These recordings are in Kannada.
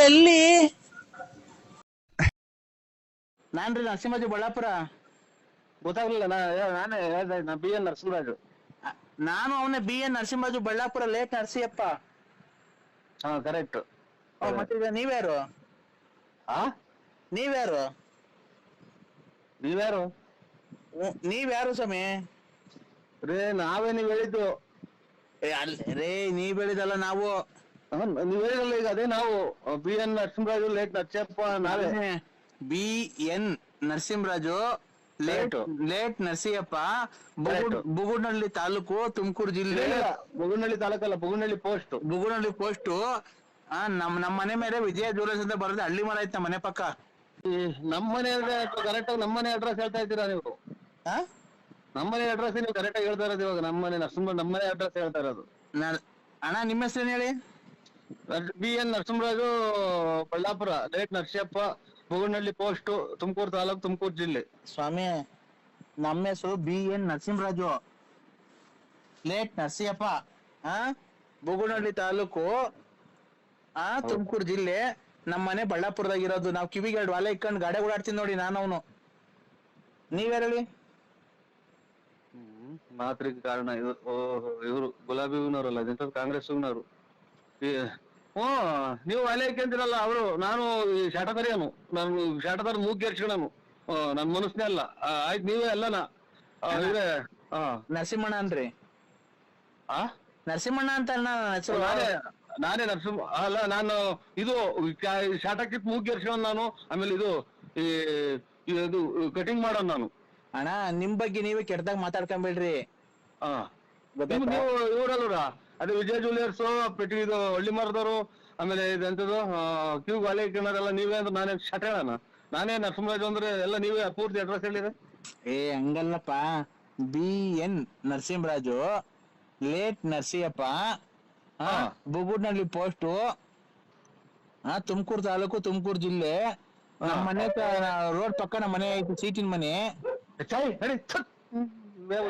ಎಲ್ಲಿ? ನಾನ್ರಿ ನರಸಿಂಹರಾಜು ಬಳ್ಳಾಪುರ. ಗೊತ್ತಾಗ್ಲಿಲ್ಲ. ನಾನೇ ಹೇಳ್ದೆ, ನಾ ಬಿ ಎನ್ ನರಸಿಂಹರಾಜು. ನಾನು ಅವನೇ B N Narasimharaju Ballapura, late Narasiyappa. ಹಾ ಕರೆಕ್ಟ್. ಮತ್ತೀಗ ನೀವ್ಯಾರು? ಆ ನೀವ್ಯಾರು? ನೀವ್ಯಾರು? ನೀವ್ಯಾರು ಸ್ವಾಮಿ? ರೇ ನಾವೇ ನೀವ್ ಹೇಳಿದ್ದು. ರೇ ನೀವ್ ಹೇಳಿದಲ್ಲ ನಾವು. ನೀವ್ ಹೇಳಿದಲ್ಲ ಈಗ, ಅದೇ ನಾವು. B N Narasimharaju late Narasiyappa ನಾವೇ. B N Narasimharaju late Narasiyappa, Bugunahalli taluk, Tumakuru ಜಿಲ್ಲೆ. ಬುಗುನಹಳ್ಳಿ ತಾಲೂಕಲ್ಲ, ಬುಗುನಹಳ್ಳಿ ಪೋಸ್ಟ್. ಬುಗುನಹಳ್ಳಿ ಪೋಸ್ಟ್. ನಮ್ಮ ಮನೆ ಮೇಲೆ ವಿಜಯ ಜ್ಯುವೆಲರ್ಸ್ ಅಂತ ಬರೋದು, ಹಳ್ಳಿ ಮರ ಐತೆ ಮನೆ ಪಕ್ಕ. ನಮ್ಮನೆ ಕರೆಕ್ಟ್ ಆಗಿ ನಮ್ಮನೆ ಅಡ್ರೆಸ್ ಹೇಳ್ತಾ ಇದ್ದೀರಾ ನೀವು? ನಮ್ಮನೆ ಅಡ್ರೆಸ್ ನೀವು ಕರೆಕ್ಟ್ ಆಗಿ ಹೇಳ್ತಾ ಇರೋದು ಇವಾಗ. ನಮ್ಮನೆ ನಮ್ಮನೆ ಅಡ್ರೆಸ್ ಹೇಳ್ತಾ ಇರೋದು. ಅಣ್ಣ ನಿಮ್ಮ ಹೆಸರೇನು ಹೇಳಿ? B N Narasimharaju Ballapura, late Narasiyappa, Bugunahalli post, Tumakuru taluk, Tumakuru ಜಿಲ್ಲೆ. ಸ್ವಾಮಿ, ನಮ್ಮ ಹೆಸರು B N Narasimharaju, late Narasiyappa, Bugunahalli taluk, Tumakuru ಜಿಲ್ಲೆ. ನಮ್ಮ ಮನೆ ಬಳ್ಳಾಪುರದಾಗ ಇರೋದು. ನಾವು ಕಿವಿಗೆ 2 ವಾಲೆ ಇಕ್ಕೊಂಡು ಗಾಡಿ ಓಡಾಡ್ತೀನಿ ನೋಡಿ ನಾನು ಅವನು. ನೀವ್ಯಾರೇಳಿ? ಮಾತ್ರಿಗೆ ಕಾರಣ ಇವರು ಗುಲಾಬಿ ಹೂವಿನವರಲ್ಲ, ಅದಂತ ಕಾಂಗ್ರೆಸ್ ಹೂವಿನವರು. ನೀವು ವಾಲೆ ಇಕ್ಕಂತೀರಲ್ಲ ಅವರು. ನಾನು ಶಾಟದರಿಯನು, ನಾನು ಶಾಟದಾರ ಮೂಗೇರ್ಸ್ಕೊಳನು, ನನ್ ಮನಸ್ನೇ ಅಲ್ಲ. ಆಯ್ತು, ನೀವೇ ಅಲ್ಲನಾ? ನರಸಿಂಹಣ್ಣ ಅನ್ರಿ? ನರಸಿಂಹಣ್ಣ ಅಂತ ನಾನೇ ನರಸಿಂಹ ಅಲ್ಲ. ನಾನು ಇದು ಶಾಟಕ್ಕಿತ್ ಮೂಗೇರ್ಸ್ಕೊಳನ್ ನಾನು. ಆಮೇಲೆ ಇದು ಕಟಿಂಗ್ ಮಾಡೋನ್ ನಾನು. ಅಣ್ಣ, ನಿಮ್ ಬಗ್ಗೆ ನೀವೇ ಕೆಟ್ಟದಾಗ ಮಾತಾಡ್ಕೊಂಬೇಡ್ರಿ. ನೀವು ಇವರಲ್ರ, ಅದೇ ವಿಜಯ ಜ್ಯುವೆಲರ್ಸ್, ಇದು ಹಳ್ಳಿ ಮರದವರು, ಆಮೇಲೆ ಇದೆಂತದ್ದು ಕ್ಯೂ ವಾಲೆ ಇಕ್ಕಿನಾರೆಲ್ಲ ನೀವೇ ಅಂದ್ರೆ ನಾನೇ ಶಟ ಹೇಳಣ? ನಾನೇ ನರಸಿಂಹರಾಜು ಅಂದ್ರೆ ಎಲ್ಲ ನೀವೇ ಪೂರ್ತಿ ಅಡ್ರೆಸ್ ಹೇಳಿದ್ರೆ? ಹಂಗಲ್ಲಪ್ಪ. B N Narasimharaju, late Narasiyappa, Bugunahalli post, Tumakuru taluk, Tumakuru ಜಿಲ್ಲೆ. ನಮ್ಮ ಮನೆ ರೋಡ್ ಪಕ್ಕ ನಮ್ಮ ಮನೆ ಐತಿ, ಸೀಟಿನ ಮನೆ.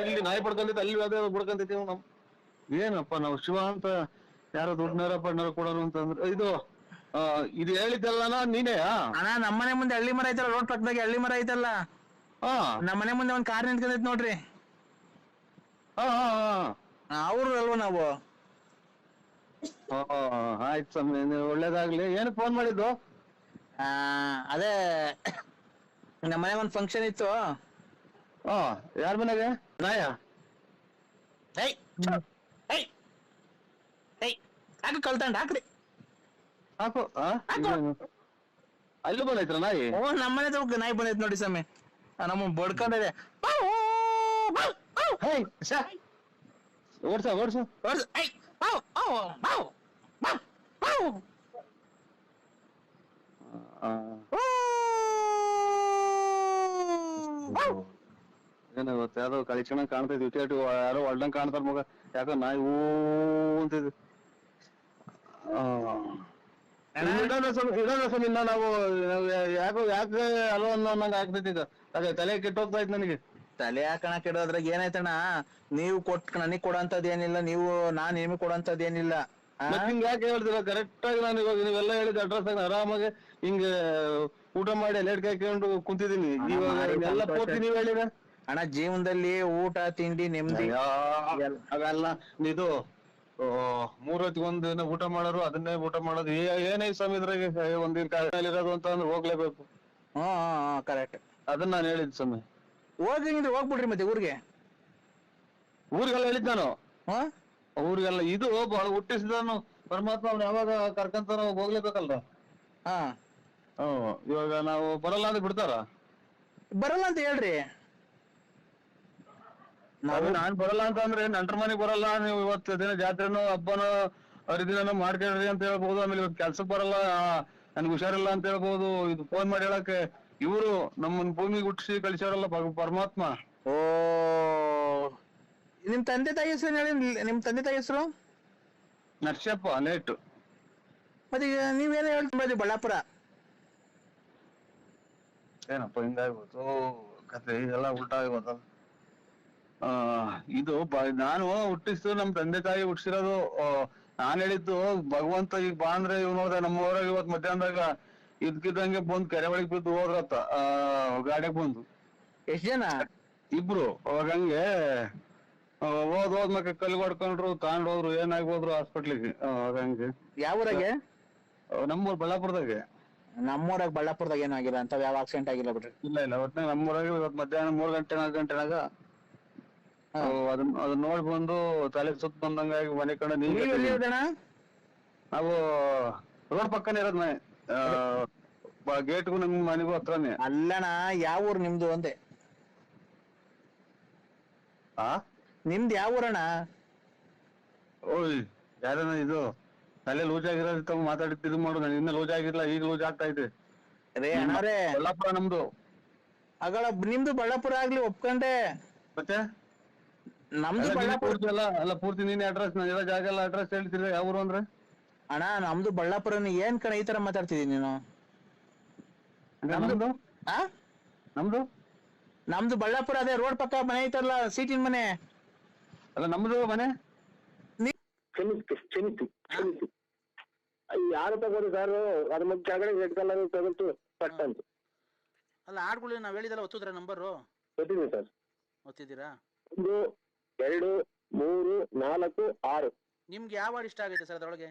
ಇಲ್ಲಿ ನಾಯಿ ಪಡ್ಕೊಂತೈತೆ, ಅಲ್ಲಿ ಅದೇ ಪಡ್ಕೊಂತೈತಿ. ನಮ್ ಏನಪ್ಪ, ನಾವು ಶಿವ ಅಂತ ಯಾರೋ ದುಡ್ಡನಾರ ಪಡ್ನಾರ ಕೊಡೋರು ಅಂತಂದ್ರೆ ಇದು ಹೇಳಿದ್ದಲ್ಲ ನೀನೇ? ಅಣ್ಣ, ನಮ್ಮನೆ ಮುಂದೆ ಹಳ್ಳಿ ಮರ ಐತಲ್ಲ, ರೋಡ್ ಪಕ್ಕದಾಗೆ ಹಳ್ಳಿ ಮರ ಐತಲ್ಲ, ನಮ್ಮನೆ ಮುಂದೆ ಒಂದ್ ಕಾರ್ ನಿಂತ್ಕೊಂಡೈತಿ ನೋಡ್ರಿ. ಅವ್ರು ಅಲ್ವ ನಾವು? ಆಯ್ತು ಸ್ವಾಮಿ, ಒಳ್ಳೇದಾಗ್ಲಿ. ಏನಕ್ಕೆ ಫೋನ್ ಮಾಡಿದ್ದು? ಅದೇ ನಮ್ಮ ಮನೆ ಒಂದ್ ಫಂಕ್ಷನ್ ಇತ್ತು. ಯಾರ ಮನೆಗೆ? ನಾಯ ಹಾಕು, ಕಳ್ತಂಡ ಹಾಕ್ರಿ, ಹಾಕು. ಅಲ್ಲೂ ಬಂದೈತ್ರ ನಾಯಿ? ನಮ್ಮನೆ ತಗ ನಾಯಿ ಬಂದೈತ್ ನೋಡಿ ಸ್ವಾಮಿ. ನಮ್ಮ ಬಡ್ಕೊಂಡಿದೆ. ಓಡ್ಸ ಓಡ್ಸು. ಏನ ಇವತ್ತು ಯಾವ್ದೋ ಕಳಿಕ್ಷಣ ಕಾಣ್ತೈತಿ, ವಿಕೆಟ್ ಯಾರೋ ಹೊಲ್ದಂಗ್ ಕಾಣ್ತಾರ ಮಗ. ಯಾಕೋ ನಾಯಿ ಹೂ ಅಂತಿದ್ವಿ. ಇನ್ನ ನಾವು ಯಾಕೆ ಅಲ್ವ ಅನ್ನೋಂಗ ಆಗ್ತೈತಿ ಈಗ. ಅದೇ ತಲೆ ಕೆಟ್ಟೋಗ್ತಾ ಇತ್ತು ನನಗೆ. ತಲೆ ಹಾಕಣ ಕೆಡೋದ್ರಾಗ ಏನಾಯ್ತಣ್ಣ? ನೀವು ನನಗ್ ಕೊಡೋಂಥದ್ದು ಏನಿಲ್ಲ, ನಾನ್ ನಿಮಗೆ ಕೊಡೋಂಥದ್ದು ಏನಿಲ್ಲ. ಹಿಂಗ ಯಾಕೆ ಹೇಳ್ತೀರ? ಕರೆಕ್ಟ್ ಆಗಿ ನಾನು ಇವಾಗ ನೀವೆಲ್ಲ ಹೇಳಿದ ಅಡ್ರೆಸ್ ಆಗಿ ಆರಾಮಾಗಿ ಹಿಂಗ ಊಟ ಮಾಡಿ ಲೇಟ್ ಕಾಯ್ಕೊಂಡು ಕುಂತಿದೀನಿ. ಇವಾಗ ಎಲ್ಲ ಪೂರ್ತಿ ನೀವ್ ಹೇಳಿದ. ಅಣ್ಣ, ಜೀವನದಲ್ಲಿ ಊಟ ತಿಂಡಿ ನೆಮ್ಮದಿ ಅವೆಲ್ಲ ಇದು 3 ಹೊತ್ತಿಗೆ ಒಂದಿನ ಊಟ ಮಾಡೋರು, ಅದನ್ನೇ ಊಟ ಮಾಡೋದು. ಏನೇ ಸ್ವಾಮಿ ಇದ್ರಾಗೆ ಒಂದಿನ ಕಾಯಿಲಿರೋದು ಅಂತ ಅಂದ್ರೆ ಹೋಗ್ಲೇಬೇಕು. ಕರೆಕ್ಟ್. ಅದನ್ನ ನಾನು ಹೇಳಿದ್ ಸ್ವಾಮಿ. ಹೋಗ್ಬಿಡ್ರಿ ಮತ್ತೆ ಊರಿಗೆಲ್ಲ ಹೇಳಿದ್ ನಾನು. ಊರಿಗೆಲ್ಲ ಇದು ಬಹಳ ಹುಟ್ಟಿಸಿದನು ಪರಮಾತ್ಮ. ಅವ್ನು ಯಾವಾಗ ಕರ್ಕಂತಾನ ಹೋಗ್ಲೇಬೇಕಲ್ರ. ಇವಾಗ ನಾವು ಬರಲ್ಲ ಅಂದ್ರೆ ಬಿಡ್ತಾರ? ಬರಲ್ಲ ಅಂತ ಹೇಳ್ರಿ. ನಾನ್ ಬರಲ್ಲ ಅಂತ ಅಂದ್ರೆ ನಂಟ್ರ ಮನೆಗ್ ಬರಲ್ಲ, ನೀವು ಇವತ್ತು ದಿನ ಜಾತ್ರೆನೋ ಹಬ್ಬನೋ ಹರಿದಿನನೋ ಮಾಡ್ಕೊಳ್ರಿ ಅಂತ ಹೇಳ್ಬೋದು. ಆಮೇಲೆ ಇವತ್ತು ಕೆಲ್ಸಕ್ ಬರಲ್ಲ, ನನ್ಗೆ ಹುಷಾರಿಲ್ಲ ಅಂತ ಹೇಳ್ಬೋದು. ಇದು ಫೋನ್ ಮಾಡಿ ಹೇಳಕ್ಕೆ ಇವರು ನಮ್ಮನ್ ಭೂಮಿಗೆ ಹುಟ್ಟಿಸಿ ಕಳಿಸ್ಯಾರಲ್ಲ ಪರಮಾತ್ಮ. ನಿಮ್ ತಂದೆ ತಾಯಿ ಹೆಸರು ಹೇಳಿ. ನಿಮ್ ತಂದೆ ತಾಯಿ ಹೆಸರು? ನರಸಿಯಪ್ಪ, ಲೇಟ್. ಮತ್ತೆ ನೀವೇನೇ ಹೇಳ್ತೀವಿ ಬಳ್ಳಾಪುರ? ಏನಪ್ಪ ಹಿಂಗಾಗ್ಬೋದು ಕತೆ, ಇದೆಲ್ಲ ಉಲ್ಟಾ ಆಗೋದಲ್ಲ. ಇದು ನಾನು ಹುಟ್ಟಿಸಿದ್ದು ನಮ್ ತಂದೆ ತಾಯಿ ಹುಟ್ಟಿಸಿರೋದು ನಾನ್ ಹೇಳಿದ್ದು ಭಗವಂತ ಈಗ ಬಾ ಅಂದ್ರೆ ಇವ್ ನೋಡ್ದೆ ನಮ್ಮ ಊರಾಗ ಇವತ್ ಮಧ್ಯಾಹ್ನದಾಗ ಇದ್ಕಿದ್ದಂಗೆ ಬಂದ್ ಕೆರೆ ಒಳಗ್ ಬಿದ್ದು ಹೋದ್ರತ್ತ ಗಾಡಿಯಾಗ ಬಂದು ಎಷ್ಟ್ ಜನ? ಇಬ್ರು. ಅವಾಗ ಹಂಗೆ ಹೋದ್ಮಕ್ಕ ಕಲ್ಲು ಹೊಡ್ಕೊಂಡ್ರು ತಗೊಂಡ್ ಹೋದ್ರು, ಏನಾಗಿ ಹೋದ್ರು ಹಾಸ್ಪಿಟ್ಲಿಗೆ. ಅವಾಗ ಹಂಗೆ ಯಾವ ಊರಾಗೆ? ನಮ್ಮೂರ್ ಬಳ್ಳಾಪುರದಾಗೆ. ನಮ್ಮೂರಾಗ ಬಳ್ಳಾಪುರದಾಗ ಏನೂ ಆಗಿಲ್ಲ ಅಂತ, ಯಾವ ಆಕ್ಸಿಡೆಂಟ್ ಆಗಿಲ್ಲ ಬಿಡ್ರಿ. ಇಲ್ಲ ಒಟ್ನಾಗ ನಮ್ಮೂರಾಗ ಇವತ್ ಮಧ್ಯಾಹ್ನ 3 ಗಂಟೆ 4 ಗಂಟೆನಾಗ ಅದನ್ನ ನೋಡಿ ಬಂದು ತಲೆ ಸುತ್ತ ಬಂದಂಗಾಗಿ ಮನೆ ಕಡೆ ನೀವ್ ಎಲ್ಲಿ ಇರೋದಣ್ಣ? ನಾವು ರೋಡ್ ಪಕ್ಕನೇ ಇರೋದ್ ಮನೆ, ಗೇಟ್ಗೂ ನಮ್ ಮನೆಗೂ ಹತ್ರನೇ. ಅಲ್ಲಣ್ಣ, ಯಾವ ಊರ್ ನಿಮ್ದು ಅಂದೆ? ನಿಮ್ದು ಯಾವ ಊರಣ್ಣ? ಓಯ್ ಯಾರನ ಇದು ತಲೆ ಲೂಸ್ ಆಗಿರೋದು ಮಾತಾಡಿದ್ದು ಇದು ಮಾಡು. ನಾನು ಇನ್ನ ಲೂಸ್ ಆಗಿರ್ಲಿಲ್ಲ, ಈಗ ಲೂಸ್ ಆಗ್ತಾ ಇದೆ. ಬಳ್ಳಾಪುರ ನಮ್ದು. ಅಗಳ ನಿಮ್ದು ಬಳ್ಳಾಪುರ ಆಗ್ಲಿ ಒಪ್ಕೊಂಡೆ, ಮತ್ತೆ ನಮ್ದು ಬಳ್ಳಾಪುರ ಅಲ್ಲ ಪೂರ್ತಿ ನೀನ್ ಅಡ್ರೆಸ್, ನಾನು ಇರೋ ಜಾಗ ಎಲ್ಲ ಅಡ್ರೆಸ್ ಹೇಳ್ತಿದ್ರೆ ಯಾವ ಊರು ಅಂದ್ರೆ? ಅಣ್ಣ ನಮ್ದು ಬಳ್ಳಾಪುರನ. ಏನ್ ಕಣ ಈ ತರ ಮಾತಾಡ್ತಿದೀನಿ ನೀನು? ನಮ್ದು ನಮ್ದು ನಮ್ದು ಬಳ್ಳಾಪುರ, ಅದೇ ರೋಡ್ ಪಕ್ಕ ಮನೆ ಐತಲ್ಲ, ಸೀಟಿನ ಮನೆ. ಅಲ್ಲ ನಮ್ದು ಮನೆ. ಕ್ಷಮಿಸಿ ಯಾರು ತಗೋರಿ ಸರ್? ಅದ್ರ ಮತ್ತೆ ಕೆಳಗಡೆ ರೆಡ್ ಕಲರ್ ತಗೊಂಡು ಪಟ್ ಅಂತ. ಅಲ್ಲ ಆಡ್ಗಳು ನಾವ್ ಹೇಳಿದಲ್ಲ ಒತ್ತಿದ್ರ ನಂಬರು? ಗೊತ್ತಿದೆ ಸರ್. ಒತ್ತಿದ್ದೀರಾ? 1 2 3 4 6. ನಿಮ್ಗೆ ಯಾವ ಹಾಡು ಇಷ್ಟ ಆಗೈತೆ ಸರ್ ಅದ್ರೊಳಗೆ?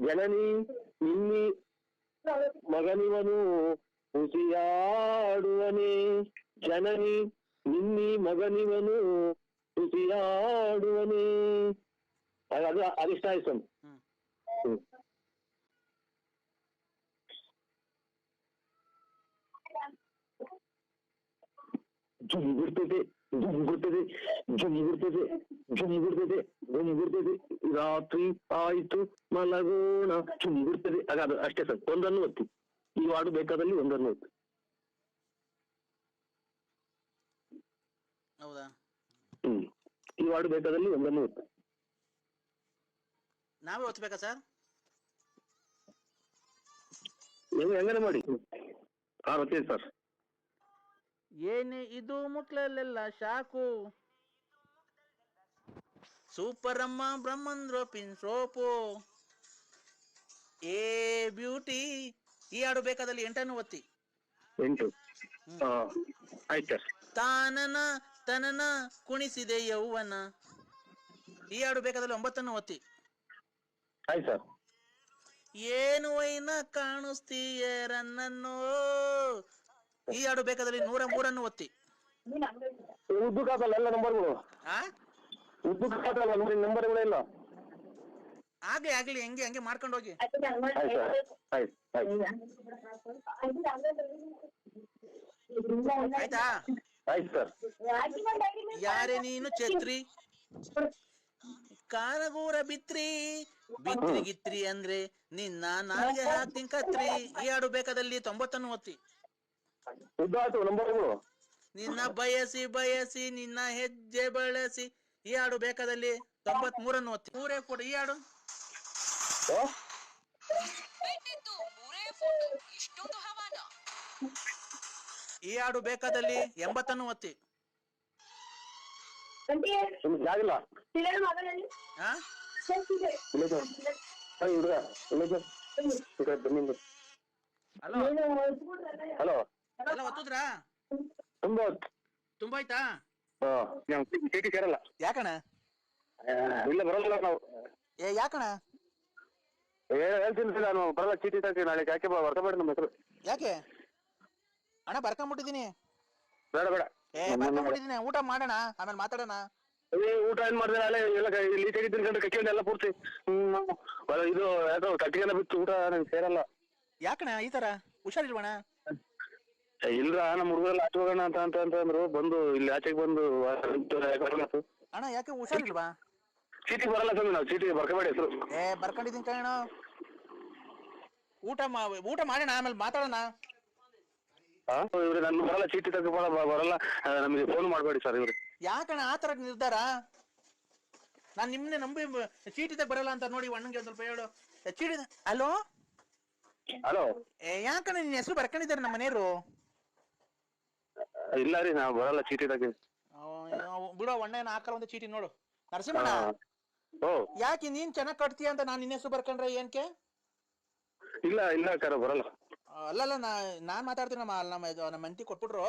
ಜನನಿ ನಿನ್ನಿ ಮಗನಿವನು ಹುಸಿಯಾಡುವನೇ, ಜನನಿ ನಿನ್ನಿ ಮಗನಿವನು ಹುಸಿಯಾಡುವನೇ. ಅದಿಷ್ಟ ಆಯ್ತು. ಜುಮ್ಗುಡ್ತದೆ ಜುಮ್ಗುಡ್ತದೆ ಜುಮ್ಗುಡ್ತದೆ ಜುಮ್ಗುಡ್ತದೆ ಜುಮ್ಗುಡ್ತದೆ, ರಾತ್ರಿ ಆಯ್ತು ಮಲಗೋಣ ಜುಮ್ಗುಡ್ತದೆ. ಅದು ಅಷ್ಟೇ ಸರ್. ಒಂದನ್ನು ಒತ್ತಿ, ಈ ಹಾಡು ಬೇಕಾದಲ್ಲಿ ಒಂದನ್ನು ಒತ್ತಿ. ಹೌದಾ? ಈ ಹಾಡು ಬೇಕಾದಲ್ಲಿ ಒಂದನ್ನು ಒತ್ತಿ. ನಾವೇ ಒತ್ತಬೇಕಾ ಸರ್? ನೀವು ಹೆಂಗನೆ ಮಾಡಿ. ಒತ್ತೀನಿ ಸರ್. ಏನೇ ಇದು ಮುಕ್ಳಲ್ಲೆಲ್ಲ ಶಾಕು, ಸೂಪರ್ ಅಮ್ಮ ಬ್ರಹ್ಮಂದ್ರ ಪಿನ್ ಸೋಪು, ಏ ಬ್ಯೂಟಿ. ಈ ಹಾಡು ಬೇಕಾದಲ್ಲಿ 8 ಒತ್ತಿ. 8 ಆಯ್ತು ಸರ್. ತಾನನ ತನನ ಕುಣಿಸಿದೆ ಯೌವನ. ಈ ಹಾಡು ಬೇಕಾದಲ್ಲಿ 9 ಒತ್ತಿ. ಆಯ್ತು ಸರ್. ಏನು ವೈನ ಕಾಣಿಸ್ತೀಯ ರನ್ನನ್ನೋ. ಈ ಹಾಡು ಬೇಕಾದಲ್ಲಿ 103 ಒತ್ತಿ. ಉದ್ದು ಕಾಸಲ್ಲ ಎಲ್ಲ ನಂಬರ್ಗಳು. ಉದ್ದು ಕಾಸಲ್ಲ ನೋಡಿ, ನಂಬರ್ಗಳೇ ಇಲ್ಲ. ಆಗ್ಲಿ ಆಗ್ಲಿ, ಹಂಗೆ ಮಾಡ್ಕೊಂಡು ಹೋಗಿ. ಆಯ್ತಾ? ಆಯ್ತು ಸರ್. ಯಾರೇ ನೀನು ಛತ್ರಿ, ಕಾನಗೂರ ಬಿತ್ರಿ, ಬಿತ್ರಿ ಗಿತ್ರಿ ಅಂದ್ರೆ ನಿನ್ನ ನಾಲ್ಗೆ ಹಾಕ್ತೀನಿ ಕತ್ರಿ. ಈ ಹಾಡು ಬೇಕಾದಲ್ಲಿ 90 ಒತ್ತಿ. ಉದ್ದಾಯ್ತು ನಂಬರ್ಗಳು. ನಿನ್ನ ಬಯಸಿ ಬಯಸಿ ನಿನ್ನ ಹೆಜ್ಜೆ ಬಳಸಿ. ಈ ಹಾಡು ಬೇಕಾದಲ್ಲಿ 93 ಒತ್ತಿ. 3 ಕೊಡು ಈ ಹಾಡು. ಈ ಹಾಡು ಬೇಕಾದಲ್ಲಿ 80 ಒತ್ತಿ. ಜಾಗಿಲ್ಲ. ಹಲೋ, ಎಲ್ಲ ಒತ್ತುದ್ರಾ? ತುಂಬ ಆಯ್ತಾ? ಚೀಟಿ ಸೇರಲ್ಲ. ಯಾಕಣ? ಇಲ್ಲ ಬರಲ್ಲ ನಾವು. ಯಾಕಣ? ಹೇಳ್ತೀನಿ ನಾನು ಬರಲ್ಲ, ಚೀಟಿ ತರ್ತೀನಿ ನಾಳೆ. ಯಾಕೆ ಬರ್ಕೋಬೇಡ ನಮ್ಮ ಹೆಸರು. ಯಾಕೆ ಅಣ್ಣ? ಬರ್ಕೊಂಬಿಟ್ಟಿದೀನಿ. ಬೇಡ ಬೇಡ, ಬರ್ಕೊಂಬಿಟ್ಟಿದೀನಿ. ಊಟ ಮಾಡೋಣ, ಆಮೇಲೆ ಮಾತಾಡೋಣ. ಊಟ ಏನ್ ಮಾಡಿದೆ ನಾಳೆ? ಎಲ್ಲ ಲೀಚಾಗಿ ತಿನ್ಕೊಂಡು ಕಕ್ಕಿಕೊಂಡು ಎಲ್ಲ ಪೂರ್ತಿ ಇದು ಯಾಕೋ ಕಟ್ಟಿಗೆಲ್ಲ ಬಿತ್ತು. ಊಟ ನಂಗೆ ಸೇರಲ್ಲ. ಯಾಕಣ ಈ ತರ? ಹುಷಾರಿಲ್ವಣ? ಇಲ್ರ, ನಮ್ಮ ಹುಡುಗರೆಲ್ಲ ಆಚೆ ಹೋಗೋಣ ಅಂತ ಅಂದ್ರು. ಬಂದು ಇಲ್ಲಿ ಆಚೆಗೆ ಬಂದು ಅಣ್ಣ ಯಾಕೆ ಹುಷಾರಿಲ್ವಾ? ಚೀಟಿ ಬರಲ್ಲ ಸ್ವಾಮಿ, ನಾವು ಚೀಟಿ ಬರ್ಕೋಬೇಡ ಹೆಸರು. ಬರ್ಕೊಂಡಿದ್ದೀನಿ ಕಣ. ಊಟ ಮಾಡೋಣ, ಆಮೇಲೆ ಮಾತಾಡೋಣ. ಇವ್ರಿ ನನ್ ಬರಲ್ಲ, ಚೀಟಿ ತಗ ಬರಲ್ಲ. ನಮಗೆ ಫೋನ್ ಮಾಡಬೇಡಿ ಸರ್ ಇವ್ರಿ. ಯಾಕಣ ಆತರ ನಿರ್ಧಾರ? ನಾನ್ ನಿಮ್ನೆ ನಂಬಿ ಚೀಟಿ ತಗ ಬರಲ್ಲ ಅಂತ ನೋಡಿ ಅಣ್ಣಂಗೆ ಒಂದ್ ಸ್ವಲ್ಪ ಹೇಳು. ಚೀಟಿ. ಹಲೋ ಹಲೋ, ಯಾಕಣ್ಣ ನಿನ್ನ ಹೆಸರು ಬರ್ಕೊಂಡಿದ್ದಾರೆ ನಮ್ಮ ಮನೆಯವರು? ಇಲ್ಲ ರೀ, ನಾವು ಬರಲ್ಲ ಚೀಟಿ ತಗ. ಬಿಡೋ, ಅಣ್ಣ ಹಾಕಲ್ಲ ಒಂದು ಚೀಟಿ ನೋಡು. ನರಸಿಂಹಣ್ಣ ಓ ಯಾಕೆ ನೀನ್ ಚೆನ್ನಾಗ್ ಕಟ್ತೀಯ ಅಂತ ನಾನ್ ನಿನ್ನ ಹೆಸರು ಬರ್ಕೊಂಡ್ರೆ ಏನ್ಕೆ? ಇಲ್ಲ ಇಲ್ಲ ಅಕ್ಕಾರ ಬರಲ್ಲ. ಅಲ್ಲಲ್ಲ ನಾನ್ ಮಾತಾಡ್ತೀನಿ ನಮ್ಮ ಹೆಂಡತಿ ಕೊಟ್ಬಿಟ್ರು.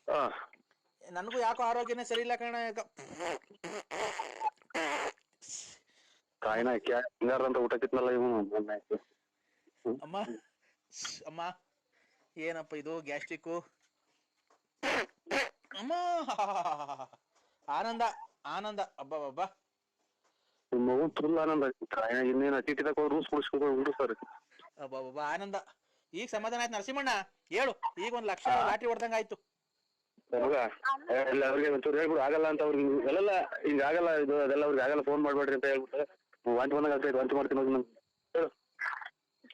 ಹಾ ನನಗೂ ಯಾಕೋ ಆರೋಗ್ಯನೇ ಸರಿ ಇಲ್ಲ ಕಣ. ಕಾಯಿನ ಹಿಂಗಾರ ಅಂತ ಊಟ ತಿನ್ನಲ್ಲ ಇವನು. ಅಮ್ಮ ಅಮ್ಮ ಏನಪ್ಪ ಇದು ಗ್ಯಾಸ್ಟ್ರಿಕ್ಕು ಅಮ್ಮ. ಆನಂದ ಆನಂದ ಅಬ್ಬಬ್ಬ. ಮಗು ಫುಲ್ ಆನಂದ. ಕಾಯಿನ ಇನ್ನೇನು ಅಟ್ಟಿ ತಗೋ ರೂಲ್ಸ್ ಮುಡಿಸ್ಕೊಂಡು ಸರ್. ಅಬ್ಬಬ್ಬ ಆನಂದ. ಈಗ ಸಮಾಧಾನ ಆಯ್ತು ನರಸಿಂಹಣ್ಣ. ಹೇಳು, ಈಗ 1 ಲಕ್ಷ ಲಾಟ್ರಿ ಹೊಡ್ದಂಗ ಆಯ್ತು. ಮಗ ಎಲ್ಲ ಅವ್ರಿಗೆ ಒಂಚೂರು ಹೇಳ್ಬಿಡು, ಆಗಲ್ಲ ಅಂತ ಅವ್ರಿಗೆ. ಎಲ್ಲ ಹಿಂಗ ಆಗಲ್ಲ ಇದು ಅದೆಲ್ಲ ಅವ್ರಿಗೆ ಆಗಲ್ಲ, ಫೋನ್ ಮಾಡ್ಬೇಡ್ರಿ ಅಂತ ಹೇಳ್ಬಿಟ್ಟು. ವಾಂತಿ ಬಂದಾಗ ಆಗ್ತೈತೆ, ವಾಂತಿ ಮಾಡ್ತೀನಿ ಹೋಗಿ ನಾನು. ಹೇಳು.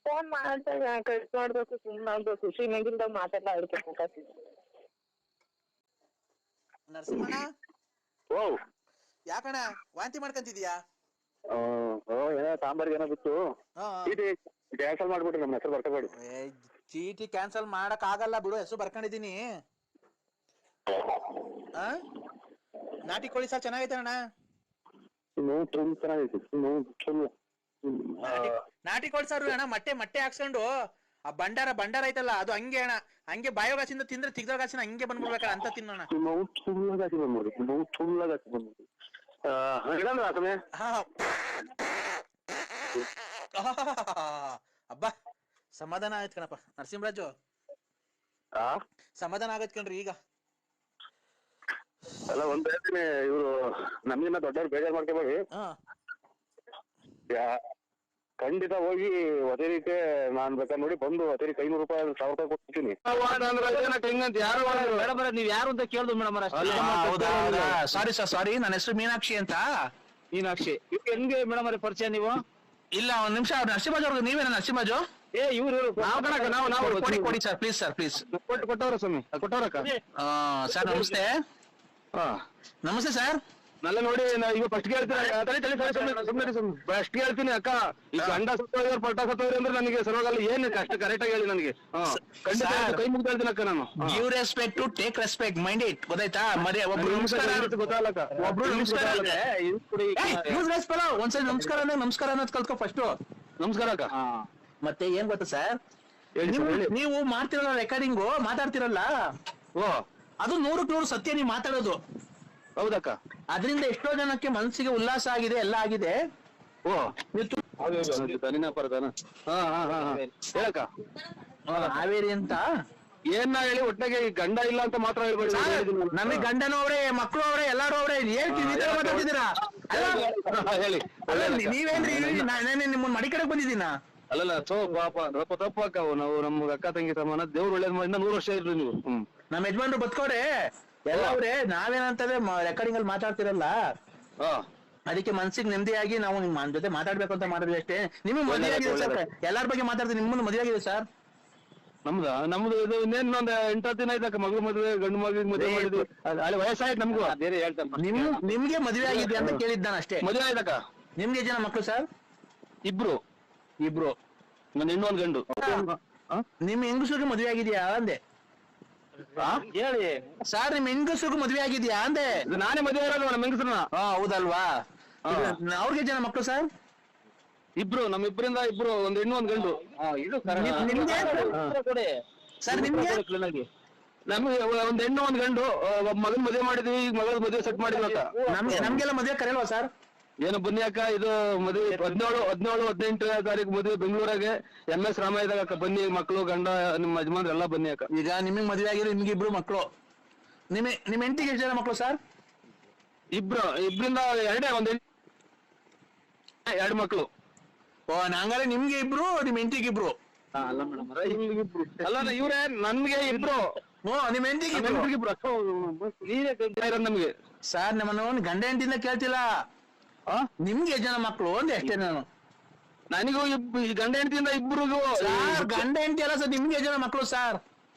ಫೋನ್ ಮಾಡ್ತಾ ಕಟ್ ಮಾಡ್ಬೇಕು, ಸುಮ್ಮನೆ ಖುಷಿ ನಗಿಂದ ಮಾತೆಲ್ಲ ಇಡ್ಬೇಕು. ನರಸಿಂಹಣ್ಣ ಓ ಯಾಕಣ್ಣ ವಾಂತಿ ಮಾಡ್ಕೊಂತಿದ್ಯಾ? ಏನೋ ಸಾಂಬಾರ್ಗೆ ಏನೋ ಬಿತ್ತು. ಹಾ ಚೀಟಿ ಕ್ಯಾನ್ಸಲ್ ಮಾಡ್ಬಿಟ್ರಿ, ನಮ್ಮ ಹೆಸರು ಬರ್ಕೋಬೇಡಿ. ಚೀಟಿ ಕ್ಯಾನ್ಸಲ್ ಮಾಡಕ್ ಆಗಲ್ಲ ಬಿಡು, ಹೆಸರು ಬರ್ಕೊಂಡಿದೀನಿ. ನಾಟಿ ಕೋಳಿ ಸಾರು ಚೆನ್ನಾಗೈತೆ ಅಣ್ಣ. ನಾಟಿ ಕೋಳಿ ಸಾರು ಅಣ್ಣ, ಮೊಟ್ಟೆ ಹಾಕ್ಸ್ಕೊಂಡು ಆ ಬಂಡಾರ ಐತಲ್ಲ ಅದು ಹಂಗೆ ಅಣ್ಣ, ಹಂಗೆ ಬಾಯೋಗಾಸಿಂದ ತಿಂದ್ರೆ ತಿಗ್ದೋಗಾಸಿನ ಹಂಗೆ ಬಂದ್ಬಿಡ್ಬೇಕಲ್ಲ ಅಂತ ತಿನ್ನೋಣ. ಅಬ್ಬ ಸಮಾಧಾನ ಆಯ್ತು ಕಣಪ್ಪ ನರಸಿಂಹರಾಜು, ಸಮಾಧಾನ ಆಗೈತ್ ಕಣ್ರಿ ಈಗ. ಅಲ್ಲ ಒಂದ್ ಹೇಳ್ತೀನಿ, ಇವ್ರು ನಮ್ಗಿನ್ನ ದೊಡ್ಡವ್ರು ಬೇಜಾರ್ ಮಾಡ್ಕೋಬೇಡಿ. ಖಂಡಿತ ಹೋಗಿ ಒದೇರಿಕೆ ನಾನ್ ಬೇಕಾದ್ರೆ ನೋಡಿ ಬಂದು ಒದೇರಿಕೆ 500 ರೂಪಾಯಿ 1000 ರೂಪಾಯಿ ಕೊಡ್ತೀನಿ. ನೀವ್ ಯಾರು ಅಂತ ಕೇಳ್ದು ಮೇಡಮ್. ಸಾರಿ ಸರ್, ಸಾರಿ. ನನ್ನ ಹೆಸರು ಮೀನಾಕ್ಷಿ ಅಂತ. ಮೀನಾಕ್ಷಿ ಹೆಂಗೆ ಮೇಡಮ್ ಅವ್ರ ಪರಿಚಯ ನೀವು? ಇಲ್ಲ, ಒಂದ್ ನಿಮಿಷ. ನರಸಿಂಹರಾಜು ಅವ್ರಿಗೆ ನೀವೇನ ನರಸಿಂಹರಾಜು? ಇವ್ರು ಕೊಡಿ ಸರ್, ಪ್ಲೀಸ್ ಸರ್, ಪ್ಲೀಸ್. ಕೊಟ್ಟವ್ರ ಸ್ವಾಮಿ, ಕೊಟ್ಟವ್ರಕ್ಕ. ಸರ್ ನಮಸ್ತೆ. ನಮಸ್ತೆ ಸರ್. ನಲ್ಲ ನೋಡಿ ಈಗ ಫಸ್ಟ್ ಫಸ್ಟ್ ಹೇಳ್ತೀನಿ ಅಕ್ಕ, ಈಗ ಗಂಡ ಸತ್ತೋಯ್ರು ಪಟ್ಟ ಸತ್ತೋಯ್ರು ಅಂದ್ರೆ ನನಗೆ ಸರ್ವಾಗಲ್ಲ. ಏನ್ ಕಷ್ಟ ಕರೆಕ್ಟ್ ಆಗಿ ಹೇಳಿ ನನಗೆ. ಖಂಡಿತ ಕೈ ಮುಗ್ದು ಹೇಳ್ತೀನಿ ಅಕ್ಕ ನಾನು. Give respect to take respect, mind it. ಗೊತ್ತಾಯ್ತಾ? ಮರಿ ಒಬ್ರು ಗೊತ್ತಾಗಲ್ಲ, ಒಬ್ರು ನಮಸ್ಕಾರ ಒಂದ್ಸರಿ ನಮಸ್ಕಾರ ಅನ್ನೋದು ಕಲ್ತ್ಕೊ ಫಸ್ಟ್. ನಮಸ್ಕಾರ ಅಕ್ಕ. ಮತ್ತೆ ಏನ್ ಗೊತ್ತಾ ಸರ್, ನೀವು ಮಾಡ್ತಿರಲ್ಲ ರೆಕಾರ್ಡಿಂಗು, ಮಾತಾಡ್ತಿರಲ್ಲ, ಓ ಅದು 100ಕ್ಕೆ 100 ಸತ್ಯ. ನೀವು ಮಾತಾಡೋದು ಹೌದಕ್ಕ. ಅದರಿಂದ ಎಷ್ಟೋ ಜನಕ್ಕೆ ಮನಸ್ಸಿಗೆ ಉಲ್ಲಾಸ ಆಗಿದೆ, ಎಲ್ಲ ಆಗಿದೆ. ಓ ಹೇಳಕ್ಕ. ಹಾವೇರಿ ಅಂತ ಏನ್ ಹೇಳಿ ಒಟ್ಟಿಗೆ ಗಂಡ ಇಲ್ಲ ಅಂತ ಮಾತ್ರ ಹೇಳ್ಬೇಡಿ. ನಮಗೆ ಗಂಡನೂ ಅವ್ರೆ, ಮಕ್ಕಳು ಅವ್ರೆ, ಎಲ್ಲಾರು ಅವ್ರೆ. ಮಾತಾಡ್ತಿದ್ದೀರಾ? ಹೇಳಿ. ನೀವೇನ್ರಿ ನಿಮ್ಮನ್ನ ಮಡಿ ಕಡೆಗೆ ಬಂದಿದ್ದೀನ? ಅಲ್ಲಲ್ಲ ಪಾಪ ತಪ್ಪಕ್ಕ. ನಾವು ನಮ್ಗೆ ಅಕ್ಕ ತಂಗಿ ಸಮಾನ. ದೇವ್ರು ಒಳ್ಳೇದ್ ಮಾಡಿ 100 ವರ್ಷ ಇರ್ಲಿ ನೀವು. ನಮ್ಮ ಯಜಮಾನ್ರು ಬದುಕೋರೆ ಎಲ್ಲ ಅವ್ರೆ. ನಾವೇನಂತಂದ್ರೆ ರೆಕಾರ್ಡಿಂಗ್ ಅಲ್ಲಿ ಮಾತಾಡ್ತಿರಲ್ಲ, ಅದಕ್ಕೆ ಮನ್ಸಿಗೆ ನೆಮ್ಮದಿಯಾಗಿ ನಾವು ನಿಮ್ಮ ಜೊತೆ ಮಾತಾಡ್ಬೇಕು ಅಂತ ಮಾಡಿದ್ವಿ ಅಷ್ಟೇ. ನಿಮ್ಗೆ ಮದುವೆ ಆಗಿದೆ ಸರ್, ಎಲ್ಲಾರ ಬಗ್ಗೆ ಮಾತಾಡ್ತೀನಿ. ನಿಮ್ಮನ್ನು ಮದುವೆ ಆಗಿದೆ ಸರ್? ನಮ್ದು ಇದು ಇನ್ನೇನೊಂದ್ 8 ದಿನ ಆಯ್ತಕ್ಕ. ಮಗಳು ಮದುವೆ, ಗಂಡು ಮಗಳಿಗೆ ಮದುವೆ ಮಾಡಿದ್ವಿ. ಅಲ್ಲಿ ವಯಸ್ಸಾಯ್ತು ನಮ್ಗೂ. ಬೇರೆ ಹೇಳ್ತಾರೆ. ನಿಮ್ಗೆ ಮದುವೆ ಆಗಿದೆ ಅಂತ ಕೇಳಿದ್ದ ನಾನು ಅಷ್ಟೇ. ಮದುವೆ ಆಯ್ತಕ್ಕ. ನಿಮ್ಗೆ ಜನ ಮಕ್ಕಳು ಸರ್? ಇಬ್ರು. ನನ್ನ ಹೆಣ್ಣು ಒಂದ್ ಗಂಡು. ನಿಮ್ ಹೆಂಗಸರಿಗೆ ಮದುವೆ ಆಗಿದ್ಯಾ ಅಂದೆ? ಹೇಳಿ ಸರ್, ನಿಮ್ ಹೆಂಗಸರಿಗೂ ಮದುವೆ ಆಗಿದ್ಯಾ ಅಂದೆ? ನಾನೇ ಮದುವೆ ಇರೋದು ನಮ್ಮ ಹೆಂಗಸ್ರನ್ನ. ಹೌದಲ್ವಾ? ಅವ್ರಿಗೆ ಜನ ಮಕ್ಕಳು ಸರ್? ಇಬ್ರು. ನಮ್ಮಿಬ್ರಿಂದ ಇಬ್ರು, ಒಂದ್ ಹೆಣ್ಣು ಒಂದ್ ಗಂಡು. ಸರ್ ನಿಮ್ಗೆ? ನಮ್ಗೆ ಒಂದ್ ಹೆಣ್ಣು ಒಂದ್ ಗಂಡು. ಮಗನ್ ಮದುವೆ ಮಾಡಿದ್ವಿ, ಈಗ ಮಗಳ ಮದುವೆ ಸೆಟ್ ಮಾಡಿದ್ವಿ. ನಮ್ಗೆಲ್ಲ ಮದುವೆ ಕರೆಯಲ್ವಾ ಸರ್? ಏನು ಬನ್ನಿ ಅಕ್ಕ, ಇದು ಮದುವೆ 17-18 ತಾರೀಕು ಮದುವೆ ಬೆಂಗಳೂರಾಗೆ MS ರಾಮಾಯದಾಗ ಅಕ್ಕ. ಬನ್ನಿ, ಮಕ್ಕಳು ಗಂಡ ನಿಮ್ಮ ಯಜಮಾನ್ರು ಎಲ್ಲ ಬನ್ನಿ ಅಕ್ಕ. ಈಗ ನಿಮಗ್ ಮದುವೆ ಆಗಿರೋ ನಿಮ್ಗೆ ಇಬ್ರು ಮಕ್ಕಳು. ನಿಮ್ ಹೆಂಡತಿಗೆ ಎಷ್ಟು ಜನ ಮಕ್ಕಳು ಸರ್? ಇಬ್ರಿಂದ ಒಂದ್ 2 ಮಕ್ಕಳು. ಓ, ಹಂಗಾರೆ ನಿಮ್ಗೆ ಇಬ್ರು, ನಿಮ್ ಹೆಂಡತಿಗೆ ಇಬ್ರು? ಅಲ್ಲ ಮೇಡಮ್, ಅಲ್ಲ ಇವ್ರೆ ನನ್ಗೆ ಇಬ್ರು. ನಿಮ್ ಹೆಂಡತಿಗೆ ಇಬ್ರು. ನಮ್ಗೆ ಸರ್, ನಮ್ಮನ್ನ ಗಂಡ ಹೆಂಡತಿಯಿಂದ ಕೇಳ್ತಿಲ್ಲ, ನಿಮ್ಗೆ ಎಷ್ಟು ಜನ ಮಕ್ಕಳು ಅಂದೆ ಅಷ್ಟೇ ನಾನು. ನನಗೂ ಗಂಡ ಹೆಂಡತಿಯಿಂದ ಇಬ್ರಿಗೂ. ಗಂಡ ಹೆಂಡತಿ ಅಲ್ಲ ಸರ್, ನಿಮ್ಗೆ ಎಷ್ಟು ಜನ ಮಕ್ಕಳು ಸರ್?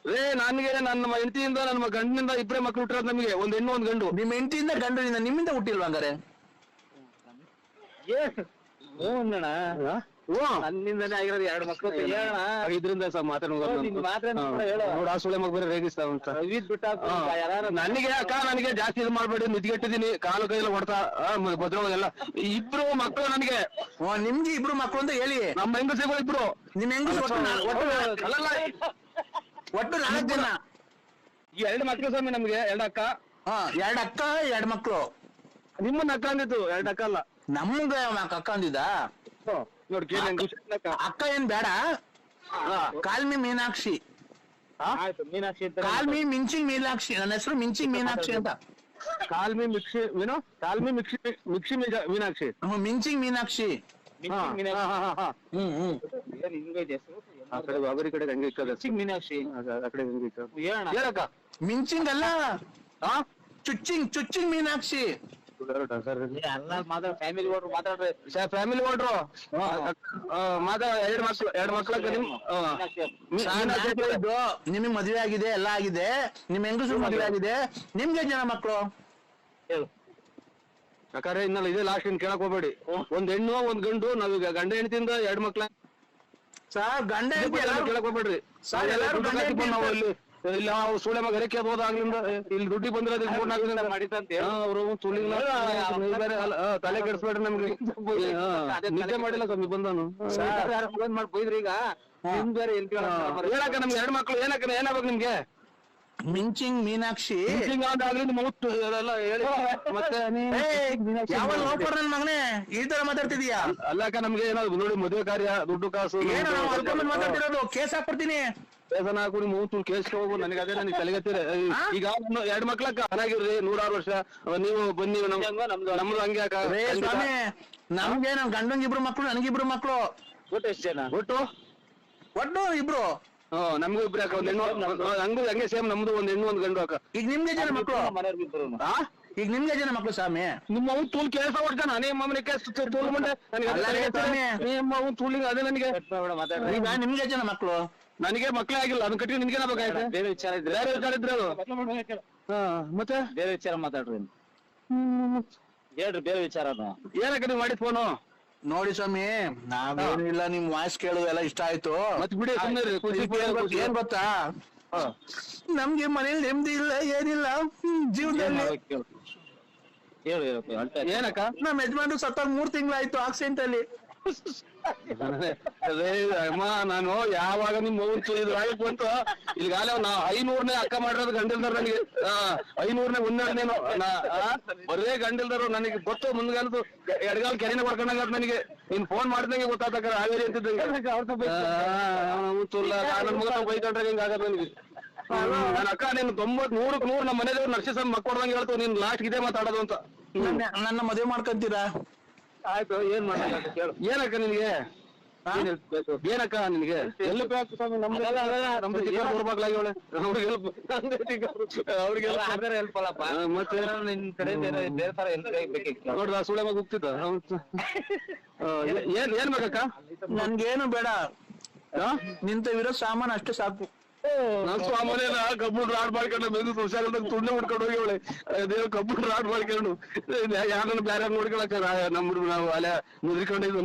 ನನಗೆ ನನ್ನ ಹೆಂಡತಿಯಿಂದ ನನ್ನ ಗಂಡನಿಂದ 2 ಮಕ್ಕಳು ಹುಟ್ಟಿರೋದು ನಮಗೆ. ಒಂದ್ ಹೆಣ್ಣು ಒಂದ್ ಗಂಡು. ನಿಮ್ ಹೆಂಡತಿಯಿಂದ ಗಂಡನಿಂದ ನಿಮ್ಮಿಂದ ಹುಟ್ಟಿಲ್ವಾ ಹಂಗಾರೆ? ಅಣ್ಣ ನನ್ನಿಂದನೇ ಆಗಿರೋದು 2 ಮಕ್ಳು ಹೇಳೋಣ. ಇದರಿಂದ ಸರ್ ನೋಡ ಆ ಸುಳೆ ಮಗ ಬೇರೆ ರೇಗಿಸ್ತಾವ ಅಂತ ನನಗೆ ಅಕ್ಕ ನನಗೆ ಜಾಸ್ತಿ ಇದು ಮಾಡ್ಬೇಡಿ, ನಿದ್ಗೆಟ್ಟಿದೀನಿ, ಕಾಲು ಕೈಯೆಲ್ಲ ಹೊಡ್ತಾ ಭದ್ರವಾಗೆಲ್ಲ. ಇಬ್ರು ಮಕ್ಕಳು ನನಗೆ. ನಿಮ್ಗೆ ಇಬ್ರು ಮಕ್ಳು ಅಂತ ಹೇಳಿ. ನಮ್ಮ ಹೆಂಗಸಿಗಳು ಇಬ್ರು. ನಿಮ್ ಹೆಂಗಸ ಅಲ್ಲಲ್ಲ ಒಟ್ಟು 4 ಜನ. 2 ಮಕ್ಳು ಸ್ವಾಮಿ ನಮ್ಗೆ, 2 ಅಕ್ಕ. 2 ಅಕ್ಕ 2 ಮಕ್ಳು. ನಿಮ್ಮನ್ನ ಅಕ್ಕ ಅಂದಿತ್ತು, 2 ಅಕ್ಕ ಅಲ್ಲ. ನಮ್ಗ ಅಕ್ಕ ಅಂದಿದ್ದ. ನೋಡಿ ಕೇಳಿ ಅಕ್ಕ ಏನ್ ಬೇಡ. ಕಾಲ್ಮಿ ಮೀನಾಕ್ಷಿ. ಮೀನಾಕ್ಷಿ ಕಾಲ್ಮಿ ಮಿಂಚಿಂಗ್ ಮೀನಾಕ್ಷಿ. ನನ್ನ ಹೆಸರು ಮಿಂಚಿಂಗ್ ಮೀನಾಕ್ಷಿ ಅಂತ. ಕಾಲ್ಮಿ ಮಿಕ್ಸಿ ಮೀನು, ಕಾಲ್ಮಿ ಮಿಕ್ಸಿ ಮಿಕ್ಸಿ ಮೀನಾಕ್ಷಿ. ಮಿಂಚಿಂಗ್ ಮೀನಾಕ್ಷಿ. ಆ ಕಡೆ ಬಾಬರಿ ಕಡೆ ಹಂಗೆ ಇಕ್ಕದ ಮೀನಾಕ್ಷಿ ಆ ಕಡೆ ಹಂಗೆ ಇಕ್ಕ ಹೇಳಕ್ಕ. ಮಿಂಚಿಂಗ್ ಅಲ್ಲ, ಚುಚ್ಚಿಂಗ್ ಮೀನಾಕ್ಷಿ. ಫ್ಯಾಮಿಲಿ ಓಡ್ರು ಮಾತಾಡ್ರಿ. ಫ್ಯಾಮಿಲಿ ಓಡ್ರು ಎರಡು ಮಕ್ಳು ನಿಮಗ್ ಮದ್ವೆ ಆಗಿದೆ, ಎಲ್ಲ ಆಗಿದೆ. ನಿಮ್ ಹೆಂಗಸರು ಮದ್ವೆ ಆಗಿದೆ. ನಿಮ್ಗೆ ಜನ ಮಕ್ಳು ಯಾಕಂದ್ರೆ ಇನ್ನಲ್ಲ ಇದೇ ಲಾಸ್ಟ್ ಇನ್ ಕೇಳಕ್ ಹೋಗ್ಬೇಡಿ. 1 ಹೆಣ್ಣು 1 ಗಂಡು. ನಾವೀಗ ಗಂಡ ಹೆಣ್ತಿಂದ 2 ಮಕ್ಳ ಸರ್. ಗಂಡ ಕೇಳಕ್ ಹೋಗ್ಬೇಡ್ರಿ. ನಾವು ಇಲ್ಲಿ ಸುಳೆ ಮಗ ಹರಕೆ ಹೋದಾಗ್ಲಿಂದ ಇಲ್ಲಿ ದುಡ್ಡಿ ಬಂದಿರೋದು 3-4 ಮಾಡಿದಂತೆ ಅವರು ತಲೆ ಕೆಡಿಸ್ಬೇಡ್ರಿ. ನಮ್ಗೆ ನಿದ್ದೆ ಮಾಡಿಲ್ಲ ಕಮ್ಮಿ ಬಂದಾನು ಮಾಡ್ಬೋದ್ರಿ. ಈಗ ನಿಮ್ ಬೇರೆ ಹೇಳಕ್ಕ ನಮ್ಗೆ 2 ಮಕ್ಳು. ಏನಕ್ಕ ಏನಾಗ್ಬೇಕು ನಿಮ್ಗೆ? ಮಿಂಚಿಂಗ್ ಮೀನಾಕ್ಷಿ ಮೌತ್ ಅದೆಲ್ಲ ಹೇಳಿ ಮತ್ತೆ ನನ್ ಮಗನೇ ಈ ತರ ಮಾತಾಡ್ತಿದೀಯಾ? ಅಲ್ಲಕ್ಕ ನಮ್ಗೆ ಏನಾದ್ರು ನೋಡಿ ಮದುವೆ ಕಾರ್ಯ, ದುಡ್ಡು ಕಾಸು ಮಾತಾಡ್ತಿರೋದು. ಕೇಸ್ ಹಾಕ್ಬಿಡ್ತೀನಿ. ಕೇಸನ ಹಾಕಿ ಮೂತು ಕೇಸ್ ಹೋಗು. ನನಗೆ ಅದೇ ನನಗೆ ತಲೆಗತ್ತೀರಿ. ಈಗ 2 ಮಕ್ಳಕ್ಕ ಚೆನ್ನಾಗಿರ್ರಿ, 100 ವರ್ಷ ನೀವು ಬನ್ನಿ. ನಮ್ದು ಹಂಗೆ ಅಕ್ಕ. ನಮ್ಗೆ ನಮ್ ಗಂಡಂಗ್ 2 ಮಕ್ಳು, ನನಗಿಬ್ರು ಮಕ್ಳು. ಒಟ್ಟು ಎಷ್ಟು ಜನ? ಒಟ್ಟು ಇಬ್ರು. ನಮ್ಗೂ 2 ಅಕ್ಕ. 1 ಹೆಣ್ಣು ಹಂಗೂ ಹಂಗೆ ಸೇಮ್. ನಮ್ದು 1 ಹೆಣ್ಣು 1 ಗಂಡು ಅಕ್ಕ. ಈಗ ನಿಮ್ಗೆ ಜನ ಮಕ್ಳು? ಈಗ ನಿಮ್ಗೆ ಜನ ಮಕ್ಳು ಸ್ವಾಮಿ? ನಿಮ್ಮ ಅವ್ನು ತೂಲ್ ಕೆಲಸ ಹೊಡ್ತಾನ. ನಿಮ್ಮ ಮನೆ ತೂಲ್ ಮುಂದೆ ನಿಮ್ಮ ಅವ್ನು ತೂಲಿಂಗ್ ಅದೇ ನನಗೆ. ಈಗ ನಿಮ್ಗೆ ಜನ ಮಕ್ಳು? ನನಗೆ ಮಕ್ಳೇ ಆಗಿಲ್ಲ. ಅದನ್ನ ಕಟ್ಟಿ ನಿನ್ಗೆ ಬೇಕಾಯ್ತು. ಬೇರೆ ವಿಚಾರ ಇದ್ರೆ ಅದು. ಮತ್ತೆ ಬೇರೆ ವಿಚಾರ ಮಾತಾಡ್ರಿ. ಹೇಳ್ರಿ ಬೇರೆ ವಿಚಾರ. ಏನಕ್ಕ ನೀವು ಮಾಡಿದ್ ಫೋನು? ನೋಡಿ ಸ್ವಾಮಿ, ನಾವೇನಿಲ್ಲ, ನಿಮ್ ವಾಯ್ಸ್ ಕೇಳೋದು ಎಲ್ಲ ಇಷ್ಟ ಆಯ್ತು. ಮತ್ ಬಿಡಿ ಸುಮ್ಮನೆ. ಏನ್ ಗೊತ್ತಾ, ನಮ್ಗೆ ಮನೇಲಿ ನೆಮ್ಮದಿ ಇಲ್ಲ, ಏನಿಲ್ಲ ಜೀವನದಲ್ಲಿ. ಏನಕ್ಕ? ನಮ್ ಯಜಮಾನ್ರು ಸತ್ತಾಗ 3 ತಿಂಗಳಾಯ್ತು ಆಕ್ಸಿಡೆಂಟ್ ಅಲ್ಲಿ. ಅದೇ ಅಮ್ಮ, ನಾನು ಯಾವಾಗ ನಿಮ್ ಇದು ಬಂತು ಈಗಾಗಲೇ ನಾವು 500ನೇ ಅಕ್ಕ ಮಾಡಿರೋದು ಗಂಡಿಲ್ದಾರ. ನನಗೆ 500ನೇ 1ನೇನು ಬರೇ ಗಂಡಿಲ್ದಾರು. ನನಗೆ ಗೊತ್ತು ಮುಂದ್ಗಾಲದು ಎಡಗಾಲ್ ಕೆರೆನ ಮಾಡ್ಕೊಂಡಾಗ ನನಗೆ ನೀನ್ ಫೋನ್ ಮಾಡಿದಂಗೆ ಗೊತ್ತಾಗ ಹಾವೇರಿ ಅಂತಿದ್ದಂಗೆ. ನನ್ನ ಮಗ ಬೈಕೊಂಡ್ರೆ ಹಿಂಗ ಆಗದ ನನಗೆ. ನನ್ನ ಅಕ್ಕ ನೀನು 90-100 ನಮ್ಮ ಮನೆದೇವ್ರು ನರ್ಸಿಸಮ್ ಮಕ್ಕೊಡ್ದಂಗೆ ಹೇಳ್ತು. ನೀನ್ ಲಾಸ್ಟ್ ಇದೇ ಮಾತಾಡೋದು ಅಂತ. ನನ್ನ ಮದುವೆ ಮಾಡ್ಕೊಂತೀರಾ? ಆಯ್ತು, ಏನ್ ಮಾಡ್ಬೇಕು ಕೇಳು. ಏನಕ್ಕ ನಿನಗೆ? ಏನಕ್ಕ ನಿನಗೆ? ಎಲ್ಲಿ ಬೇಕು ಸ್ವಾಮಿ? ನಮ್ದು ಬರ್ಬಾಗ್ಲಾಗಿ ಅವಳೆ ಅವ್ರಿಗೆಲ್ಲ ಹೆಲ್ಪ್ ಅಲ್ಲಪ್ಪ. ಮತ್ತೆ ನಿನ್ ಕಡೆ ಬೇರೆ ತರ ಹೆಲ್ಪ್ ನೋಡ್ದ ಸುಳೆ ಮಗ ಹೋಗ್ತಿದ್ದ. ಏನ್ ಬೇಕಕ್ಕ? ನನ್ಗೇನು ಬೇಡ, ನಿಂತವಿರೋ ಸಾಮಾನು ಅಷ್ಟೇ ಸಾಕು. ನನ್ ಸ್ವಾಮನೇನ ಕಬ್ಬುಡ್ ರಾಡ್ ಮಾಡ್ಕೊಂಡು ಬೆಂದು ಹುಷಾರಿಲ್ದಾಗ ತುಂಡೆ ಮಾಡ್ಕೊಂಡು ಹೋಗಿ ಅವಳೆ. ಅದೇನೋ ಕಬ್ಬುಡ್ ರಾಡ್ ಮಾಡ್ಕೊಂಡು ಯಾರನ್ನ ಬೇರೆ ನೋಡ್ಕೊಳಕ ನಮ್ದು ನಾವು ಅಲೆ ಮುದ್ರಿಕೊಂಡಿದ್ದು.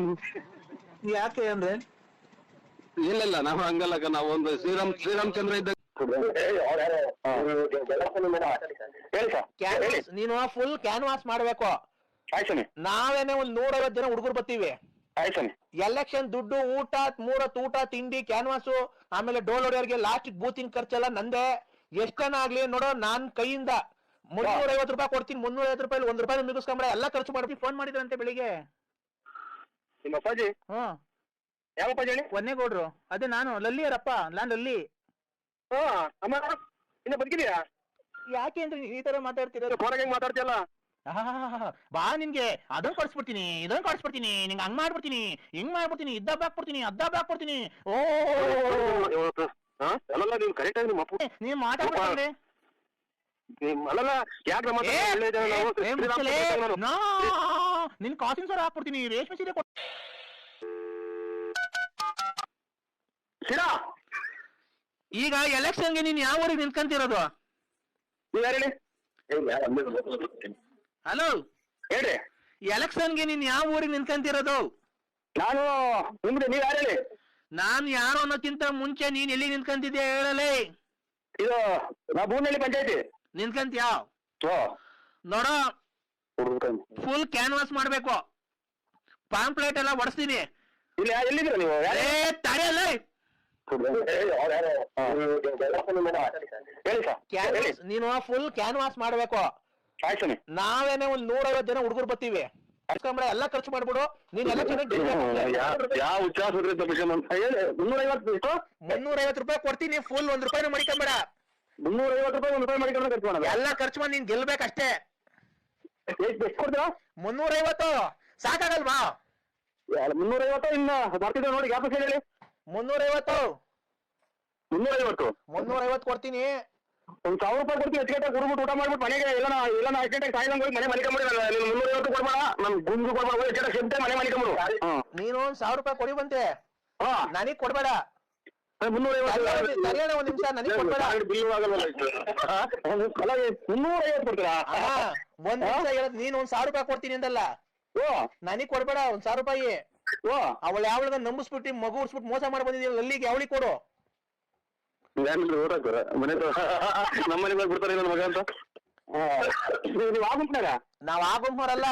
ಯಾಕೆ ಅಂದ್ರೆ ಇಲ್ಲ ನಾವು ಹಂಗಲ್ಲಕ್ಕ. ನಾವು ಒಂದು ಶ್ರೀರಾಮಚಂದ್ರ ಇದ್ದ. ನೀನು ಫುಲ್ ಕ್ಯಾನ್ವಾಸ್ ಮಾಡ್ಬೇಕು. ನಾವೇನೆ 150 ಜನ ಹುಡುಗರು ಬರ್ತೀವಿ. ಎಲೆಕ್ಷನ್ ದುಡ್ಡು, ಊಟ, 3 ಹೊತ್ತು ಊಟ, ತಿಂಡಿ, ಕ್ಯಾನ್ವಾಸು, ಆಮೇಲೆ ಡೋಲ್ ಹೊಡೆಯೋರ್ಗೆ ಲಾಸ್ಟ್ ಬೂತಿನ ಖರ್ಚೆಲ್ಲ ನಂದೇ. ಎಷ್ಟನ ಆಗ್ಲಿ ನೋಡೋ, ನಾನ್ ಕೈಯಿಂದ 350 ರೂಪಾಯಿ ಕೊಡ್ತೀನಿ. 350 ರೂಪಾಯಿ 1 ರೂಪಾಯಿ ಮುಗಿಸ್ಕೊಂಡ್ರೆ ಎಲ್ಲ ಖರ್ಚು ಮಾಡ್ತೀನಿ. ಫೋನ್ ಮಾಡಿದ್ರಂತೆ ಬೆಳಿಗ್ಗೆ ನಿಮ್ಮ ಅಪ್ಪಾಜಿ. ಯಾವ ಅಪ್ಪಾಜಿ ಹೇಳಿ? ಒನ್ನೇಗೌಡ್ರು. ಅದೇ ನಾನು ಲಲ್ಲಿಯರಪ್ಪ. ನಾನ್ ಲಲ್ಲಿ. ಅಮ್ಮ ಇನ್ನ ಬದುಕಿದೀಯಾ? ಯಾಕೆ ಅಂದ್ರೆ ಈ ತರ ಮಾತಾಡ್ತಿರೋ? ಫೋನಾಗ ಹೆಂಗ್ ಮಾತಾಡ್ತಿಯಲ್ಲ? ಬಾ, ನಿನ್ಗೆ ಅದನ್ನ ಕೊಡ್ಸ್ಬಿಡ್ತೀನಿ, ಇದನ್ನ ಕೊಡ್ಸ್ಬಿಡ್ತೀನಿ, ನಿಂಗೆ ಹಂಗ್ ಮಾಡ್ಬಿಡ್ತೀನಿ, ಹಿಂಗ್ ಮಾಡ್ಬಿಡ್ತೀನಿ, ಇದ್ದಬ್ಬ ಹಾಕ್ಬಿಡ್ತೀನಿ, ಅದ್ದಬ್ಬ ಹಾಕ್ಬಿಡ್ತೀನಿ. ಓ ಅಲ್ಲ, ನೀವು ಕರೆಕ್ಟ್ ಆಗಿ ನಿಮ್ಮ ಅಪ್ಪ ನೀವ್ ಮಾತಾಡ್ಬಿಡ್ತೀನಿ. ನಿನ್ ಕಾಸಿನ ಸರ ಹಾಕ್ಬಿಡ್ತೀನಿ, ರೇಷ್ಮೆ ಸೀರೆ ಈಗ ಎಲೆಕ್ಷನ್ಗೆ ನೀನ್ ಯಾವ ಊರಿಗೆ ನಿಂತ್ಕೊಂತಿರೋದು? ಹಲೋ, ಹೇಳ್ರಿ. ಎಲೆಕ್ಷನ್ಗೆ ನೀನ್ ಯಾವ ಊರಿಗೆ ನಿಂತ್ಕೊಂತಿರೋದು? ನಾನು ನಿಮ್ದು ನೀವ್ ಯಾರು ಹೇಳಿ? ನಾನ್ ಯಾರು ಅನ್ನೋಕ್ಕಿಂತ ಮುಂಚೆ ನೀನ್ ಎಲ್ಲಿ ನಿಂತ್ಕಂತಿದ್ಯಾ ಹೇಳಲೇ. ಇದು ನಾ ಬೂನಹಳ್ಳಿ ಪಂಚಾಯತಿ. ನಿಂತ್ಕಂತ್ಯಾ? ಓ ನೋಡೋ, ಫುಲ್ ಕ್ಯಾನ್ವಾಸ್ ಮಾಡ್ಬೇಕು. ಪಾಂಪ್ಲೇಟ್ ಎಲ್ಲ ಹೊಡಿಸ್ತೀನಿ. ಇಲ್ಲಿ ಎಲ್ಲಿದ್ದೀರಾ ನೀವು? ತಡೆಯಲ್ಲ. ಹೇಳಿ ಸರ್. ನೀನು ಫುಲ್ ಕ್ಯಾನ್ವಾಸ್ ಮಾಡ್ಬೇಕು. ಆಯ್ತು. ನಾವೇನೆ ಒಂದ್ 150 ಜನ ಹುಡುಗರು ಬರ್ತೀವಿ. ಎಲ್ಲ ಖರ್ಚು ಮಾಡ್ಬಿಡು. ನೀನ್ ಎಲ್ಲ ಯಾವ ಉಚ್ಚಾಸ ಹೇಳಿ. 350 ರೂಪಾಯಿ ಕೊಡ್ತೀನಿ. ಫುಲ್ 1 ರೂಪಾಯಿನೂ ಮಡಿಕೊಂಬೇಡ. 350 ರೂಪಾಯಿ 1 ರೂಪಾಯಿ ಮಡಿಕೊಂಡ್ರೆ ಖರ್ಚು ಮಾಡೋದು. ಎಲ್ಲ ಖರ್ಚು ಮಾಡಿ ನೀನ್ ಗೆಲ್ಬೇಕಷ್ಟೇ. ಎಷ್ಟು ಕೊಡ್ತೀರಾ? 350 ಸಾಕಾಗಲ್ವಾ? 350 ಇನ್ನ ಬರ್ತಿದ್ದೆ ನೋಡಿ. ಯಾಕೆ ಹೇಳಿ? 350 ಕೊಡ್ತೀನಿ. 1,000 ರೂಪಾಯಿ ಕೊಡ್ತೀನಿ. ಹೆಚ್ಚು ಗಂಟೆ ಕುಡ್ಬಿಟ್ಟು ಊಟ ಮಾಡ್ಬಿಟ್ಟು ಮನೆಗೆ ಇಲ್ಲ ಅರ್ಜೆಂಟಾಗಿ ಸಾಯಿದಂಗೆ ಹೋಗಿ ಮನೆ ಮಲಿಕೊಂಬಿಡಿಲ್ಲ. ನೀನು 350 ಕೊಡ್ಬೇಡ. ನನ್ ಗುಂಜು ಕೊಡ್ಬೇಡ. ಹೆಚ್ಚು ಗಂಟೆ ಸಿದ್ದೆ ಮನೆ ಮಲಿಕೊಂಬಿಡು. ನೀನು 1,000 ರೂಪಾಯಿ ಕೊಡಿ ಬಂತೆ. ನನಗ್ ಕೊಡ್ಬೇಡ. 350 ಸರಿಯಾದ ಒಂದ್ ನಿಮಿಷ. ನನಗ್ ಕೊಡ್ಬೇಡ. ಬಿಲ್ಲು ಆಗಲ್ವಲ್ಲ. 350 ಕೊಡ್ತೀರಾ? ಒಂದ್ ನಿಮಿಷ ಹೇಳದ್. ನೀನ್ 1,000 ರೂಪಾಯಿ ಕೊಡ್ತೀನಿ ಅಂದಲ್ಲ. ನನಗ್ ಕೊಡ್ಬೇಡ 1,000 ರೂಪಾಯಿ. ಅವಳು ಯಾವಳಿಗ ನಂಬಿಸ್ಬಿಟ್ಟು ಮಗು ಉಡ್ಸ್ಬಿಟ್ಟು ಮೋಸ ಮಾಡಿ ಬಂದಿದ್ದೀವಿ. ಅಲ್ಲಿಗೆ ಅವಳಿಗೆ ಕೊಡು. ಮನೆ ನಮ್ಮ ಮನೆಗೆ ಬಿಡ್ತಾರೆ ನನ್ನ ಮಗ ಅಂತ. ನೀವು ಆ ಗುಂಪ್ನಾಗ? ನಾವ್ ಆ ಗುಂಪರಲ್ಲ.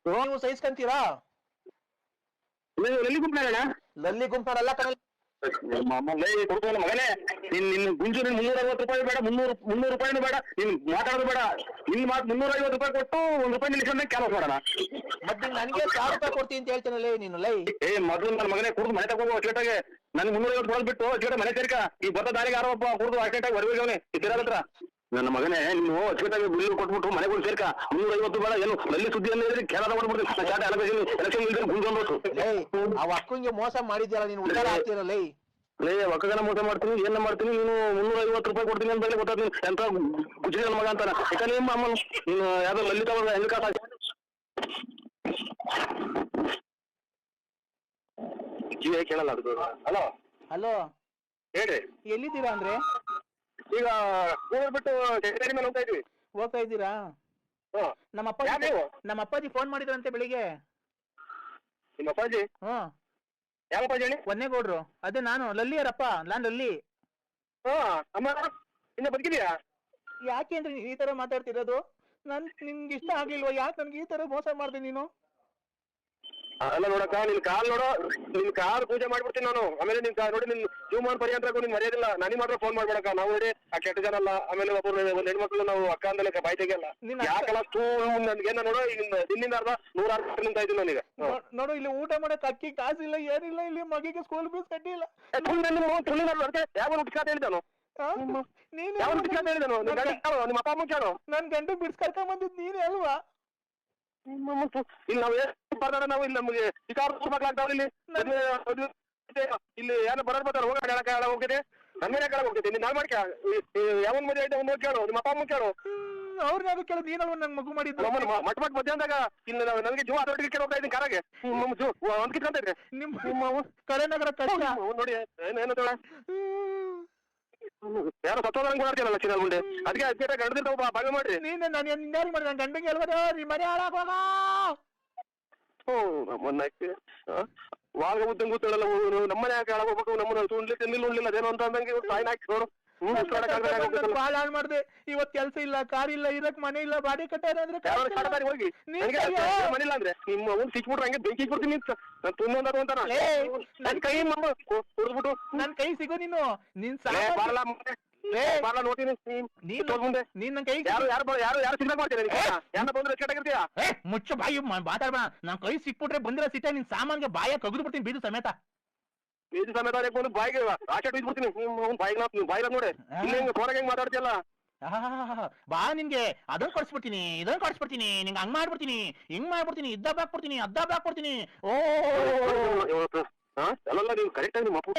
ನೀವು ಸಹಿಸ್ಕೊಂತೀರಾ? ಎಲ್ಲಿ ಗುಂಪ್ನಾಗ? ಲಲ್ಲಿ ಗುಂಪರಲ್ಲ ಕಣ. ಕೊಡ್ತೇನೆ ಮಗನೇ. ನಿನ್ನ ಗುಂಜು 360 ರೂಪಾಯಿ ಬೇಡ. 300 ರೂಪಾಯಿನೂ ಬೇಡ. ನೀನ್ ಮಾತಾಡೋದು ಬೇಡ. ನಿನ್ ಮಾತು 350 ರೂಪಾಯಿ ಕೊಟ್ಟು 1 ರೂಪಾಯಿ ನಿಲ್ಲಿಸೋಣ ಕ್ಯಾನ್ವಾಸ್ ಮಾಡೋಣ. ಮತ್ತೆ ನನಗೆ 1,000 ರೂಪಾಯಿ ಕೊಡ್ತೀನಿ ಅಂತ ಹೇಳ್ತೇನಲ್ಲ ನೀನು. ಲೈ ಮೊದಲು ನನ್ನ ಮಗನೇ ಕುಡ್ದು ಮನೆ ತಗೋಬೋ. ಅಚ್ಚೇಟಾಗೆ ನನ್ 350 ಕೊಡೋದು ಬಿಟ್ಟು ಅಚ್ಚೇಟ ಮನೆ ಸೇರ್ಕ. ಈ ಬರ್ತ ದಾರಿಗೆ ಯಾರೊಬ್ಬ ಕುಡ್ದು ಅಚ್ಚೇಟಾಗಿ ಹೊರಗೋಗವನೆ ಇದ್ದೀರ ಹತ್ರ. ನನ್ನ ಮಗನೇ, ನೀವು ಅಚ್ಚೇಟಾಗಿ ಬಿಲ್ಲು ಕೊಟ್ಬಿಟ್ಟು ಮನೆಗಳು ಸೇರ್ಕ. 350 ಬೇಡ. ಏನು ನಲ್ಲಿ ಸುದ್ದಿ ಅಂದ್ರೆ ಕೆಳದ ಮಾಡ್ಬಿಡ್ತೀನಿ. ಎಲೆಕ್ಷನ್ ಇಲ್ದ್ರೆ ಗುಂಜೊಂದು ಅವ ಅಕ್ಕಂಗೆ ಮೋಸ ಮಾಡಿದ್ಯಲ್ಲ ನೀನು. ಉದ್ದಾರ ಆಗ್ತೀರಲ್ಲ. ಲೇ ಒಕ್ಕಗನ ಮೋಸ ಮಾಡ್ತೀನಿ. ಏನ ಮಾಡ್ತೀನಿ? ನೀನು 350 ರೂಪಾಯಿ ಕೊಡ್ತೀನಿ ಅಂತ ಹೇಳಿ ಗೊತ್ತಾಗ್ತೀನಿ. ಎಂತ ಗುಜರಿ ನನ್ನ ಮಗ ಅಂತಾನ. ಯಾಕಂದ್ರೆ ನಿಮ್ಮ ಅಮ್ಮನ ನೀನು ಯಾವ್ದೋ ಲಲಿತ ಹೆಂಗ್ ಕಾಸ ಕಿವಿಯಾಗಿ ಕೇಳಲ್ಲ ಅದು. ಹಲೋ ಹಲೋ ಹೇಳ್ರಿ. ಎಲ್ಲಿದ್ದೀರಾ ಅಂದ್ರೆ? ಈಗ ಊರ್ ಬಿಟ್ಟು ಜಗದಾರಿ ಮೇಲೆ ಹೋಗ್ತಾ ಇದೀವಿ. ಹೋಗ್ತಾ ಇದ್ದೀರಾ? ನಮ್ಮ ಅಪ್ಪಾಜಿ ಫೋನ್ ಮಾಡಿದ್ರಂತೆ ಬೆಳಿಗ್ಗೆ. ನಿಮ್ಮ ಅಪ್ಪಾಜಿ? ಯಾವ ಅಪ್ಪಾಜಿ ಹೇಳಿ? ಒನ್ನೇಗೌಡ್ರು. ಅದೇ ನಾನು ಲಲ್ಲಿಯರಪ್ಪ. ನಾನ್ ಲಲ್ಲಿ. ಅಮ್ಮ ಇನ್ನ ಬದುಕಿದ್ಯಾ? ಯಾಕೆ ಅಂದ್ರೆ ನೀನ್ ಈ ತರ ಮಾತಾಡ್ತಿರೋದು? ನಿನ್ಗೆ ಇಷ್ಟ ಆಗ್ಲಿಲ್ವಾ? ಯಾಕೆ ನನ್ಗೆ ಈ ತರ ಮೋಸ ಮಾಡ್ದೆ ನೀನು? ಅಲ್ಲ ನೋಡಕ್ಕ, ನಿನ್ ಕಾಲ್ ಪೂಜೆ ಮಾಡ್ಬಿಡ್ತೀನಿ ನಾನು. ಆಮೇಲೆ ನಿನ್ ನೋಡಿ ನಿನ್ ಜೀವಮಾನ ಪರ್ಯಂತ ನೀನ್ ಮರ್ಯಾದಿಲ್ಲ. ನನಗೆ ಮಾತ್ರ ಫೋನ್ ಮಾಡ್ಬೇಡಕ್ಕ. ನಾವು ನೋಡಿ ಆ ಕೆಟ್ಟ ಜನ ಅಲ್ಲ. ಆಮೇಲೆ ಒಂದ್ ಹೆಣ್ಮಕ್ಳು ನಾವು ಅಕ್ಕ ಅಂದಲೆ ಬಾಯಿ ತೆಗಿಯಲ್ಲ. ಯಾಕಲ್ಲ ನನ್ಗೇನ ನೋಡೋ. ಈಗ ದಿನದಿಂದ 100 ನಿಂತ ಇದ್ದೀನಿ ನನಗೆ. ನೋಡು, ಇಲ್ಲಿ ಊಟ ಮಾಡಕ್ ಅಕ್ಕಿ ಕಾಸಿಲ್ಲ, ಏನಿಲ್ಲ. ಇಲ್ಲಿ ಮಗಿಗೆ ಸ್ಕೂಲ್ ಫೀಸ್ ಕಟ್ಟಿಲ್ಲ. ಯಾವ ಉಟ್ಕಾತ ಹೇಳಿದಾನು? ಯಾವ ಉಟ್ಕಾತ ಹೇಳಿದಾನು? ನಿಮ್ಮ ಅಪ್ಪ ಅಮ್ಮ ಕೇಳು. ನನ್ ಗಂಡು ಬಿಡ್ಸ್ ಕರ್ಕೊಂಡ್ ಬಂದಿದ್ ನೀನೇ ಅಲ್ವಾ? ಇಲ್ಲಿ ನಾವು ಬರ್ದಾರ. ನಾವು ಇಲ್ಲಿ ನಮಗೆ ಮಕ್ಳಾಗ್ತಾವ. ಇಲ್ಲಿ ಯಾರು ಬರೋರ್ ಬರ್ತಾರೆ. ಹೋಗಿದೆ ನನ್ನ ಮನೆ ಕೆಳಗೆ ಹೋಗ್ತೈತಿ. ನೀನ್ ನಾನ್ ಮಾಡ್ಕ ಯಾವನ್ ಮದುವೆ ಐತೆ ಒಂದು ಕೇಳು. ನಿಮ್ಮ ಅಪ್ಪ ಅಮ್ಮ ಕೇಳು. ಅವ್ರನ್ನ ಕೇಳೋದು. ನೀನಲ್ವ ನನ್ ಮಗು ಮಾಡಿದ್ದು? ಮಟ್ ಮಧ್ಯಾಹ್ನದಾಗ ಇಲ್ಲಿ ನನಗೆ ಜೀವ ಅದೊಟ್ಟಿಗೆ ಕೇಳಿ ಹೋಗ್ತಾ ಇದ್ದೀನಿ ಕಾರಾಗೆ. ಒಂದ್ ಕಿತ್ಕೊಂತ ಇದ್ರೆ ನಿಮ್ಮ ಕರೆನಗರ ಕಷ್ಟ ನೋಡಿ. ಏನು ಯಾರೋ ಸತ್ತೋದಂಗ್ ಮಾಡ್ತೀನಲ್ಲ ಚಿನ್ನ ಮುಂದೆ. ಅದಕ್ಕೆ ಅಜ್ಜೇಟ ಗಂಡದಿಂದ ಭಾಗ ಮಾಡ್ರಿ. ನೀನು ನಾನು ಯಾರು ಮಾಡಿ ನನ್ನ ಗಂಡಂಗೆ ಹೇಳ್ಬೋದು ನೀ ಮನೆ ಹಾಳಾಗೋಗ. ನಮ್ಮನ್ನ ವಾಲ್ಗ ಉದ್ದಂಗೆ ಗೊತ್ತಿರಲ್ಲ. ನಮ್ಮನೆ ಯಾಕೆ ಹಾಳಾಗೋಗ್ಬೇಕು? ನಮ್ಮನ್ನ ಉಣ್ಲಿಕ್ಕೆ ಉಣ್ಲಿಲ್ಲ ಅದೇನೋ ಅಂತ ಅಂದಂಗೆ ಸಾಯಿನ ಹಾಕಿ ನೋಡು. ಬಾಳ ಹಾಳು ಮಾಡ್ದೆ. ಇವತ್ ಕೆಲ್ಸ ಇಲ್ಲ, ಕಾರ್ ಇಲ್ಲ, ಇರಕ್ ಮನೆ ಇಲ್ಲ, ಬಾಡಿ ಕಟ್ಟಾರ ಅಂದ್ರೆ ಹೋಗಿ ಮನಿಲ್ಲ ಅಂದ್ರೆ ನಿಮ್ಮ ಒಂದ್ ಸಿಕ್ಬಿಟ್ರೆ ಹಂಗೆ ಬೆಂಕಿ ಕೊಡ್ತೀನಿ ಅಂತಾನ. ನನ್ ಕೈ ಕುಡಿದ್ಬಿಟ್ಟು ನನ್ ಕೈ ಸಿಗೋ ನೀನು. ನೀನ್ ನೋಡ್ತೀನಿ. ನೀನ್ ನನ್ ಕೈ ಯಾರು ಸಿಗ್ಲಾಕ್ ಮಾಡ್ತೀನಿ. ಯಾರ ಬಂದ್ರೆ ಕೆಟ್ಟಾಗಿರ್ತೀಯ? ಮುಚ್ಚ ಬಾಯಿ ಮಾತಾಡ್ಬೇಡ. ನನ್ ಕೈ ಸಿಕ್ಬಿಟ್ರೆ ಬಂದಿರೋ ಸಿಟ್ಟ ನಿನ್ ಸಾಮಾನ್ಗೆ ಬಾಯ ಕಗದು ಬಿಡ್ತೀನಿ ಬೀದು ಸಮೇತ. ಬೀದಿ ಸಮೇತ ಬಂದು ಬಾಯಿಗೆ ಆಚೆ ಬಿಡ್ತೀನಿ. ಬಾಯಿಗೆ ನೋಡಿ ಹಿಂಗೆ ಫೋನಾಗ ಹೆಂಗ್ ಮಾತಾಡ್ತಿಯಲ್ಲ. ಬಾ ನಿನ್ಗೆ ಅದನ್ನ ಕಳ್ಸ್ಬಿಡ್ತೀನಿ, ಇದನ್ನ ಕಳ್ಸ್ಬಿಡ್ತೀನಿ. ನಿಂಗೆ ಹಂಗ್ ಮಾಡ್ಬಿಡ್ತೀನಿ, ಹಿಂಗ್ ಮಾಡ್ಬಿಡ್ತೀನಿ, ಇದ್ದ ಬಾಕ್ಬಿಡ್ತೀನಿ, ಅದ್ದ ಬಾಕ್ಬಿಡ್ತೀನಿ. ಓ ಅಲ್ಲ ನೀವು ಕರೆಕ್ಟ್ ಆಗಿ ನಿಮ್ಮ ಅಪ್ಪ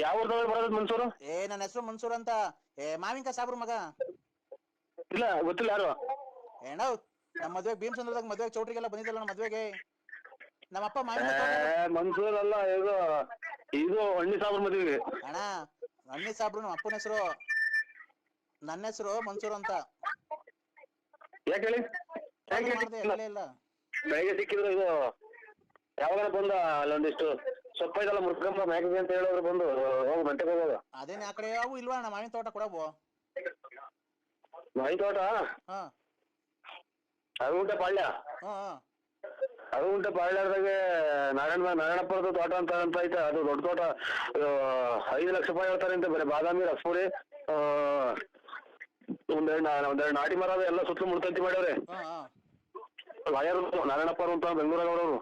ಯಾವ ಬರೋದು? ಮನ್ಸೂರು? ನನ್ನ ಹೆಸರು ಮನ್ಸೂರ್ ಅಂತ. ಮಾವಿನಕಾಯಿ ಸಾಬ್ರು ಮಗ. ಇಲ್ಲ ಗೊತ್ತಿಲ್ಲ ಯಾರು. ಏನೋ ನಮ್ಮ ಮದ್ವೆಗೆ ಭೀಮಸಂದ್ರದಾಗ ಮದ್ವೆಗೆ ಚೌಟ್ರಿಗೆಲ್ಲ ಬಂದಿದ್ದಲ್ಲ ನಮ್ಮ ಮದ್ವೆಗೆ. ನಮ್ಮಪ್ಪ ಮನ್ಸೂರ್ ಅಲ್ಲ, ಇದು ಹಣ್ಣಿ ಸಾಬ್ರ ಮದ್ವೆಗೆ. ಅಣ್ಣ ಹಣ್ಣಿ ಸಾಬ್ರು ನಮ್ಮ ಅಪ್ಪನ ಹೆಸರು. ನನ್ನ ಹೆಸರು ಮನ್ಸೂರ್ ಅಂತ. ಯಾಕೆ ಹೇಳಿ? ಇಲ್ಲ ಬೆಳಿಗ್ಗೆ ಸಿಕ್ಕಿದ್ರು ಇದು ಯಾವಾಗ ಬಂದ ಅಲ್ಲೊಂದಿಷ್ಟು ಸೊಪ್ಪ ಇದೆಲ್ಲ ಮುರ್ಕಂಬ ಮ್ಯಾಗಿಗೆ ಅಂತ ಹೇಳಿದ್ರು ಬಂದು ಹೋಗಿ ಗಂಟೆಗೆ ಹೋಗೋದು. ಅದೇನೇ ಆ ಕಡೆ ಅವು ಇಲ್ವಾ ಅಣ್ಣ ಮಾವಿನ ತೋಟ ಕೊಡವು? ಮಾವಿನ ತೋಟ ಹಾ ಅರುಗುಂಟೆ ಪಾಳ್ಯ. ಹಾ ಅರುಗುಂಟೆ ಪಾಳ್ಯದಾಗೆ ನಾರಾಯಣಪ್ಪರದ್ದು ತೋಟ ಅಂತ ಐತೆ. ಅದು ದೊಡ್ಡ ತೋಟ. 5 ಲಕ್ಷ ರೂಪಾಯಿ ಹೇಳ್ತಾರೆ ಅಂತ. ಬರೀ ಬಾದಾಮಿ ರಸಪುರಿ ಒಂದೆರಡು ನಾಟಿ ಮರ ಎಲ್ಲ ಸುತ್ತಲೂ ಮುಳ್ತಂತಿ ಮಾಡ್ಯವ್ರೆ. ಲಾಯರ್ ನಾರಾಯಣಪ್ಪರು ಅಂತ ಬೆಂಗಳೂರಾಗ ಅವ್ರವ್ರು.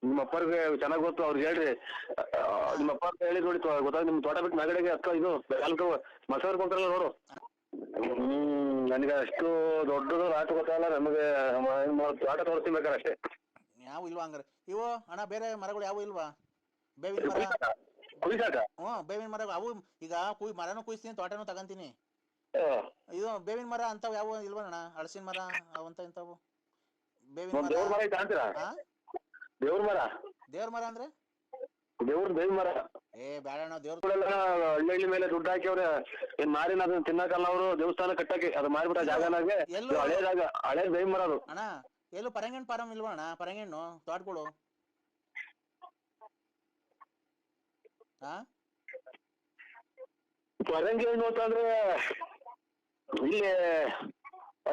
ನಿಮ್ಮ ಅಪ್ಪರಿಗೆ ಚೆನ್ನಾಗ್ ಗೊತ್ತು, ಅವ್ರಿಗೆ ಹೇಳ್ರಿ. ನಿಮ್ಮ ಅಪ್ಪ ಹೇಳಿ ನೋಡಿ ಗೊತ್ತಾಗ ನಿಮ್ ತೋಟ ಬಿಟ್ಟು ಮ್ಯಾಗಡೆಗೆ ಅಕ್ಕ ಇದು ಮಸಾರ್ ಕೊಡ್ತಾರಲ್ಲ ನೋಡು. ನನಗೆ ಅಷ್ಟು ದೊಡ್ಡದು ರಾಟ ಗೊತ್ತಲ್ಲ ನಮಗೆ. ತೋಟ ತೋರಿಸ್ತೀನಿ ಬೇಕಾರೆ ಅಷ್ಟೇ. ಯಾವ ಇಲ್ವಾ ಹಂಗಾರೆ? ಇವು ಅಣ್ಣ ಬೇರೆ ಮರಗಳು ಯಾವ ಇಲ್ವಾ? ಬೇವಿನ ಮರ ಕುಯ್ಸಾಕ? ಬೇವಿನ ಮರ ಅವು ಈಗ ಮರನೂ ಕುಯ್ಸ್ತೀನಿ, ತೋಟನೂ ತಗಂತೀನಿ. ಇದು ಬೇವಿನ ಮರ ಅಂತಾವ್ ಯಾವ ಇಲ್ವಾ ಅಣ್ಣ? ಹಳಸಿನ ಮರ ಅವಂತ ಇಂತಾವು ಬೇವಿನ ಮರ. ದೇವ್ರ ಮರ ಐತಾ ಅಂತೀರಾ? ದೇವ್ರ ಮರ? ದೇವ್ರ ಮರ ಅಂದ್ರೆ ಬೇವಿನ ಮರ. ಬೇಡ ಅಣ್ಣ. ದೇವ್ರ ಹಳ್ಳಿ ಮೇಲೆ ದುಡ್ಡು ಹಾಕಿ ಅವ್ರೆ ಏನ್ ಮಾರಿನ ಅದನ್ನ ತಿನ್ನಕಲ್ಲ ಅವರು. ದೇವಸ್ಥಾನ ಕಟ್ಟಕ್ಕೆ ಅದು ಮಾರಿಬಿಟ್ಟ ಜಾಗನಾಗೆ. ಹಳೆ ಜಾಗ, ಹಳೆ ಬೇವಿನ ಮರ ಅದು. ಅಣ್ಣ ಎಲ್ಲೂ ಪರಂಗಿಣ್ ಪಾರಂ ಇಲ್ವಾ ಅಣ್ಣ? ಪರಂಗಿಣ್ಣು ತೋಟಗಳು ಪರಂಗಿ ಹಣ್ಣು ಅಂತಂದ್ರೆ ಇಲ್ಲಿ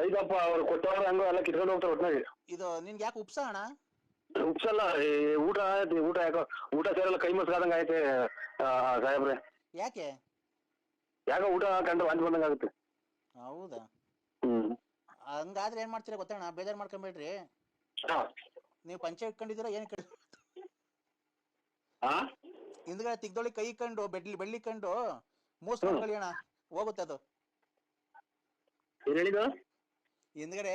ಐದಪ್ಪ ಅವ್ರು ಕೊಟ್ಟವ್ರ ಹಂಗ ಎಲ್ಲ ಕಿತ್ಕೊಂಡು ಹೋಗ್ತಾರೆ ಒಟ್ನಾಗಿ. ಇದು ನಿನ್ಗೆ ಯಾಕೆ ಉಪ್ಸ ಅಣ್ಣ? ಉಪ್ಸಲ್ಲ. ಊಟ ಯಾಕೋ ಊಟ ಸೇರಲ್ಲ, ಕೈ ಮಸ್ಕಾದಂಗ ಐತೆ ಸಾಹೇಬ್ರೆ. ಯಾಕೆ? ಯಾಕೋ ಊಟ ಕಂಡ್ರೆ ವಾಂತಿ ಬಂದಂಗ ಆಗುತ್ತೆ. ಹೌದಾ? ಹಂಗಾದ್ರೆ ಏನ್ ಮಾಡ್ತೀರಾ ಗೊತ್ತಣ್ಣ? ಬೇಜಾರ್ ಮಾಡ್ಕೊಂಬೇಡ್ರಿ. ನೀವು ಪಂಚೆ ಇಟ್ಕೊಂಡಿದ್ದೀರಾ ಏನ್ ಹಿಂದ್ಗಡೆ ತಿಗ್ದೊಳಿ ಕೈ ಕಂಡು ಬೆಳ್ಳಿ ಕಂಡು ಮೋಸ ಮಾಡ್ಕೊಳ್ಳಿ ಅಣ್ಣ, ಹೋಗುತ್ತೆ ಅದು. ಏನ್ ಹೇಳಿದ? ಹಿಂದ್ಗಡೆ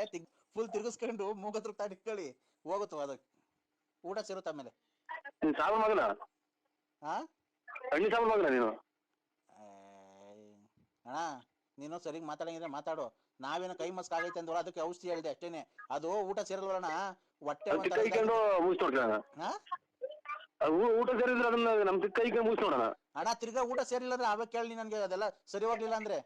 ಫುಲ್ ತಿರ್ಗಿಸ್ಕೊಂಡು ಮೂಗತ್ರ ತಾಡಿಕೊಳ್ಳಿ, ಹೋಗುತ್ತವ ಅದು. ಊಟ ಸೇರುತ್ತೆ ಆಮೇಲೆ. ಸಾಬ ಮಗನ ಹಣ್ಣಿ ಸಾಬ ಮಗನ ನೀನು? ಅಣ್ಣ ನೀನು ಸರಿಗ್ ಮಾತಾಡಂಗಿದ್ರೆ ಮಾತಾಡು. ನಾವೇನೋ ಕೈ ಮಸ್ಕ್ ಆಗೈತೆ ಅಂದ್ವಲ್ಲ, ಅದಕ್ಕೆ ಔಷಧಿ ಹೇಳಿದೆ ಅಷ್ಟೇನೆ. ಅದು ಊಟ ಸೇರಲ್ವಣ್ಣ, ಹೊಟ್ಟೆ ಊಟ ಸೇರಿದ್ರೆ ಅದನ್ನ ನಮ್ ಕೈ ಮುಗಿಸ್ ನೋಡೋಣ. ಅಣ್ಣ ತಿರ್ಗಾ ಊಟ ಸೇರಿಲ್ಲ ಅಂದ್ರೆ ಅವಾಗ ಕೇಳಿ ನನ್ಗೆ, ಅದೆಲ್ಲ ಸರಿ ಹೋಗ್ಲಿಲ್ಲ ಅಂದ್ರೆ.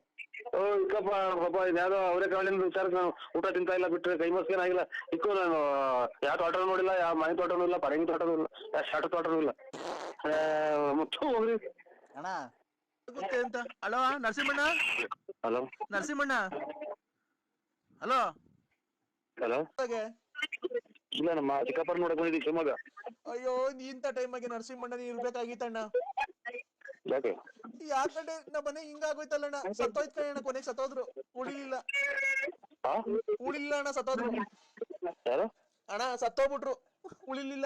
ಇಕ್ಕಪ್ಪ ಪಾಪ ಇದ್ಯಾವ್ದೋ ಅವರೇ ಕಾಳಿನ ವಿಚಾರಕ್ಕೆ ನಾವು ಊಟ ತಿಂತ ಇಲ್ಲ, ಬಿಟ್ರೆ ಕೈ ಮಸ್ಕೇನ್ ಆಗಿಲ್ಲ. ಇಕ್ಕು ನಾನು ಯಾವ ತೋಟನೂ ನೋಡಿಲ್ಲ, ಯಾವ ಮನೆ ತೋಟನೂ ಇಲ್ಲ, ಪರಂಗಿ ತೋಟನೂ ಇಲ್ಲ, ಯಾವ ಶಾಟ ತೋಟನೂ ಇಲ್ಲ. ಹೋಗ್ರಿ ಅಣ್ಣ ಗೊತ್ತೇ ಅಂತ. ಹಲೋ ನರಸಿಂಹಣ್ಣ. ಹಲೋ ನರಸಿಂಹಣ್ಣ. Hello hello. ಇಲ್ಲ ನಮ್ಮ ಚಿಕ್ಕಪ್ಪನ ನೋಡಕ್ ಬಂದಿದ್ದೀವಿ ಶಿವಮೊಗ್ಗ. ಅಯ್ಯೋ ಇಂಥ ಟೈಮಾಗೆ ನರಸಿಂಹಣ್ಣ ನೀನ್ ಇರ್ಬೇಕಾಗಿತ್ತಣ್ಣ. ಯಾಕೆ? ಯಾಕಂದ್ರೆ ನಮ್ಮ ಮನೆ ಹಿಂಗಾಗೋಯ್ತಲ್ಲಣ್ಣ. ಸತ್ತೋಯ್ತ ಕಣ, ಕೊನೆಗೆ ಸತ್ತೋದ್ರು. ಉಳಿಲಿಲ್ಲ ಅಣ್ಣ, ಸತ್ತೋದ್ರು. ಯಾರು ಅಣ್ಣ ಸತ್ತೋಗ್ಬಿಟ್ರು, ಉಳಿಲಿಲ್ಲ.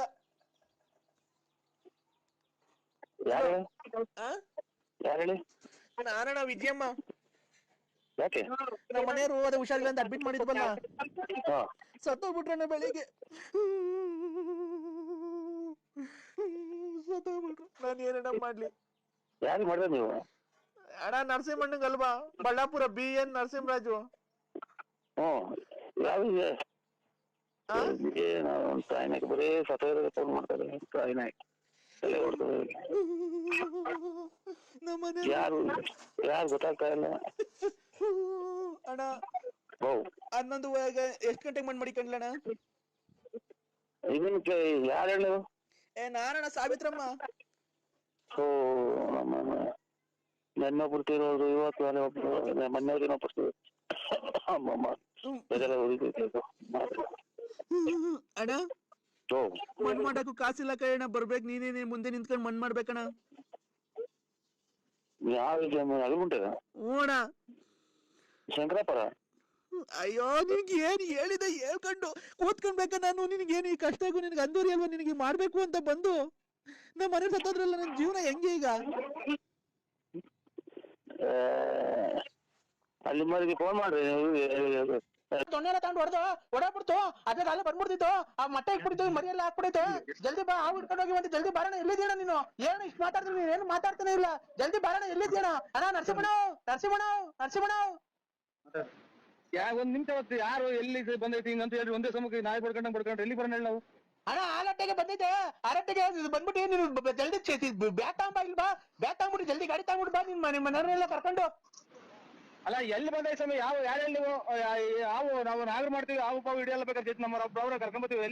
ಯಾರು ಹೇಳಿ? ನಾನಣ್ಣ ವಿಜಯಮ್ಮ. ಯಾಕೆ? ನಮ್ಮ ಮನೆಯವರು ಅದೇ ಹುಷಾರಿಲ್ಲ ಅಂತ ಅಡ್ಮಿಟ್ ಮಾಡಿದ್ವಲ್ಲ, ಸತ್ತೋಗ್ಬಿಟ್ರಣ್ಣ ಬೆಳಿಗ್ಗೆ. ಸತ್ತೋಗ್ಬಿಟ್ರು. ನಾನು ಏನಣ್ಣ ಮಾಡ್ಲಿ? ಯಾರು ಮಾಡಿದ್ರೆ ನೀವು? ಅಣ್ಣ ನರಸಿಂಹಣ್ಣಂಗಲ್ವಾ, ಬಳ್ಳಾಪುರ BN ನರಸಿಂಹರಾಜು. ಯಾವಿಗೆ ತಾಯಿನಾಯ್ಕ ಬರೀ ಸತ್ತೋದ್ರೆ ಫೋನ್ ಮಾಡ್ತಾರೆ. ತಾಯಿನಾಯ್ಕ ಯಾರು ಗೊತ್ತಾಗ್ತಾ ಇಲ್ಲ ಅಣ್ಣ. 11 ಎಷ್ಟ್ ಗಂಟೆಗೆ ಮಣ್ಣು ಮಡಿಕೊಂಡ್ಲಣ್ಣ? ಇದಕ್ಕೆ ಯಾರು ಹೇಳು? ನಾನಣ್ಣ ಸಾವಿತ್ರಮ್ಮ. ನೆನ್ನೆ ಬಿಡ್ತಿರೋದು ಇವತ್ತು ಮೊನ್ನೆ ಇನ್ನೊಬ್ಬರು ಅಣ್ಣ ಮಣ್ ಮಾಡಕ್ಕೂ ಕಾಸಿಲ್ಲ ಕಣ, ಬರ್ಬೇಕು ನೀನೇ ಮುಂದೆ ನಿಂತ್ಕೊಂಡು ಮಣ್ ಮಾಡ್ಬೇಕಣ್ಣ. ಹ್ಞೂ ಶಂಕರಾಪುರ. ಅಯ್ಯೋ ನಿನ್ಗೆ ಏನ್ ಹೇಳಿದೆ ಹೇಳ್ಕೊಂಡು ಕೂತ್ಕೊಂಡ್ಬೇಕ ನಾನು. ನಿನ್ಗೇನು ಈ ಕಷ್ಟ ಆಗು, ನಿನ್ಗೆ ಅಂದೂರಿ ಅಲ್ವಾ ನಿನಗೆ ಮಾಡ್ಬೇಕು ಅಂತ ಬಂದು ನಮ್ಮ ಮನೆ ಸತ್ತೋದ್ರಲ್ಲ. ನನ್ನ ಜೀವನ ಹೆಂಗೆ ಈಗ? ಅಲ್ಲಿ ಮರಿಗೆ ಫೋನ್ ಮಾಡ್ರಿ. ತೊಣ್ಣೆಲ್ಲ ತಗೊಂಡು ಹೊಡಬಿಡ್ತು, ಅದಾಗ ಅಲ್ಲ ಬಂದ್ಬಿಡ್ತಿತ್ತು. ಆ ಮಟ್ಟ ಇಟ್ಬಿಡ್ತು, ಮರಿಯೆಲ್ಲ ಹಾಕ್ಬಿಡೈತೆ. ಜಲ್ದಿ ಬಾ, ಹಾವು ಇಟ್ಕೊಂಡು ಹೋಗಿ ಮತ್ತೆ ಜಲ್ದಿ ಬಾರಣ. ಎಲ್ಲಿದ್ದೀಣ ನೀನು? ಏನು ಇಷ್ಟು ಮಾತಾಡ್ತೀನಿ, ನೀನು ಏನು ಮಾತಾಡ್ತಾನೆ ಇಲ್ಲ. ಜಲ್ದಿ ಬಾರಣ, ಎಲ್ಲಿದ್ದೀಣ? ಅಣ್ಣ ನರಸಿಂಹಣ್ಣ. ಒಂದ್ ನಿಮಿಷ ಹೊತ್ತು ಯಾರು ಎಲ್ಲಿ ಬಂದೈತಿ ಅಂತ ಹೇಳಿ ಒಂದೇ ಸಮಕ್ಕೆ ನಾಯಿ ಬಡ್ಕೊಂಡ್ರೆ ಎಲ್ಲಿ ಬರೋಣ ನಾವು? ಅಣ್ಣ ಆರಟ್ಟೆಗೆ ಬಂದಿದ್ದೆ, ಆರಟ್ಟೆಗೆ ಬಂದ್ಬಿಟ್ಟು ನೀನು ಜಲ್ದಿ ಬ್ಯಾಗ್ ತಗೊಂಬ. ಇಲ್ವಾ ಬ್ಯಾಗ್ ತಗೊಂಡ್ಬಿಟ್ಟು ಜಲ್ದಿ ಗಾಡಿ ತಗೊಂಡ್ಬಿಟ್ಟು ಬಾ. ನಿಮ್ಮ ಮನೆಯವರೆಲ್ಲ ಕರ್ಕೊಂಡು. ಅಲ್ಲ ಎಲ್ಲಿ ಬಂದ ಸ್ವಾಮಿ ಯಾರು ನೀವು ನಾವು ನಾಗರ ಮಾಡ್ತೀವಿ ಹಾವು ಪಾವು ಹಿಡಿಯಲ್ಲ ಬೇಕಾದ್ರೆ ನಮ್ಮ ಅವ್ರ ಕರ್ಕೊಂಬತ್ತೀವಿ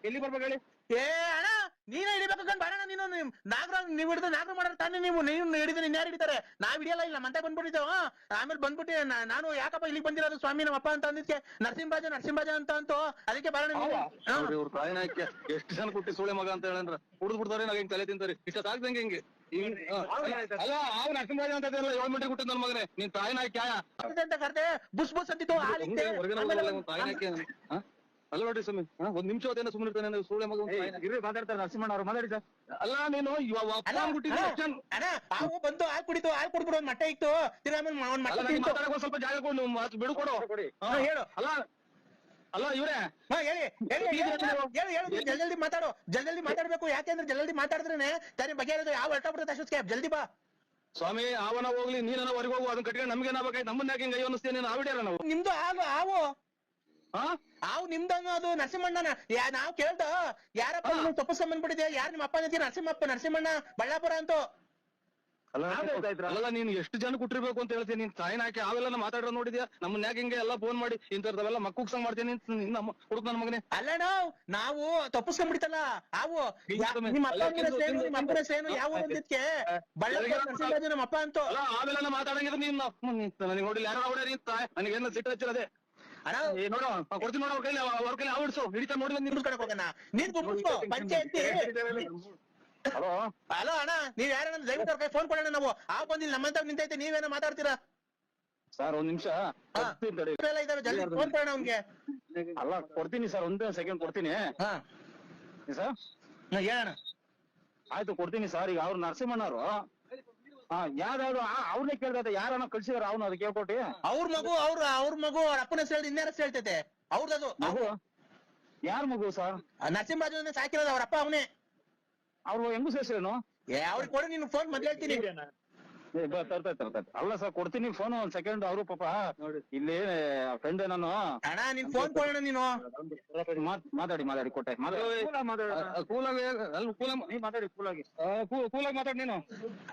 ಎಲ್ಲಿ ಬರ್ಬೇಕು ಹೇಳಿ. ಏ ಅಣ್ಣ ನೀನೇ ಹಿಡಿಬೇಕಂಡ್ ಬಾರಣ ನೀನು ನಾಗರ ನೀವ್ ಹಿಡಿದು ನಾಗರ ಮಾಡೋರು ತಾನೇ ನೀವು ಹಿಡಿದ್ರೆ ಇನ್ಯಾರು ಹಿಡಿತಾರೆ ನಾವ್ ಹಿಡಿಯಲ್ಲ ಇಲ್ಲ ಮತ್ತೆ ಬಂದ್ಬಿಟ್ಟಿದ್ದೇವ ಆಮೇಲೆ ಬಂದ್ಬಿಟ್ಟು ನಾನು ಯಾಕಪ್ಪ ಇಲ್ಲಿಗೆ ಬಂದಿರೋದು ಸ್ವಾಮಿ ನಮ್ಮ ಅಪ್ಪ ಅಂತ ಅಂದಿದ್ಕೆ ನರಸಿಂಹರಾಜ ಅಂತ ಅದಕ್ಕೆ ಬಾರಣ ಇವ್ರ ತಾಯಿನಾಕೆ ಎಷ್ಟು ಜನ ಕೊಟ್ಟಿ ಸೂಳೆ ಮಗ ಅಂತ ಹೇಳಂದ್ರ ಹುಡುದ್ ಬಿಡ್ತಾರೆ ನಾವ್ ಹಿಂಗ್ ತಲೆ ತಿಂತಾರೆ ಇಷ್ಟ ಸಾಕ್ದಂಗೆ ಹಿಂಗೆ ಅಲ್ಲ ಅವ್ ನರಸಿಂಹರಾಜ ಅಂತ 7 ಮೀಟರ್ ಕೊಟ್ಟಿದ್ ನನ್ ಮಗನೇ ನೀನ್ ತಾಯಿನಾಕೆ ಅಂತ ಕರ್ದೆ ಬುಸ್ ಅಂತಿತ್ತು ತಾಯಿನಾಕೆ ಅಲ್ಲ ನೋಡ್ರಿ ಸ್ವಾಮಿ ಒಂದ್ ನಿಮಿಷ ಹೊತ್ತೇನ ಸುಮ್ಮನೆ ಇರ್ತಾನೆ ಸೂಳೆ ಮಗ ಮಾತಾಡ್ತಾರೆ ನರಸಿಂಹಣ್ಣ ಅವ್ರು ಮಾತಾಡಿ ಸರ್. ಅಲ್ಲ ನೀನು ಅಣ್ಣ ಹಾವು ಬಂತು ಹಾಲು ಕುಡಿತು ಹಾಲು ಕುಡ್ಬಿಡು ಒಂದ್ ಮಟ್ಟೆ ಇತ್ತು ಮಾತಾಡಕ್ ಸ್ವಲ್ಪ ಜಾಗ ಕೊಡು ಬಿಡು ಕೊಡು ಹೇಳು ಅಲ್ಲ ಇವ್ರೆ ಜಲ್ದಿ ಮಾತಾಡು ಜಲ್ದಿ ಮಾತಾಡ್ಬೇಕು ಯಾಕೆಂದ್ರೆ ಜಲ್ದಿ ಮಾತಾಡಿದ್ರೇನೆ ತಾನೇ ಬಗ್ಗೆ ಯಾವ ಹೊರಟಬಿಡುತ್ತೆ ಅಷ್ಟೊತ್ತಿಗೆ ಜಲ್ದಿ ಬಾ ಸ್ವಾಮಿ ಅವನ ಹೋಗ್ಲಿ ನೀನ ಹೊರಗೆ ಹೋಗು ಅದನ್ನ ಕಟ್ಕೊಂಡು ನಮ್ಗೆ ಏನಾಗಬೇಕಾಯ್ತು ನಮ್ಮನ್ನ ಯಾಕೆ ಹಿಂಗ ಅನ್ನಿಸ್ತೇನೆ ನೀನು ಆವಿಡ್ಯಾರ ನಾವು ನಿಮ್ದು ಹಾವು ಹಾವು ನಿಮ್ದು ಅನ್ನೋದು ನರಸಿಂಹಣ್ಣನ ನಾವ್ ಕೇಳ್ದ ಯಾರಪ್ಪ ತಪ್ಪಿಸ್ಕೊಂಡ್ ಬಂದ್ಬಿಟ್ಟಿದ್ಯಾ ಯಾರು ನಿಮ್ಮ ಅಪ್ಪ ನರಸಿಂಹಣ್ಣ ಬಳ್ಳಾಪುರ ಅಂತ ಅಲ್ಲ ನೀನ್ ಎಷ್ಟು ಜನ ಕೊಟ್ಟಿರ್ಬೇಕು ಅಂತ ಹೇಳ್ತೀನಿ ನೀನ್ ತಾಯಿನ ಹಾಕಿ ಅವೆಲ್ಲ ಮಾತಾಡೋ ನೋಡಿದ್ಯಾ ನಮ್ಮನ್ನ ಯಾಕೆ ಹಿಂಗೆ ಎಲ್ಲ ಫೋನ್ ಮಾಡಿ ಇಂಥವೆಲ್ಲ ಮಕ್ಕುಗ್ಸಂಗ್ ಮಾಡ್ತೀನಿ ಹುಡುಕ್ ನನ್ನ ಮಗನೇ ಅಲ್ಲ ನಾವು ತಪ್ಪಿಸ್ಕೊಂಡ್ಬಿಡ್ತಲ್ಲ ಹಾವು ನಿಮ್ಮ ಅಪ್ಪನ ಹೆಸರೇನು ಯಾವ ಅಂದಿದ್ಕೆ ಬಳ್ಳಾಪುರ ನರಸಿಂಹರಾಜು ನಮ್ಮ ಅಪ್ಪ ಅಂತ ಆಮೇಲೆ ಮಾತಾಡಂಗಿದ್ರೆ ನೀನ್ ನನಗೆ ನೋಡಿಲ್ಲ ಯಾರು ಅವಡೇ ನೀನ್ ನನಗೇನ ಸಿಟ್ಟು ಹಚ್ಚಿರದೆ ನೋಡು ಕೊಡ್ತೀನಿ ನೋಡು ಅವ್ರ ಕೈಲಿ ಆವಿಡ್ಸು ಹಿಡಿತಾ ನೋಡಿ ನಿಮ್ ಕಡೆ ಹೋಗೋಣ ನೀನ್ ಪಂಚಾಯತಿ ಹಲೋ ಅಣ್ಣ ನೀವ್ ಯಾರ ದಯವಿಟ್ಟು ಕೈ ಫೋನ್ ಕೊಡೋಣ ನಾವು ಹಾವು ಬಂದಿಲ್ಲ ನಮ್ಮಂತ ನಿಂತೈತೆ ನೀವೇನೋ ಮಾತಾಡ್ತೀರಾ ಸರ್ ಒಂದ್ ನಿಮಿಷ ಇದಾವೆ ಜಲ್ದಿ ಫೋನ್ ಕೊಡೋಣ ಅವ್ನಿಗೆ ಅಲ್ಲ ಕೊಡ್ತೀನಿ ಸರ್ ಒಂದೇ ಸೆಕೆಂಡ್ ಕೊಡ್ತೀನಿ ಸರ್ ಹೇಳೋಣ ಆಯ್ತು ಕೊಡ್ತೀನಿ ಸರ್ ಈಗ ಅವ್ರು ನರಸಿಂಹಣ್ಣವ್ರು ಯಾವ್ದಾದ್ರು ಅವ್ರನ್ನೇ ಕೇಳ್ತೈತೆ ಯಾರನ್ನ ಕಳ್ಸಿದಾರ ಅವ್ನು ಅದಕ್ಕೆ ಕೇಳ್ಕೊಟ್ಟಿ ಅವ್ರ ಮಗು ಅವ್ರ ಅಪ್ಪನ ಹೆಸರು ಇನ್ಯಾರ ಹೆಸರು ಹೇಳ್ತೈತೆ ಅವ್ರದ್ದು ಮಗು ಯಾರ ಮಗು ಸರ್ ನರಸಿಂಹರಾಜು ಸಾಕಿರೋದು ಅವ್ರ ಅಪ್ಪ ಅವನೇ ಅವ್ರು ಹೆಂಗು ಸೇರ್ಸೇನು ಅವ್ರಿಗೆ ಕೊಡು ನೀನು ಫೋನ್ ಮೊದ್ಲು ಹೇಳ್ತೀನಿ ತರ್ತೈತೆ ಅಲ್ಲ ಸರ್ ಕೊಡ್ತೀನಿ ಫೋನ್ ಒಂದ್ ಸೆಕೆಂಡ್ ಅವರು ಪಾಪ ಇಲ್ಲಿ ಫ್ರೆಂಡ್ ನಾನು ಅಣ್ಣ ನೀನ್ ಫೋನ್ ಕೊಡೋಣ ನೀನು ಮಾತಾಡಿ ಕೊಟ್ಟೆ ಕೂಲಾಗಿ ಮಾತಾಡಿ ಕೂಲಾಗಿ ಮಾತಾಡಿ ನೀನು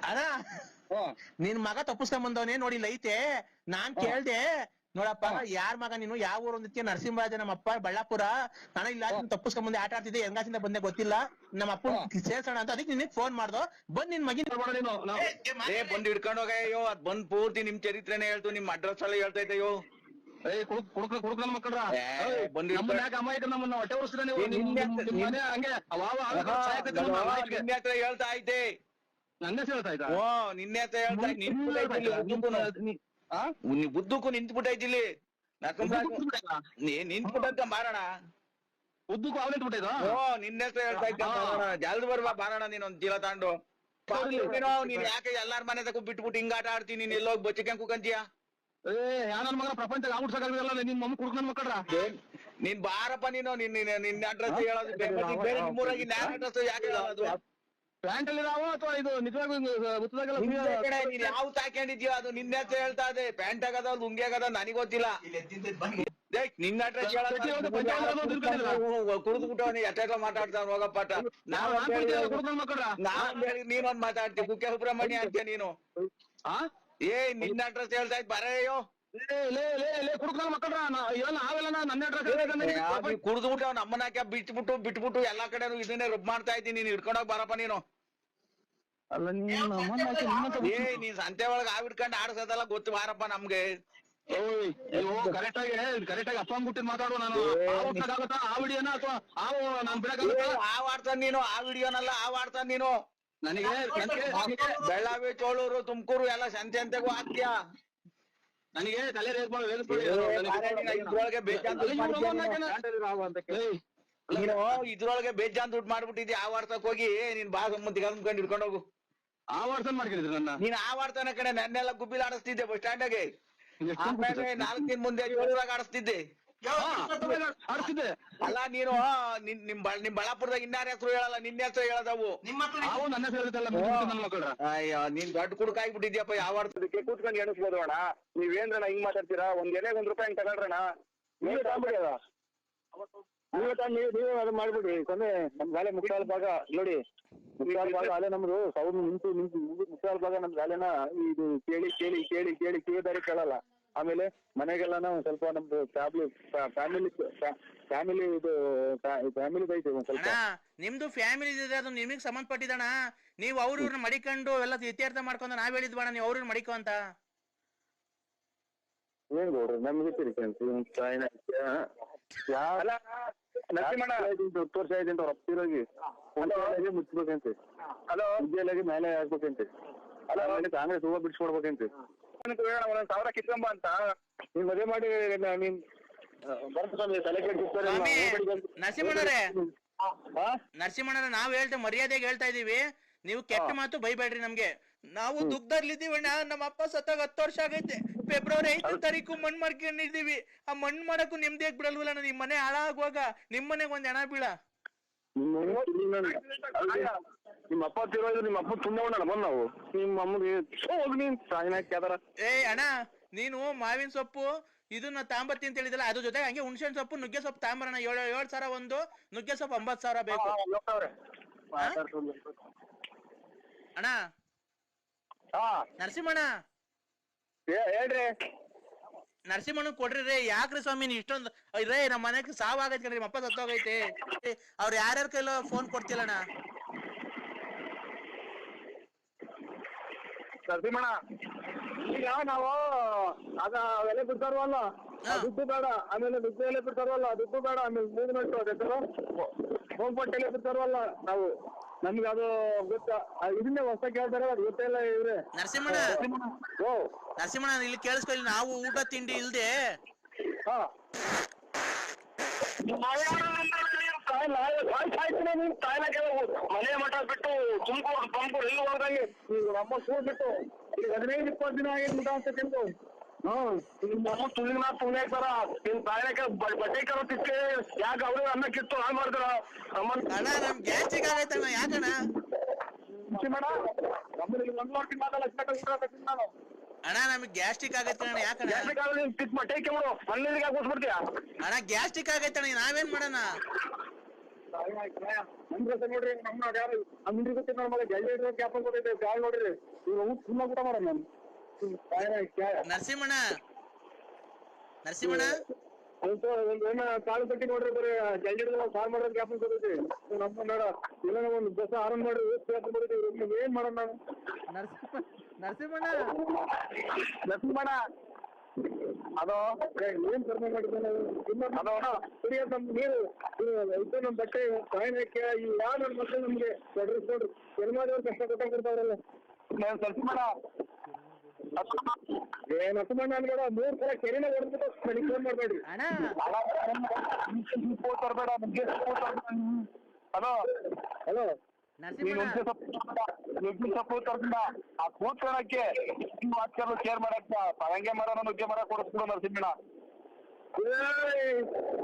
ಅಣ್ಣ ನಿನ್ ಮಗ ತಪ್ಪಿಸ್ಕೊಂಡ್ ಬಂದವನೇ ನೋಡಿ ಐತೆ ನಾನ್ ಕೇಳ್ದೆ ನೋಡಪ್ಪ ಯಾರ್ ಮಗ ನೀನು ಯಾವ ಊರು ಅಂದಿದ್ಕೆ ನರಸಿಂಹರಾಜ ನಮ್ಮ ಅಪ್ಪ ಬಳ್ಳಾಪುರ ನಾನು ಇಲ್ಲ ತಪ್ಪಿಸ್ಕೊಂಡ್ ಬಂದೆ ಆಟ ಆಡ್ತಿದ್ದೆ ಹೆಂಗಾಸಿಂದ ಬಂದೆ ಗೊತ್ತಿಲ್ಲ ನಮ್ಮ ಅಪ್ಪ ಸೇರ್ಸೋಣ ಅಂತ ಅದಕ್ಕೆ ನಿನಗೆ ಫೋನ್ ಮಾಡ್ದೋ ಬಂದ್ ನಿನ್ ಮಗಿನ ಬಂದ್ ಹಿಡ್ಕೊಂಡು ಹೋಗಯ್ಯೋ ಅದ್ ಬಂದ್ ಪೂರ್ತಿ ನಿಮ್ ಚರಿತ್ರೆನೇ ಹೇಳ್ತು ನಿಮ್ ಅಡ್ರೆಸ್ ಎಲ್ಲ ಹೇಳ್ತಾ ಇದ್ದಯ್ಯೋ ಕುಡುಕ್ ನನ್ ಮಕ್ಕಳ್ರ ಅಮಾಯಕ ನಮ್ಮನ್ನ ಹೊಟ್ಟೆ ಉಳಿಸ್ತೀರ ನೀವು ಹಂಗೆ ನಿನ್ನೆ ಹತ್ರ ಹೇಳ್ತಾ ಐತೆ ನನ್ನ ಹೇಳ್ತಾ ಇದ್ದ ಓ ನಿನ್ನೆ ಹತ್ರ ಹೇಳ್ತಾ ಉದ್ದಕ್ಕೂ ನಿಂತ್ಬಿಟ್ಟೈತಿ ಇಲ್ಲಿ ನಿಂತ್ಬಿಟ್ಟಂತ ಮಾರೋಣ ಉದ್ದಕ್ಕೂ ಅವನೇ ಬಿಟ್ಟಿದ ಓ ನಿನ್ನೆ ಹತ್ರ ಹೇಳ್ತಾ ಇದ್ದ ಜಲ್ದಿ ಬರ್ಬಾ ಬಾರೋಣ ನೀನೊಂದ್ ಚೀಲ ತಾಂಡು ನೀನ್ ಯಾಕೆ ಎಲ್ಲಾರ ಮನೆ ತಗೋ ಬಿಟ್ಬಿಟ್ಟು ಹಿಂಗಾಟ ಆಡ್ತೀನಿ ನೀನ್ ಎಲ್ಲೋಗಿ ಬಚ್ಚಿಕೊಂಡ್ ಕುಕಂತೀಯ ನನ್ ಮಗ ಪ್ರಪಂಚ ಆಗ್ಬಿಡ್ಸಕ್ಕಾಗಲ್ಲ ನಿನ್ ಮಮ್ಮ ಕುಡ್ಕ ನನ್ ಮಕ್ಕಳ್ರ ನೀನ್ ಬಾರಪ್ಪ ನೀನು ನಿನ್ನ ಅಡ್ರೆಸ್ ಹೇಳೋದು ಬೇರೆ ನಿಮ್ಮೂರಾಗಿ ನ್ಯಾಯ ಅಡ್ರೆಸ್ ಯಾಕೆ ಹೇಳೋದು ಪ್ಯಾಂಟ್ ಅಲ್ಲಿ ನಾವು ಅಥವಾ ಇದು ನಿಜವಾಗ್ಲೂ ನೀನ್ ಯಾವ ತಾಕೊಂಡಿದ್ಯೋ ಅದು ನಿನ್ನೆ ಹತ್ರ ಹೇಳ್ತಾ ಇದೆ ಪ್ಯಾಂಟ್ ಆಗದ ಲುಂಗಿ ಆಗದ ನನಗ್ ಗೊತ್ತಿಲ್ಲ ನಿನ್ನ ಅಡ್ರೆಸ್ ಕುಡಿದ್ಬಿಟ್ಟು ಎಷ್ಟ ಮಾತಾಡ್ತಾವ ಹೋಗಪ್ಪಾಟ ನೀನೊಂದ್ ಮಾತಾಡ್ತೀವಿ ಕುಕ್ಕೆ ಸುಬ್ರಹ್ಮಣ್ಯ ಅಂತೀಯ ನೀನು ನಿನ್ನ ಅಡ್ರೆಸ್ ಹೇಳ್ತಾ ಇದ್ ಬರೆಯೋ ಕುಡ್ದ್ಬಿಟ್ಟು ಅವ್ನ ಅಮ್ಮನ ಹಾಕಿ ಬಿಟ್ಬಿಟ್ಟು ಎಲ್ಲಾ ಕಡೆ ಇದನ್ನೇ ರಬ್ ಮಾಡ್ತಾ ಇದ್ದೀನಿ ನೀನ್ ಹಿಡ್ಕೊಂಡೋಗ್ ಬರಪ್ಪ ನೀನು ನೀನ್ ಸಂತೆ ಒಳಗ ಹಿಡ್ಕೊಂಡು ಆಡ್ಸೋದಲ್ಲ ಗೊತ್ತು ಬಾರಪ್ಪ ನಮ್ಗೆ ಕರೆಕ್ಟ್ ಆಗಿ ಅಪ್ಪ ಬಿಟ್ಟಿದ್ ಮಾತಾಡುವ ನಾನು ಆವಿಡಿಯೋನ ಅಥವಾ ಆವ್ ಆಡ್ತಾನ ನೀನು ಆ ವಿಡಿಯೋನಲ್ಲ ಆಡ್ತಾನ ನೀನು ನನಗೆ ಬೆಳ್ಳಾವಿ ಚೋಳೂರು ತುಮಕೂರು ಎಲ್ಲ ಸಂತೆ ಅಂತೆಗೂ ಹಾಕ್ತೀಯಾ ನನಗೆ ತಲೆ ಇದ್ರೊಳಗೆ ಇದ್ರೊಳಗೆ ಬೇಜಾನ್ ದುಡ್ಡು ಮಾಡ್ಬಿಟ್ಟಿದ್ದಿ ಆ ವಾರ್ಸಕ್ ಹೋಗಿ ನೀನ್ ಬಾ ಸಂಬಂಧಿ ಕಲ್ತ್ಕೊಂಡು ಹಿಡ್ಕೊಂಡು ಹೋಗು ಆ ವಾರ್ಸನ್ ಮಾಡ್ಕೊಂಡಿದ್ರು ನನ್ನ ನೀನ್ ಆ ವಾರ್ತಾನ ಕಡೆ ನನ್ನೆಲ್ಲ ಗುಬ್ಬಿಲ್ ಆಡಿಸ್ತಿದ್ದೆ ಬಸ್ ಸ್ಟ್ಯಾಂಡಾಗೆ 4 ದಿನ ಮುಂದೆ ಚೋಳೂರಾಗ ಆಡಿಸ್ತಿದ್ದೆ ಅಲ್ಲ ನೀನು ನಿಮ್ ಬಳ್ಳಾಪುರದಾಗ ಇನ್ಯಾರ ಹೆಸರು ಹೇಳಲ್ಲ ನಿನ್ನ ಹೆಸರು ಹೇಳದವು ಅಯ್ಯೋ ನೀನ್ ದೊಡ್ಡ ಕುಡ್ಕ ಆಗ್ಬಿಟ್ಟಿದ್ಯಪ್ಪ ಯಾವ ಕೂತ್ಕೊಂಡು ಎಣಿಸ್ಬೋದು ಅಣ್ಣ ನೀವೇನ್ರಣ್ಣ ಹಿಂಗ್ ಮಾತಾಡ್ತೀರಾ ಒಂದ್ ಎಲೆಗೆ $1 ಹಂಗ್ ತಗೊಳ್ರಣ ನೀವೇ ತಗೊಂಬಿಡಿ ಅದ ನೀವೇ ಅದು ಮಾಡ್ಬಿಡಿ ಕೊನೆ ನಮ್ ಗಾಲೆ ಮುಕ್ಕಾಲ್ ಭಾಗ ನೋಡಿ ಮುಕ್ಕಾಲ್ ಭಾಗ ಅಲ್ಲೇ ನಮ್ದು ಸೌಂಡ್ ನಿಂತು ಮುಕ್ಕಾಲ್ ಭಾಗ ನಮ್ ಗಾಲೆನ ಇದು ಕೇಳಿ ಕಿವಿದಾರಿ ಕೇಳಲ್ಲ ಆಮೇಲೆ ಮನೆಗೆಲ್ಲ ಒಂದ್ ಸ್ವಲ್ಪ ನಮ್ದು ಫ್ಯಾಮಿಲಿ ಇದು ಫ್ಯಾಮಿಲಿ ಐತೆ ಒಂದ್ ಸ್ವಲ್ಪ. ಅಣ್ಣ ನಿಮ್ದು ಫ್ಯಾಮಿಲಿ ಇದೆ, ಅದು ನಿಮಗ್ ಸಂಬಂಧಪಟ್ಟಿದಣ. ನೀವು ಅವ್ರನ್ನ ಮಡಿಕೊಂಡು ಎಲ್ಲ ಇತ್ಯರ್ಥ ಮಾಡ್ಕೊಂಡು ನಾವ್ ಹೇಳಿದ್ವಣ, ನೀವು ಅವ್ರನ್ನ ಮಡಿಕೋ ಅಂತ. ಏನ್ ಗೌಡ್ರು ನಮ್ಗೆ ಹತ್ತು ವರ್ಷ ಆಯ್ತು ಅವ್ರ ಅಪ್ಪಿರೋಗಿ ಮುಚ್ಚಬೇಕಂತೆ. ವಿದ್ಯಾಲಯ ಮೇಲೆ ಹಾಕ್ಬೇಕಂತೆ. ಕಾಂಗ್ರೆಸ್ ಹೂವ ಬಿಡ್ಸ್ಕೊಡ್ಬೇಕಂತೆ. 1,000 ಕಿತ್ಕೊಂಬ ಅಂತ ನೀನ್ ಮದುವೆ ಮಾಡಿ ನೀನ್ ನರಸಿಂಹಣ್ಣರೇ ನಾವ್ ಮರ್ಯಾದೆಗೆ ಹೇಳ್ತಾ ಇದೀವಿ, ನೀವು ಕೆಟ್ಟ ಮಾತು ಬೈಬೇಡ್ರಿ ನಮ್ಗೆ. ನಾವು ದುಃಖದಲ್ಲಿದ್ದೀವಣ್ಣ. ನಮ್ಮ ಅಪ್ಪ ಸತ್ತಾಗ 10 ವರ್ಷ ಆಗೈತೆ. ಫೆಬ್ರವರಿ 5ನೇ ತಾರೀಕು ಮಣ್ ಮಾಡ್ಕೊಂಡಿದ್ದೀವಿ. ಆ ಮಣ್ ಮಾಡಕ್ಕೂ ನಿಮ್ದೇ ಬಿಡಲ್ವಲ್ಲ. ನಿಮ್ ಮನೆ ಹಾಳಾಗುವಾಗ ನಿಮ್ ಮನೆಗ್ ಒಂದ್ ಹೆಣ ಬೀಳ. ನಿಮ್ಮ ಅಪ್ಪ ತಿರೋದು ನಿಮ್ಮ ಅಪ್ಪ ತುಂಬವಣ್ಣ ಬಂದ್ ನಾವು ನಿಮ್ಮ ಅಮ್ಮಗೆ ಏ ಅಣ್ಣ, ನೀನು ಮಾವಿನ ಸೊಪ್ಪು ಇದನ್ನ ತಾಂಬತ್ತಿ ಅಂತ ಹೇಳಿದಲ್ಲ, ಅದ್ರ ಜೊತೆಗೆ ಹಂಗೆ ಹುಣಸೆಹಣ್ಣು ಸೊಪ್ಪು ನುಗ್ಗೆ ಸೊಪ್ಪು ತಾಂಬರೋಣ. 7,000 ಒಂದು, ನುಗ್ಗೆ ಸೊಪ್ಪು 50,000 ಬೇಕು ಅಣ್ಣ. ನರಸಿಂಹಣ್ಣ ಹೇಳ್ರಿ, ನರಸಿಂಹಣ್ಣ ಕೊಡ್ರಿ ರೇ. ಯಾಕ್ರಿ ಸ್ವಾಮಿ ನೀ ಇಷ್ಟೊಂದು ರೇ? ನಮ್ಮ ಮನೆಗೆ ಸಾವಾಗೈತೆ ಕಣ್ರಿ, ನಿಮ್ಮ ಅಪ್ಪ ಸತ್ತೋಗೈತೆ. ಅವ್ರು ಯಾರ್ಯಾರ ಕೈಲೋ ಫೋನ್ ಕೊಡ್ತಿಲ್ಲಣ್ಣ. ನರಸಿಂಹಣ್ಣ ಈಗ ನಾವು ಅದ ಎಲೆ ಬಿಡ್ತಾರವಲ್ಲ ದುಡ್ಡು ಬೇಡ, ಆಮೇಲೆ ನುಗ್ಗೆ ಎಲೆ ಬಿಡ್ತಾರವಲ್ಲ ದುಡ್ಡು ಬೇಡ, ಆಮೇಲೆ ಮೂಗಿನಟ್ಟು ಅದೆಲ್ಲ ಹೋಗ್ಬಟ್ಟು ಎಲೆ ಬಿಡ್ತಾರವಲ್ಲ ನಾವು, ನಮ್ಗೆ ಅದು ಗೊತ್ತ. ಇದನ್ನೇ ಹೊಸ ಕೇಳ್ತಾರೆ, ಅದು ಗೊತ್ತೇ ಇಲ್ಲ ಇವ್ರೆ. ನರಸಿಂಹಣ್ಣ ಇಲ್ಲಿ ಕೇಳಿಸ್ಕೊಳ್ಳಿ, ನಾವು ಊಟ ತಿಂಡಿ ಇಲ್ದೆ ಮನೆ ಮಠ ಬಿಟ್ಟು ತುಮಕೂರು ಎಲ್ಲಿ ಹೋದಂಗೆ ನಮ್ಮ ಸ್ಕೂಲ್ ಬಿಟ್ಟು 15-20 ದಿನ ಆಗಿದ್ ಊಟ ಅಂತ ತಿಂದು ನಮ್ಮ ತುಳಿನ ತುಳಿಯಾಕ್ತಾರ. ನಿನ್ ತಾಯಿನಕ್ಕೆ ಬಟ್ಟೆ ಕರೋತಿಕ್ಕೆ ಯಾಕೆ ಅವ್ರಿಗೆ ಅನ್ನ ಕಿತ್ತು ಹಾಳು ಮಾಡ್ತಾರ. ಗ್ಯಾಸ್ಟ್ರಿಕ್ ಆಗೈತಣ್ಣ. ಯಾಕಣ್ಣ ಮೇಡಮ್ ನಮ್ಮಲ್ಲಿ 1 ಲೋಟ ಮಾತಲ್ಲ ನಾನು ಅಣ್ಣ, ನಮ್ಗೆ ಗ್ಯಾಸ್ಟ್ರಿಕ್ ಆಗೈತೆ ಅಣ್ಣ. ಯಾಕಣ್ಣ ಬಟ್ಟೆ ಮಾಡು ಮಣ್ಣಿಗೆ ಹಾಕ್ಬಿಡ್ತೀಯ ಅಣ್ಣ? ಗ್ಯಾಸ್ಟ್ರಿಕ್ ಆಗೈತಣ್ಣ, ನಾವೇನ್ ಮಾಡೋಣ? ನೋಡ್ರಿ ನಮ್ಮ ಯಾರು ಅಂಗಡಿ ಗೊತ್ತಿ ನಮ್ಮ ಜಲ್ದಿ ಕ್ಯಾಪ್ ಕೊಟ್ಟೈತೆ ಕಾಳು ನೋಡ್ರಿ ತುಂಬಾ ಊಟ ಮಾಡೋಣ ನಾನು. ನರಸಿಂಹಣ್ಣ ಏನ ಕಾಳು ಕಟ್ಟಿ ನೋಡ್ರಿ, ಬರೀ ಜಲ್ದಿ ಕಾಲ್ ಮಾಡೋದ್ ಕ್ಯಾಪ್ ಕೊಟ್ಟೈತಿ ನಮ್ಮ ನೋಡ. ಇಲ್ಲ ಒಂದು ಬಸ್ ಆರಂಭ ಮಾಡಿ ಏನ್ ಮಾಡೋಣ ನಾನು? ನರಸಿಂಹಣ್ಣ ಅದೋ ಏನ್ ಕಡಿಮೆ ಮಾಡಿದ್ದಾನೆ ಅದೋ ಕುಡಿಯೋದು ನಮ್ ನೀರು ಇದು ನಮ್ ಬಟ್ಟೆ ಸಾಯನಕ್ಕೆ ಈ ಯಾವ ನನ್ನ ಮಕ್ಕಳು ನಮ್ಗೆ ಕೊಡ್ರಿ ಎಲ್ಮಾದವ್ರು ಕಷ್ಟ ಕೊಟ್ಟಾಗಿರ್ತಾವ್ರಲ್ಲ. ನಾನು ನರಸಿಂಹಣ್ಣ ನರಸಿಂಹಣ್ಣ ಅನ್ಬೇಡ, 3 ಸಲ ಕೆರೆನ ಹೊಡೆದ್ಬಿಟ್ಟು ನನಗೆ ಫೋನ್ ಮಾಡ್ಬೇಡ್ರಿ. ತರಬೇಡ ನಮ್ಗೆ. ಹಲೋ ಹಲೋ ನುಗ್ಗೆ ಸೊಪ್ಪು ತರ್ಕೊಂಡ ಆ ಕೂತ್ಕೊಳಕ್ಕೆ ವಾಕ್ಯರು ಶೇರ್ ಮಾಡಕ್ಕ ಹಂಗೆ ಮರ ನುಗ್ಗೆ ಮರ ಕೊಡಿಸ್ಬಿಡು ನರಸಿಂಹಣ್ಣ.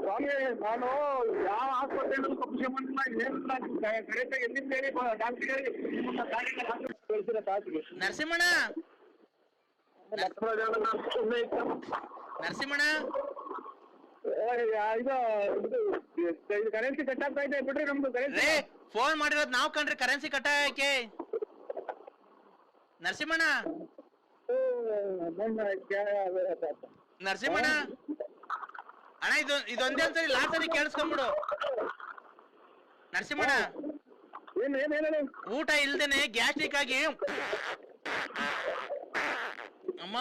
ಸ್ವಾಮಿ ನಾನು ಯಾವ ಆಸ್ಪತ್ರೆ ಕರೆಕ್ಟಾಗಿ ಎಲ್ಲಿಂದ ಹೇಳಿ ನರಸಿಂಹಣ್ಣ ನರಸಿಂಹಣ್ಣ ಇದು ಕರೆನ್ಸಿ ಕಟ್ ಆಗ್ತಾ ಇದೆ ಬಿಡ್ರಿ. ನಮ್ದು ಕರೆನ್ಸಿ ಫೋನ್ ಮಾಡಿರೋದು ನಾವ್ ಕಣ್ರಿ, ಕರೆನ್ಸಿ ಕಟ್ ಆಗಕ್ಕೆ. ನರಸಿಂಹಣ್ಣ ನರಸಿಂಹಣ್ಣ ಅಣ್ಣ, ಇದೊಂದೇ ಒಂದ್ಸರಿ ಲಾಸ್ಟ್ ಸರಿ ಕೇಳಿಸ್ಕೊಂಡ್ಬಿಡು. ನರಸಿಂಹಣ್ಣ ಊಟ ಇಲ್ದೇನೆ ಗ್ಯಾಸ್ಟ್ರಿಕ್ ಆಗಿ ಅಮ್ಮ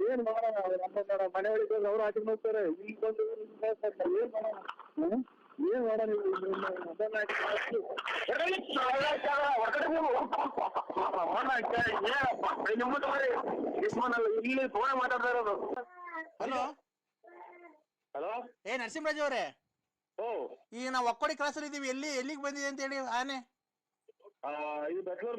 ಏನ್ ಮಾಡೋಣ? ನಮ್ಮ ಮನೆ ಒಳಗೆ ಅವ್ರು ಹಾಕಿ ಹೋಗ್ತಾರೆ, ಈಗ ಬಂದು ಏನ್ ಮಾಡೋಣ? ಏನ್ ಮಾಡೋಣ? ಇಲ್ಲಿ ಫೋನ್ ಮಾತಾಡ್ತಾ ಇರೋದು. ಹಲೋ ಹಲೋ ಏ ನರಸಿಂಹರಾಜ್ ಅವ್ರೆ, ಈಗ ನಾವು ಒಕ್ಕೋಡಿ ಕ್ರಾಸ್ ಅಲ್ಲಿ ಇದೀವಿ. ಎಲ್ಲಿಗೆ ಬಂದಿದೆ ಅಂತ ಹೇಳಿ ಆನೆ? ಇದು ಬೆಂಗಳೂರು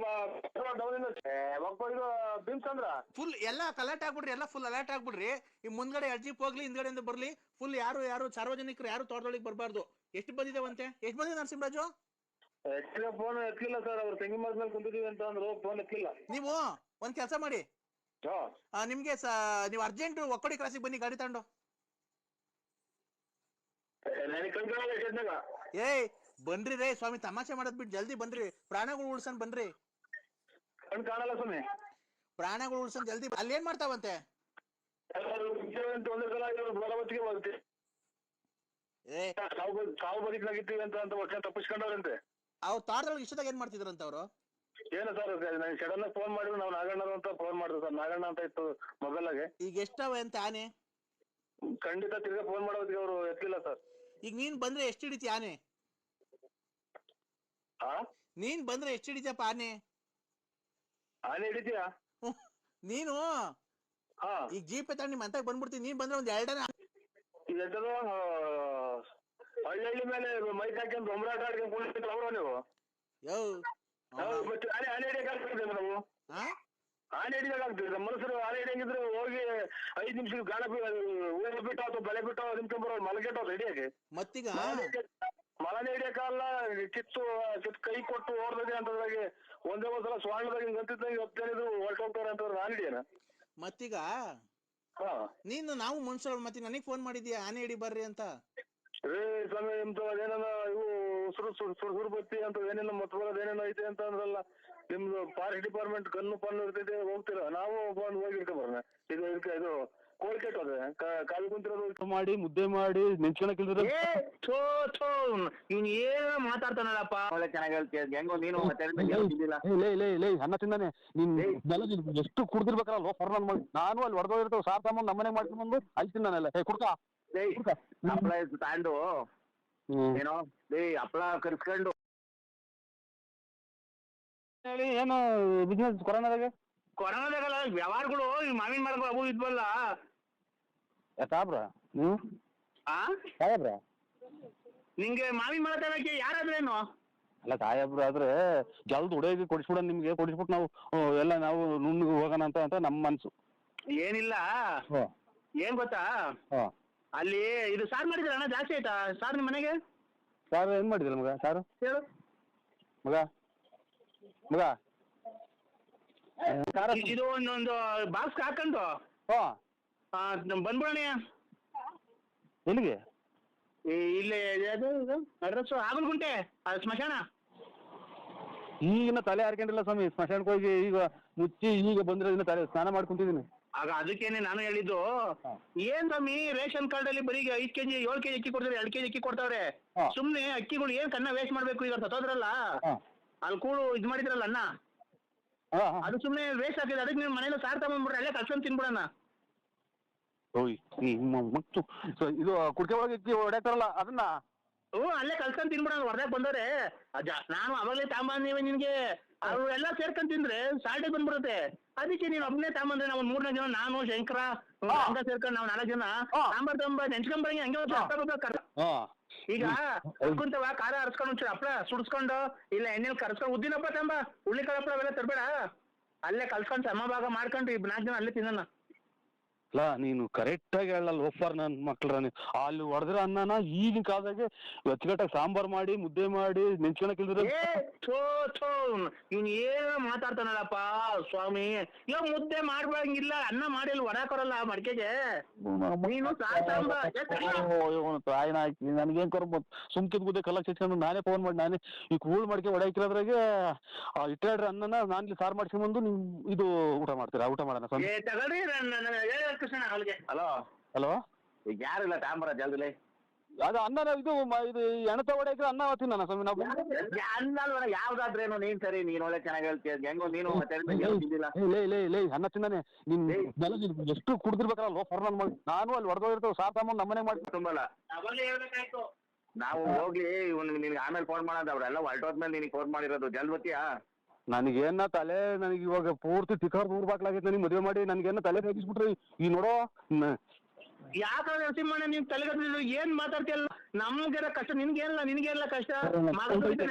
ಫುಲ್ ಎಲ್ಲ ಅಲರ್ಟ್ ಆಗ್ಬಿಡ್ರಿ, ಎಲ್ಲ ಫುಲ್ ಅಲರ್ಟ್ ಆಗ್ಬಿಡ್ರಿ. ಈ ಮುಂದ್ಗಡೆ ಅರ್ಜಿಪ್ ಹೋಗ್ಲಿ, ಹಿಂದ್ಗಡೆಯಿಂದ ಬರ್ಲಿ, ಫುಲ್ ಯಾರು ಸಾರ್ವಜನಿಕರು ಯಾರು ತೋಟದೊಳಗೆ ಬರಬಾರ್ದು. ಎಷ್ಟು ಬಂದಿದಾವಂತೆ? ಎಷ್ಟು ಬಂದಿದೆ ನರಸಿಂಹರಾಜು? ಫೋನ್ ಎತ್ತಲಿಲ್ಲ ಸರ್, ಅವ್ರು ತೆಂಗಿನ ಮರದ ಮೇಲೆ ಕುಂತಿದೀವಿ ಅಂತ ಅಂದ್ರು, ಫೋನ್ ಎತ್ತಲಿಲ್ಲ. ನೀವು ಒಂದ್ ಕೆಲಸ ಮಾಡಿ, ನಿಮ್ಗೆ ನೀವು ಅರ್ಜೆಂಟ್ ಒಕ್ಕೋಡಿ ಕ್ರಾಸಿಗೆ ಬನ್ನಿ ಗಾಡಿ ತಗೊಂಡು. ಏಯ್ ಬನ್ರಿ ರೇ ಸ್ವಾಮಿ, ತಮಾಷೆ ಮಾಡೋದ್ ಬಿಟ್ಟು ಜಲ್ದಿ ಬನ್ರಿ, ಪ್ರಾಣಗಳು ಉಳ್ಸನ್ ಬನ್ರಿ. ಕಣ್ ಕಾಣಲ್ಲ ಸ್ವಾಮಿ. ಪ್ರಾಣಗಳು ಉಳ್ಸಂತ ಜಲ್ದಿ ಅಲ್ಲಿ ಏನ್ ಮಾಡ್ತಾವಂತೆ? ಒಂದೇ ಸಲ ಬಲವತ್ತಿಗೆ ಹೋಗುತ್ತೆ. ಸಾವು ಬದುಕಲಾಗಿರ್ತೀವಿ ಅಂತ ಒಟ್ಟೆ ತಪ್ಪಿಸ್ಕೊಂಡವ್ರಂತೆ. ಅವ್ರು ತಾಡ್ದೊಳಗೆ ಇಷ್ಟದಾಗ ಏನ್ ಮಾಡ್ತಿದ್ರಂತ ಅವ್ರು? ಏನು ಸರ್ ನನಗೆ ಸಡನ್ ಆಗಿ ಫೋನ್ ಮಾಡಿದ್ರು, ನಾವು ನಾಗಣ್ಣ ಅಂತ ಫೋನ್ ಮಾಡಿದ್ರು ಸರ್. ನಾಗಣ್ಣ ಅಂತ ಇತ್ತು ಮೊಬೈಲಾಗೆ. ಈಗ ಎಷ್ಟವೆ ಅಂತ ಆನೆ? ಖಂಡಿತ ತಿರ್ಗಾ ಫೋನ್ ಮಾಡೋದಕ್ಕೆ ಅವರು ಎತ್ತಿಲ್ಲ ಸರ್. ಈಗ ನೀನ್ ಬಂದ್ರೆ ಎಷ್ಟು ಹಿಡಿತಿ ಆನೆ? ನೀನ್ ಬಂದ್ರೆ ಎಷ್ಟು ಹಿಡಿತಪ್ಪ ಆನೆ? ಆನೆ ಹಿಡಿತೀಯಾ ನೀನು? ಈಗ ಜೀಪ್ ತಗೊಂಡು ನಿಮ್ ಅಂತ ಬಂದ್ಬಿಡ್ತೀನಿ. ನೀನ್ ಬಂದ್ರೆ ಒಂದ್ ಎರಡನೇ ಇದೆಂತದು ಹಳ್ಳಿ ಮೇಲೆ ಮೈಕ್ ಹಾಕ್ಯಂತ ಒಮ್ರಾಟ ಆಡ್ಕೊಂಡು ಕುಳಿತಿಲ್ಲ ಅವರು ನೀವು. ಮತ್ತೆ ಆನೆ ಹಿಡಿಯಕ್ ಆಗ್ತದೆ ನಾವು. ಆನೆ ಹಿಡಿದಾಗ ಆಗ್ತದೆ ನಮ್ಮ ಮನಸ್ಸರು. ಆನೆ ಹಿಡಿಯಂಗಿದ್ರೆ ಹೋಗಿ 5 ನಿಮಿಷ ಗಾಳ ಊರ ಬಿಟ್ಟು ಅಥವಾ ಬಲೆ ಬಿಟ್ಟು ನಿಮ್ಕೊಂಬರೋ ಮಲಗೆಟ್ಟವ್ರು ಹಿಡಿಯಕ್ಕೆ. ಮತ್ತೀಗ ಮಲನೆ ಹಿಡಿಯಕ್ಕಲ್ಲ, ಕಿತ್ತು ಕೈ ಕೊಟ್ಟು ಓಡ್ತದೆ ಅಂತದ್ರಾಗೆ ಒಂದೇ ಒಂದ್ಸಲ ಸ್ವಾಣದಾಗ ಹಿಂಗ್ ಅಂತಿದ್ದಂಗೆ ಹೊತ್ತೇನಿದ್ರು ಹೊರಟೋಗ್ತಾರೆ ಅಂತಂದ್ರೆ ನಾನು ಹಿಡಿಯನ. ಮತ್ತೀಗ ನೀನು ನಾವು ಮನುಷ್ಯರು ಮತ್ತೆ ನನಗ್ ಫೋನ್ ಮಾಡಿದ್ಯಾ ಆನೆ ಹಿಡಿ ಬರ್ರಿ ಅಂತ? ಸ್ವಾಮಿ ನಿಮ್ದು ಅದೇನ ಇವು ಸುರು ಬತ್ತಿ ಅಂತ ಏನೇನೋ ಮತ್ತೆ ಬರೋದು ಏನೇನೋ ಐತೆ ಅಂತ ಅಂದ್ರಲ್ಲ, ನಿಮ್ದು ಫಾರೆಸ್ಟ್ ಡಿಪಾರ್ಟ್ಮೆಂಟ್ ಗನ್ನು ಪನ್ನು ಇರ್ತೈತೆ ಹೋಗ್ತೀರ, ನಾವು ಬಂದು ಹೋಗಿರ್ತೀವಿ ಬರೋಣ. ಇದು ಕೋಲ್ ಕೆಟ್ಟೋದೆ ಕಾಲು ಕುಂತಿರೋದು ಮಾಡಿ ಮುದ್ದೆ ಮಾಡಿ ನೆಂಚ್ಕೊಳಕಿಲ್ದ್ರೆ ಇವ್ನು ಏನ ಮಾತಾಡ್ತಾನಲ್ಲಪ್ಪ. ಒಳ್ಳೆ ಚೆನ್ನಾಗಿ ಹೇಳ್ತೀಯ, ಹೆಂಗೋ ನೀನು ಅನ್ನ ತಿಂದಾನೆ. ನೀನ್ ಎಷ್ಟು ಕುಡ್ದಿರ್ಬೇಕಲ್ಲ ಫರ್ನ ಮಾಡಿ. ನಾನು ಅಲ್ಲಿ ಹೊಡೆದೋಗಿರ್ತೇವೆ ಸಾರ್ ಸಾಮಾನು ನಮ್ಮನೆಗೆ ಮಾಡ್ಕೊಂಡ್ಬಂದು ಅಲ್ಲಿ ತಿಂದಾನೆಲ್ಲ. ಕುಡ್ಕ ಹಪ್ಳ ತಾಂಡು ಏನೋ ಹಪ್ಳ ಕರ್ಸ್ಕೊಂಡು ಹೇಳಿ ಏನು ಬಿಸ್ನೆಸ್ ಕೊರೋನಾದಾಗೆ? ಕೊರೋನಾದಾಗಲ್ಲ ವ್ಯವಹಾರಗಳು ಮಾವಿನ ಮರಗಳು ಅವು ಇದ್ವಲ್ಲ. ಸಾಬ್ರ ನೀವು ಸಾಹೇಬ್ರ ನಿಂಗೆ ಮಾವಿನ ಮರ ತರಕ್ಕೆ ಯಾರಾದ್ರೇನು? ಅಲ್ಲ ಸಾಹೇಬ್ರು ಆದ್ರೆ ಜಲ್ದ್ ಹುಡುಗಿ ಕೊಡಿಸ್ಬಿಡ, ನಿಮ್ಗೆ ಕೊಡಿಸ್ಬಿಟ್ಟು ನಾವು ಎಲ್ಲ ನಾವು ನುಣ್ಣಗೆ ಹೋಗೋಣ ಅಂತ ನಮ್ಮ ಮನ್ಸು. ಏನಿಲ್ಲ, ಏನ್ ಗೊತ್ತಾ, ಅಲ್ಲಿ ಇದು ಸಾರ್ ಮಾಡಿದ್ರ ಅಣ್ಣ ಜಾಸ್ತಿ ಆಯ್ತಾ ಸಾರ್ ನಿಮ್ ಮನೆಗೆ? ಸಾರು ಏನ್ ಮಾಡಿದಿಲ್ಲ ಮಗ? ಸಾರು ಹೇಳು ಮಗ. ಮಗ ಇದು ಒಂದೊಂದು ಬಾಕ್ಸ್ ಹಾಕೊಂಡು ಬಂದ್ಬಿಡೋಣ. ಎಲ್ಲಿಗೆ? ಇಲ್ಲಿ ಅದು ಅಡ್ರೆಸ್ ಆಗಲ್ಗುಂಟೆ ಸ್ಮಶಾನ. ಈಗಿನ ತಲೆ ಹಾರ್ಕೊಂಡಿಲ್ಲ ಸ್ವಾಮಿ, ಸ್ಮಶಾನಕ್ಕೆ ಹೋಗಿ ಈಗ ಮುಚ್ಚಿ ಈಗ ಬಂದಿರೋದಿನ ತಲೆ ಸ್ನಾನ ಮಾಡ್ಕೊಂತಿದ್ದೀನಿ. ಆಗ ಅದಕ್ಕೇನೆ ನಾನು ಹೇಳಿದ್ದು, ಏನ್ ಸ್ವಾಮಿ ರೇಷನ್ ಕಾರ್ಡ್ ಅಲ್ಲಿ ಬರೀ 5 ಕೆಜಿ 7 ಕೆಜಿ ಅಕ್ಕಿ ಕೊಡ್ತಾರೆ, 2 ಕೆಜಿ ಅಕ್ಕಿ ಕೊಡ್ತಾವ್ರೆ. ಸುಮ್ನೆ ಅಕ್ಕಿಗಳು ಏನ್ ಕನ್ನ ವೇಸ್ಟ್ ಮಾಡ್ಬೇಕು? ಈಗ ಸತ್ತೋದ್ರಲ್ಲ ಅಲ್ಲಿ ಕೂಡು ಇದ್ ಮಾಡಿದ್ರಲ್ಲ ಅನ್ನ, ಅದು ಸುಮ್ನೆ ವೇಸ್ಟ್ ಆಗ್ತದೆ. ಅದಕ್ಕೆ ನೀವು ಮನೇಲಿ ಸಾರ್ ತಗೊಂಡ್ಬಿಡ್ರಿ, ಅಲ್ಲೇ ಕಲ್ಸ್ಕೊಂಡ್ ತಿನ್ಬಿಡೋಣ. ಮತ್ತು ಇದು ಕುಡ್ಕೆ ಒಳಗೆ ಹೊಡ್ಯಾಕ್ತಾರಲ್ಲ ಅದನ್ನ ಅಲ್ಲೇ ಕಲ್ಸ್ಕೊಂಡ್ ತಿನ್ಬಿಡೋಣ. ಹೊರದಾಗ ಬಂದವ್ರೆ ನಾನು ಅವಾಗಲೇ ತಾಂಬಂದಿವೆ ನಿನ್ಗೆ, ಅವ್ರು ಎಲ್ಲ ಸೇರ್ಕೊಂಡ್ ತಿಂದ್ರೆ ಸಾಲ್ಟೇ ಬಂದ್ಬಿಡುತ್ತೆ. ಅದಕ್ಕೆ ನೀನ್ ಒಬ್ಬನೇ ತಾಂಬಂದ್ರೆ ನಾವು 3 ಜನ, ನಾನು ಶಂಕರ ಹಂಗ ಸೇರ್ಕೊಂಡು ನಾವು 4 ಜನ ಸಾಂಬಾರ್ ನೆಂಚ್ಕೊಂಬರಂಗೆ ಹಂಗೆ. ಈಗ ಕುಂತವ ಖಾರ ಹರ್ಸ್ಕೊಂಡು ಒಂಚೂರು ಹಪ್ಪಳ ಸುಡ್ಸ್ಕೊಂಡು ಇಲ್ಲ ಎಣ್ಣೆಲಿ ಕರ್ಸ್ಕೊಂಡು ಉದ್ದಿನಪ್ಪ ತಂಬ ಹುಳ್ಳಿಕಾಳು ಹಪ್ಪಳ ಅವೆಲ್ಲ ತರಬೇಡ. ಅಲ್ಲೇ ಕಲ್ಸ್ಕೊಂಡು ಸಮಭಾಗ ಮಾಡ್ಕೊಂಡು 4 ಜನ ಅಲ್ಲೇ ತಿನ್ನೋಣ. ಅಲ್ಲ ನೀನು ಕರೆಕ್ಟ್ ಆಗಿ ಹೇಳಲ್ಲ ಒಪ್ಪರ್ ನನ್ ಮಕ್ಳ್ರ. ಅಲ್ಲಿ ಹೊಡೆದ್ರ ಅನ್ನನ ಈಗಿನ ಕಾಲದಾಗೆ ಅಚ್ಚುಕಟ್ಟಾಗಿ ಸಾಂಬಾರ್ ಮಾಡಿ ಮುದ್ದೆ ಮಾಡಿ ನೆಂಚ್ಕೊಳಕಿಲ್ದ್ರೆ ಇವ್ನು ಏನ ಮಾತಾಡ್ತಾನಲ್ಲಪ್ಪ ಸ್ವಾಮಿ. ಇವಾಗ ಮುದ್ದೆ ಮಾಡ್ಬಂಗಿಲ್ಲ, ಅನ್ನ ಮಾಡಿ ಅಲ್ಲಿ ಹೊಡಾಕೊರಲ್ಲ ಮಡಿಕೆಗೆ. ನೀನು ತಾಯಿನ ಹಾಕಿ ನನ್ಗೇನ್ ಕೊರ್ಬೋದು ಸುಮ್ಕಿದ್ ಗುದ್ದೆ ಕಲ್ಲಕ್ ಸಿಚ್ಕೊಂಡು ನಾನೇ ಫೋನ್ ಮಾಡಿ ನಾನೇ ಈ ಕೂಳ್ ಮಡಿಕೆ ಹೊಡಾಕಿರೋದ್ರಾಗೆ ಇಟ್ಟಾಡ್ರಿ ಅನ್ನನ ನಾನು ಸಾರು ಮಾಡ್ಸ್ಕೊಂಡ್ಬಂದು ನೀವು ಇದು ಊಟ ಮಾಡ್ತೀರಾ? ಊಟ ಮಾಡೋಣ ಸ್ವಾಮಿ. ತಗೊಳ್ರಿ ಕೃಷ್ಣ ಅವ್ರಿಗೆ. ಹಲೋ ಹಲೋ, ಈಗ ಯಾರಿಲ್ಲ ತಾಂಬರ ಜಲ್ದಿಲೆ. ಅದು ಅನ್ನ ಇದು ಎಣತ ಹೊಡೆಯಕ್ರೆ ಅನ್ನ ತಿನ್ನ ಸ್ವಾಮಿ ನಾವು. ಅನ್ನ ಯಾವ್ದಾದ್ರೇನು ನೀನ್ ಸರಿ, ನೀನ್ ಒಳ್ಳೆ ಚೆನ್ನಾಗಿ ಹೇಳ್ತೀಯ, ಹೆಂಗೋ ನೀನು ಅನ್ನ ತಿಂದಾನೆ. ನಿನ್ ಎಷ್ಟು ಕುಡ್ದಿರ್ಬೇಕಲ್ಲ ಫರ್ನ ಮಾಡಿ. ನಾನು ಅಲ್ಲಿ ಹೊಡೆದೋಗಿರ್ತೇವೆ ಸಾರ್ ಸಾಮಾನು ನಮ್ಮನೆ ಮಾಡಿ ತುಂಬಲ್ಲ. ನಾವು ಹೋಗ್ಲಿ ನಿನ್ಗೆ ಆಮೇಲೆ ಫೋನ್ ಮಾಡೋದು, ಅವ್ರೆಲ್ಲ ಹೊರಟೋದ್ಮೇಲೆ ನಿನಗೆ ಫೋನ್ ಮಾಡಿರೋದು. ಜಲ್ದಿ ಬರ್ತೀಯಾ? ನನಗೇನ ತಲೆ ನನಗೆ ಇವಾಗ ಪೂರ್ತಿ ತಿಕ್ಕಾರ್ ದೂರ ಬಾಕ್ಲಾಗೈತೆ. ನನಗೆ ಮದುವೆ ಮಾಡಿ ನನಗೇನ ತಲೆ ತೆಗಿಸ್ಬಿಟ್ರಿ. ಈ ನೋಡೋ ಯಾಕೆ ನರಸಿಂಹಣ್ಣ ನೀನ್ ತಲೆಗತ್ತಿದ್ರು ಏನ್ ಮಾತಾಡ್ತಿಯಲ್ಲ? ನಮ್ಗೆಲ್ಲ ಕಷ್ಟ, ನಿನ್ಗೇನಿಲ್ಲ ಕಷ್ಟ.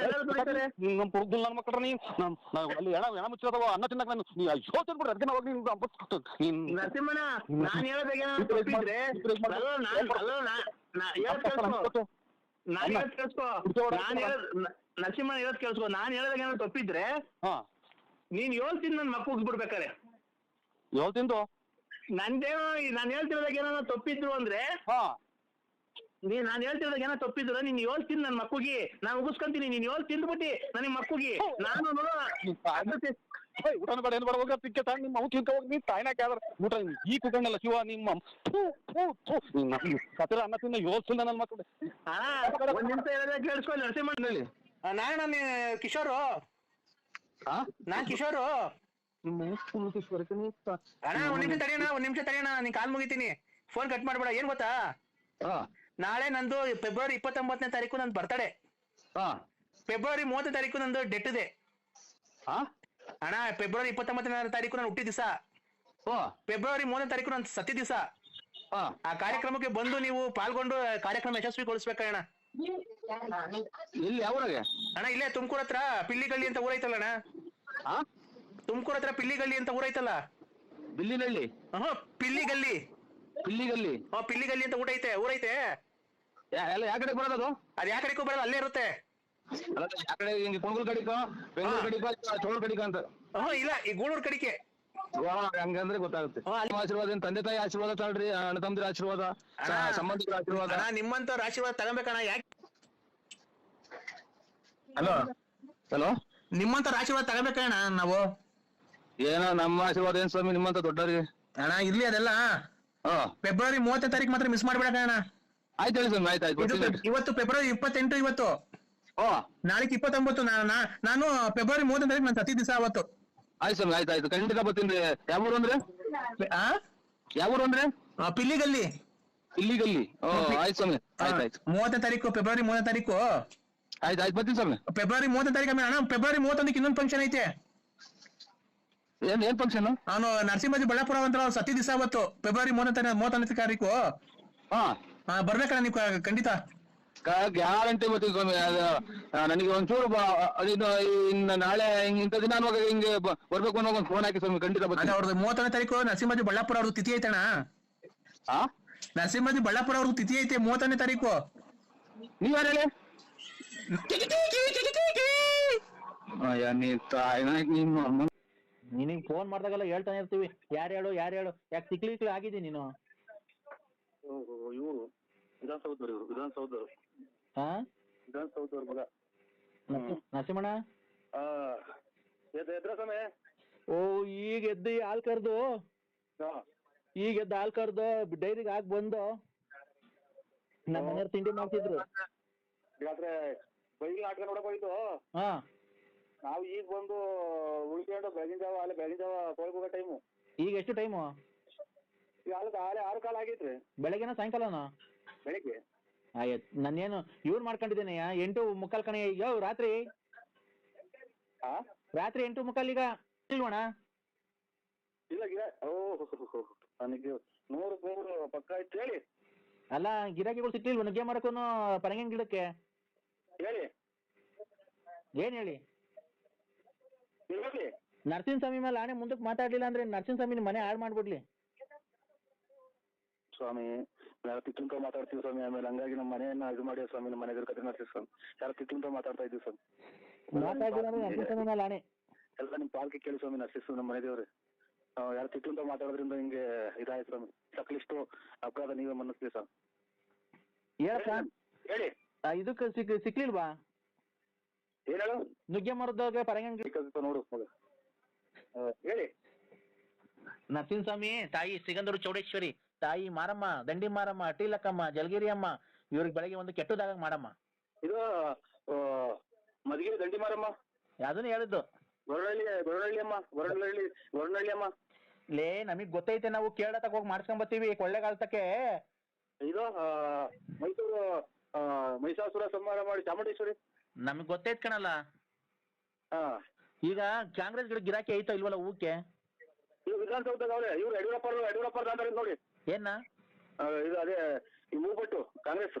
ನಮ್ ಪುರದಲ್ಲಿ ನನ್ನ ಮಕ್ಕಳ ಅಲ್ಲಿ ಹೆಣ ಮುಚ್ಚಿರೋದವ ಅನ್ನ ತಿನ್ನಕ್ ನಾನು ನೀ ಅಯ್ಯೋ ತಿನ್ಬಿಡ್ರಿ. ಅದಕ್ಕೆ ಹೋಗಿ ನರಸಿಂಹಣ್ಣ ನಾನ್ ಹೇಳೋದಾಗೇನ ತಪ್ಪಿದ್ರೆ ನರಸಿಂಹಣ್ಣ ಹೇಳೋದ್ ಕೇಳಿಸ್ಕೊ. ನಾನ್ ಹೇಳೋದಾಗ ಏನಾದ್ರು ತಪ್ಪಿದ್ರೆ ನೀನ್ ಹೇಳ್ತೀನಿ ನನ್ ಮಕ್ಕ ಉಗ್ಬಿಡ್ಬೇಕಾರೆ. ಹೇಳ್ತಿಂದು ನಂದೇನೋ ನಾನು ಹೇಳ್ತಿರೋದಾಗ ಏನಾದ್ರು ತಪ್ಪಿದ್ರು ಅಂದ್ರೆ ನಾನು ಹೇಳ್ತಿರೋದಾಗ ಏನೋ ತಪ್ಪಿದ್ರು ನೀನ್ ಯೋಲ್ ತಿನ್ ನನ್ ಮಕ್ಕಳಿಗೆ ನಾನು ಉಗಿಸ್ಕೊಂತೀನಿ, ನೀನ್ ಯೋಲ್ ತಿಂದ್ಬಿಟ್ಟಿ ನನಗೆ ಮಕ್ಕಳಿಗೆ ನಾನು ಊಟನ ಬೇಡ ಏನು ಬೇಡ ಹೋಗ ತಿಕ್ಕೆ ತಾಂಡ್ ನಿಮ್ಮ ಅವು ತಿನ್ಕ ಹೋಗಿ ನೀ ತಾಯಿನ ಕ್ಯಾದ್ರ ಊಟ ಈ ಕುಟುಂಬಲ್ಲ ಶಿವ ನಿಮ್ಮ ಕತ್ತಿರ ಅನ್ನ ತಿನ್ನ ಯೋಚಿಲ್ಲ ನನ್ನ ಮಕ್ಕಳು. ಒಂದ್ ನಿಮಿಷ ಹೇಳಿದ್ರೆ ಕೇಳಿಸ್ಕೊಳ್ಳಿ ನರಸಿಂಹ ಹೇಳಿ. ನಾನು ಕಿಶೋರು, ನಾನ್ ಕಿಶೋರು. ಅಣ್ಣ ಒಂದ್ ನಿಮಿಷ ತಡೆಯೋಣ, ನೀನ್ ಕಾಲ್ ಮುಗಿತೀನಿ, ಫೋನ್ ಕಟ್ ಮಾಡ್ಬೇಡ. ಏನ್ ಗೊತ್ತಾ, ನಾಳೆ ನಂದು ಫೆಬ್ರವರಿ 29ನೇ ತಾರೀಕು ನಂದು ಬರ್ತಡೆ, ಫೆಬ್ರವರಿ 30ನೇ ತಾರೀಕು ನಂದು ಡೆಟ್ ಇದೆ ಅಣ್ಣ. ಫೆಬ್ರವರಿ 29ನೇ ತಾರೀಕು ನಾನು ಹುಟ್ಟಿದ ದಿವಸ, ಫೆಬ್ರವರಿ 3ನೇ ತಾರೀಕು ನಾನು ಸತ್ಯ ದಿವಸ. ಆ ಕಾರ್ಯಕ್ರಮಕ್ಕೆ ಬಂದು ನೀವು ಪಾಲ್ಗೊಂಡು ಕಾರ್ಯಕ್ರಮ ಯಶಸ್ವಿಗೊಳಿಸ್ಬೇಕಣ್ಣ. ಎಲ್ಲಿ ಯಾವ್ರಾಗೆ ಅಣ್ಣ? ಇಲ್ಲೇ ತುಮಕೂರ್ ಹತ್ರ ಪಿಲ್ಲಿಗಳ್ಳಿ ಅಂತ ಊರೈತಲ್ಲ ಅಣ್ಣ. ತುಮಕೂರ್ ಹತ್ರ ಪಿಲ್ಲಿಗಳ್ಳಿ ಅಂತ ಊರೈತಲ್ಲ. ಬಿಲ್ಲಿನಳ್ಳಿ? ಪಿಲ್ಲಿಗಲ್ಲಿ. ಪಿಲ್ಲಿಗಲ್ಲಿ? ಪಿಲ್ಲಿಗಲ್ಲಿ ಅಂತ ಊರೈತೆ. ಎಲ್ಲ ಯಾವ ಕಡೆ ಬರೋದು? ಅದ್ ಯಾವ ಕಡೆಗೂ ಬರೋದು, ಅಲ್ಲೇ ಇರುತ್ತೆ. ಯಾವ ಕಡೆ ಹಿಂಗೆ ಕುಣಗುಲ್ ಕಡಿಕ, ಬೆಂಗಳೂರು ಕಡಿಕ, ಚೋಳೂರ್ ಕಡಿಕ ಅಂತ? ಇಲ್ಲ, ಈ ಗೂಳೂರ್ ಕಡಿಕೆ. ಹಂಗಂದ್ರೆ ಗೊತ್ತಾಗುತ್ತೆ. ಆಶೀರ್ವಾದ, ತಂದೆ ತಾಯಿ ಆಶೀರ್ವಾದ ತಾಳ್ರಿ, ಅಣ್ಣ ತಮ್ಮದಿರ ಆಶೀರ್ವಾದ, ಸಂಬಂಧಿಕರ ಆಶೀರ್ವಾದ. ನಿಮ್ಮಂತವ್ರ ಆಶೀರ್ವಾದ ತಗೋಬೇಕಣ್ಣ. ಯಾಕೆ? ಹಲೋ, ನಿಮ್ಮಂತವ್ರ ಆಶೀರ್ವಾದ ತಗೋಬೇಕಣ್ಣ ನಾವು. ಏನೋ ನಮ್ಮ ಆಶೀರ್ವಾದ ಏನ್ ಸ್ವಾಮಿ ನಿಮ್ಮಂತ ದೊಡ್ಡವ್ರಿಗೆ? ಅಣ್ಣ ಇರ್ಲಿ ಅದೆಲ್ಲ. ಫೆಬ್ರವರಿ 30ನೇ ತಾರೀಕು ಮಾತ್ರ ಮಿಸ್ ಮಾಡ್ಬೇಡಣ್ಣ. ಆಯ್ತು ಹೇಳಿ ಸ್ವಾಮಿ, ಆಯ್ತು. ಇವತ್ತು ಫೆಬ್ರವರಿ 28, ಇವತ್ತು ನಾಳೆಗೆ 29. ನಾನು ಫೆಬ್ರವರಿ 30ನೇ ತಾರೀಕು ನನ್ನ ಸತಿ ದಿವಸ ಅವತ್ತು. ಆಯ್ತು ಸ್ವಾಮಿ, ಆಯ್ತು ಖಂಡಿತ ಬರ್ತೀನಿ. ಯಾವ ಊರು ಅಂದ್ರೆ? ಯಾವ ಊರು ಅಂದ್ರೆ? ಪಿಲ್ಲಿಗಲ್ಲಿ. ಇಲ್ಲಿಗಲ್ಲಿ? ಆಯ್ತು ಸ್ವಾಮಿ, ಆಯ್ತು. 30ನೇ ತಾರೀಕು, ಫೆಬ್ರವರಿ 3ನೇ ತಾರೀಕು. ಆಯ್ತು ಬರ್ತೀನಿ ಸ್ವಾಮಿ. ಫೆಬ್ರವರಿ 30ನೇ ತಾರೀಕು ಅಣ್ಣ. ಫೆಬ್ರವರಿ 31ಕ್ಕೆ ಇನ್ನೊಂದು ಫಂಕ್ಷನ್ ಐತೆ. ಏನ್ ಫಂಕ್ಷನ್? ನಾನು ನರಸಿಂಹಾಜಿ ಬಳ್ಳಾಪುರ ಅಂತ ಸತಿ ದಿವಸ ಅವತ್ತು, ಫೆಬ್ರವರಿ 31ನೇ ತಾರೀಕು. ಬರ್ಬೇಕಣ್ಣ ನೀವು ಖಂಡಿತ. ಗ್ಯಾರಂಟಿ ಬರ್ತೀನಿ ಸ್ವಾಮಿ. ನನಗೆ ಒಂಚೂರು ಇನ್ನು ನಾಳೆ ಇಂಥ ದಿನ ಅನ್ನುವಾಗ ಹಿಂಗೆ ಬರ್ಬೇಕು ಅನ್ನೋ ಒಂದು ಫೋನ್ ಹಾಕಿ ಸ್ವಾಮಿ, ಖಂಡಿತ ಬರ್ತೀನಿ. ಅವ್ರದ್ದು 30ನೇ ತಾರೀಕು ನರಸಿಂಹಾಜಿ ಬಳ್ಳಾಪುರ ಅವ್ರದ್ದು ತಿಥಿ ಐತಣ್ಣ. ನರಸಿಂಹಾಜಿ ಬಳ್ಳಾಪುರ ಅವ್ರದ್ದು ತಿಥಿ ಐತೆ 30ನೇ ತಾರೀಕು. ನೀವ್ಯಾರು ಹೇಳಿ? ನಿನಗೆ ಫೋನ್ ಮಾಡಿದಾಗೆಲ್ಲ ಹೇಳ್ತಾನೆ ಇರ್ತೀವಿ, ಯಾರು ಹೇಳು ಯಾಕೆ ತಿಕ್ಲಿ ಆಗಿದ್ದೀನಿ ನೀನು? ಇವರು ವಿಧಾನಸೌಧದವರು ಮಗ ನರಸಿಂಹಣ್ಣ. ಎದ್ರ ಸಮಯ? ಈಗ ಎದ್ದು ಹಾಲ್ ಕರ್ದು ಡೈರಿಗೆ ಹಾಕಿ ಬಂದು ನಮ್ಮ ಮನೆಯವ್ರು ತಿಂಡಿ ಮಾಡ್ತಿದ್ರು. ರಾತ್ರಿ ಬೈಲ್ ನಾಟಕ ನೋಡಕ್ ಹೋಯ್ತು. ನಾವು ಈಗ ಬಂದು ಉಳ್ಕೊಂಡು ಬೆಳಗಿನ ಜಾವ ತೊಳ್ಕೋಗ ಟೈಮು. ಈಗ ಎಷ್ಟು ಟೈಮು? ಈಗ 6 ಕಾಲ ಆಗೈತ್ರಿ. ಬೆಳಗ್ಗೆನ ಸಾಯಂಕಾಲನ? ಬೆಳಿಗ್ಗೆ. ಆಯ್ತು, ನಾನೇನು ಇವ್ರು ಮಾಡ್ಕೊಂಡಿದ್ದೇನೆ 8:45 ಕಣೆ. ರಾತ್ರಿ 8:45 ಈಗ ಇಲ್ವಣ? ಇಲ್ಲ ನನಗೆ 100 ಪಕ್ಕ ಆಯ್ತು ಹೇಳಿ. ಅಲ್ಲ ಗಿರಾಕಿಗಳು ಸಿಕ್ಲಿಲ್ವ ನುಗ್ಗೆ ಮಾಡಕ್ಕೂನು ಪರಂಗಿನ ಗಿಡಕ್ಕೆ? ಹೇಳಿ ಏನ್ ಹೇಳಿ? ನರಸಿಂಹ ಸ್ವಾಮಿ ಮೇಲೆ ಆಣೆ ಮುಂದಕ್ಕೆ ಮಾತಾಡ್ಲಿಲ್ಲ ಅಂದ್ರೆ ನರಸಿಂಹ ಸ್ವಾಮಿ ಮನೆ ಹಾಳು ಮಾಡ್ಬಿಡ್ಲಿ ಸ್ವಾಮಿ. ಯಾರು ತಿಕ್ಕಿಂತ ಮಾತಾಡ್ತೀವಿ ಸ್ವಾಮಿ. ಆಮೇಲೆ ಹಂಗಾಗಿ ನಮ್ಮ ಮನೆಯನ್ನ ಇದು ಮಾಡಿ ಸ್ವಾಮಿ, ನಮ್ಮ ಮನೆ ಕತೆ ಮಾಡ್ತೀವಿ ಸ್ವಾಮಿ. ಯಾರು ತಿಕ್ಕಿಂತ ಮಾತಾಡ್ತಾ ಇದ್ದೀವಿ ಸ್ವಾಮಿ. ನರಸಿಂಹ ಸ್ವಾಮಿ ಮೇಲೆ ಆಣೆ ಎಲ್ಲ ನಿಮ್ ಪಾಲ್ಕೆ ಕೇಳಿ ಸ್ವಾಮಿ. ನರ್ಸಿಸ್ ನಮ್ಮ ಮನೆ ದೇವ್ರಿ. ಯಾರು ತಿಕ್ಕಿಂತ ಮಾತಾಡೋದ್ರಿಂದ ಹಿಂಗೆ ಇದಾಯ್ತು ಸ್ವಾಮಿ. ಸಕಲಿಷ್ಟು ಅಪರಾಧ ನೀವೇ ಮನ್ನಿಸ್ತೀವಿ ಸ್ವಾಮಿ. ಹೇಳಿ. ಇದಕ್ಕೆ ಸಿಕ್ಲಿಲ್ವಾ? ಏನ್ ಹೇಳು? ನುಗ್ಗೆ ಮರದಾಗ ಪರಂಗಿ ನೋಡು ಹೇಳಿ. ನರಸಿಂಹ ಸ್ವಾಮಿ ತಾಯಿ ಸಿಗಂದೂರು ಚೌಡೇಶ್ವರಿ, ತಾಯಿ ಮಾರಮ್ಮ, ದಂಡಿ ಮಾರಮ್ಮ, ಟೀಲಕ್ಕಮ್ಮ, ಜಲಗಿರಿ ಅಮ್ಮ, ಇವ್ರಿಗೆ ಬೆಳಗ್ಗೆ ಒಂದು ಕೆಟ್ಟದಾಗ ಮಾಡಮ್ಮ. ಇದು ಮಧುಗಿರಿ ದಂಡಿ ಮಾರಮ್ಮ. ಅದನ್ನ ಹೇಳಿದ್ದು ಗೊರವನಹಳ್ಳಿ ಅಮ್ಮ. ಲೇ ನಮಗ್ ಗೊತ್ತೈತೆ, ನಾವು ಕೇಳತಕ್ಕ ಹೋಗಿ ಮಾಡ್ಸ್ಕೊಂಡ್ ಬರ್ತೀವಿ ಕೊಳ್ಳೆಗಾಲತಕ್ಕೆ. ಇದು ಮೈಸೂರು ಮಹಿಷಾಸುರ ಸಂಹಾರ ಮಾಡಿ ಚಾಮುಂಡೇಶ್ವರಿ. ನಮಗ್ ಗೊತ್ತೈತ್ ಕಣಲ್ಲ. ಈಗ ಕಾಂಗ್ರೆಸ್ ಗಿರಾಕಿ ಐತೋ ಇಲ್ವಲ್ಲ ಹೂಕ್ಕೆ? ಇವ್ರು ವಿಧಾನಸೌಧದಾಗ ಅವ್ರೆ. ಇವ್ರು ಯಡಿಯೂರಪ್ಪ ಅಂತ ನೋಡಿ. ಏನ ಇದು ಅದೇ ಹೂ ಕೊಟ್ಟು ಕಾಂಗ್ರೆಸ್.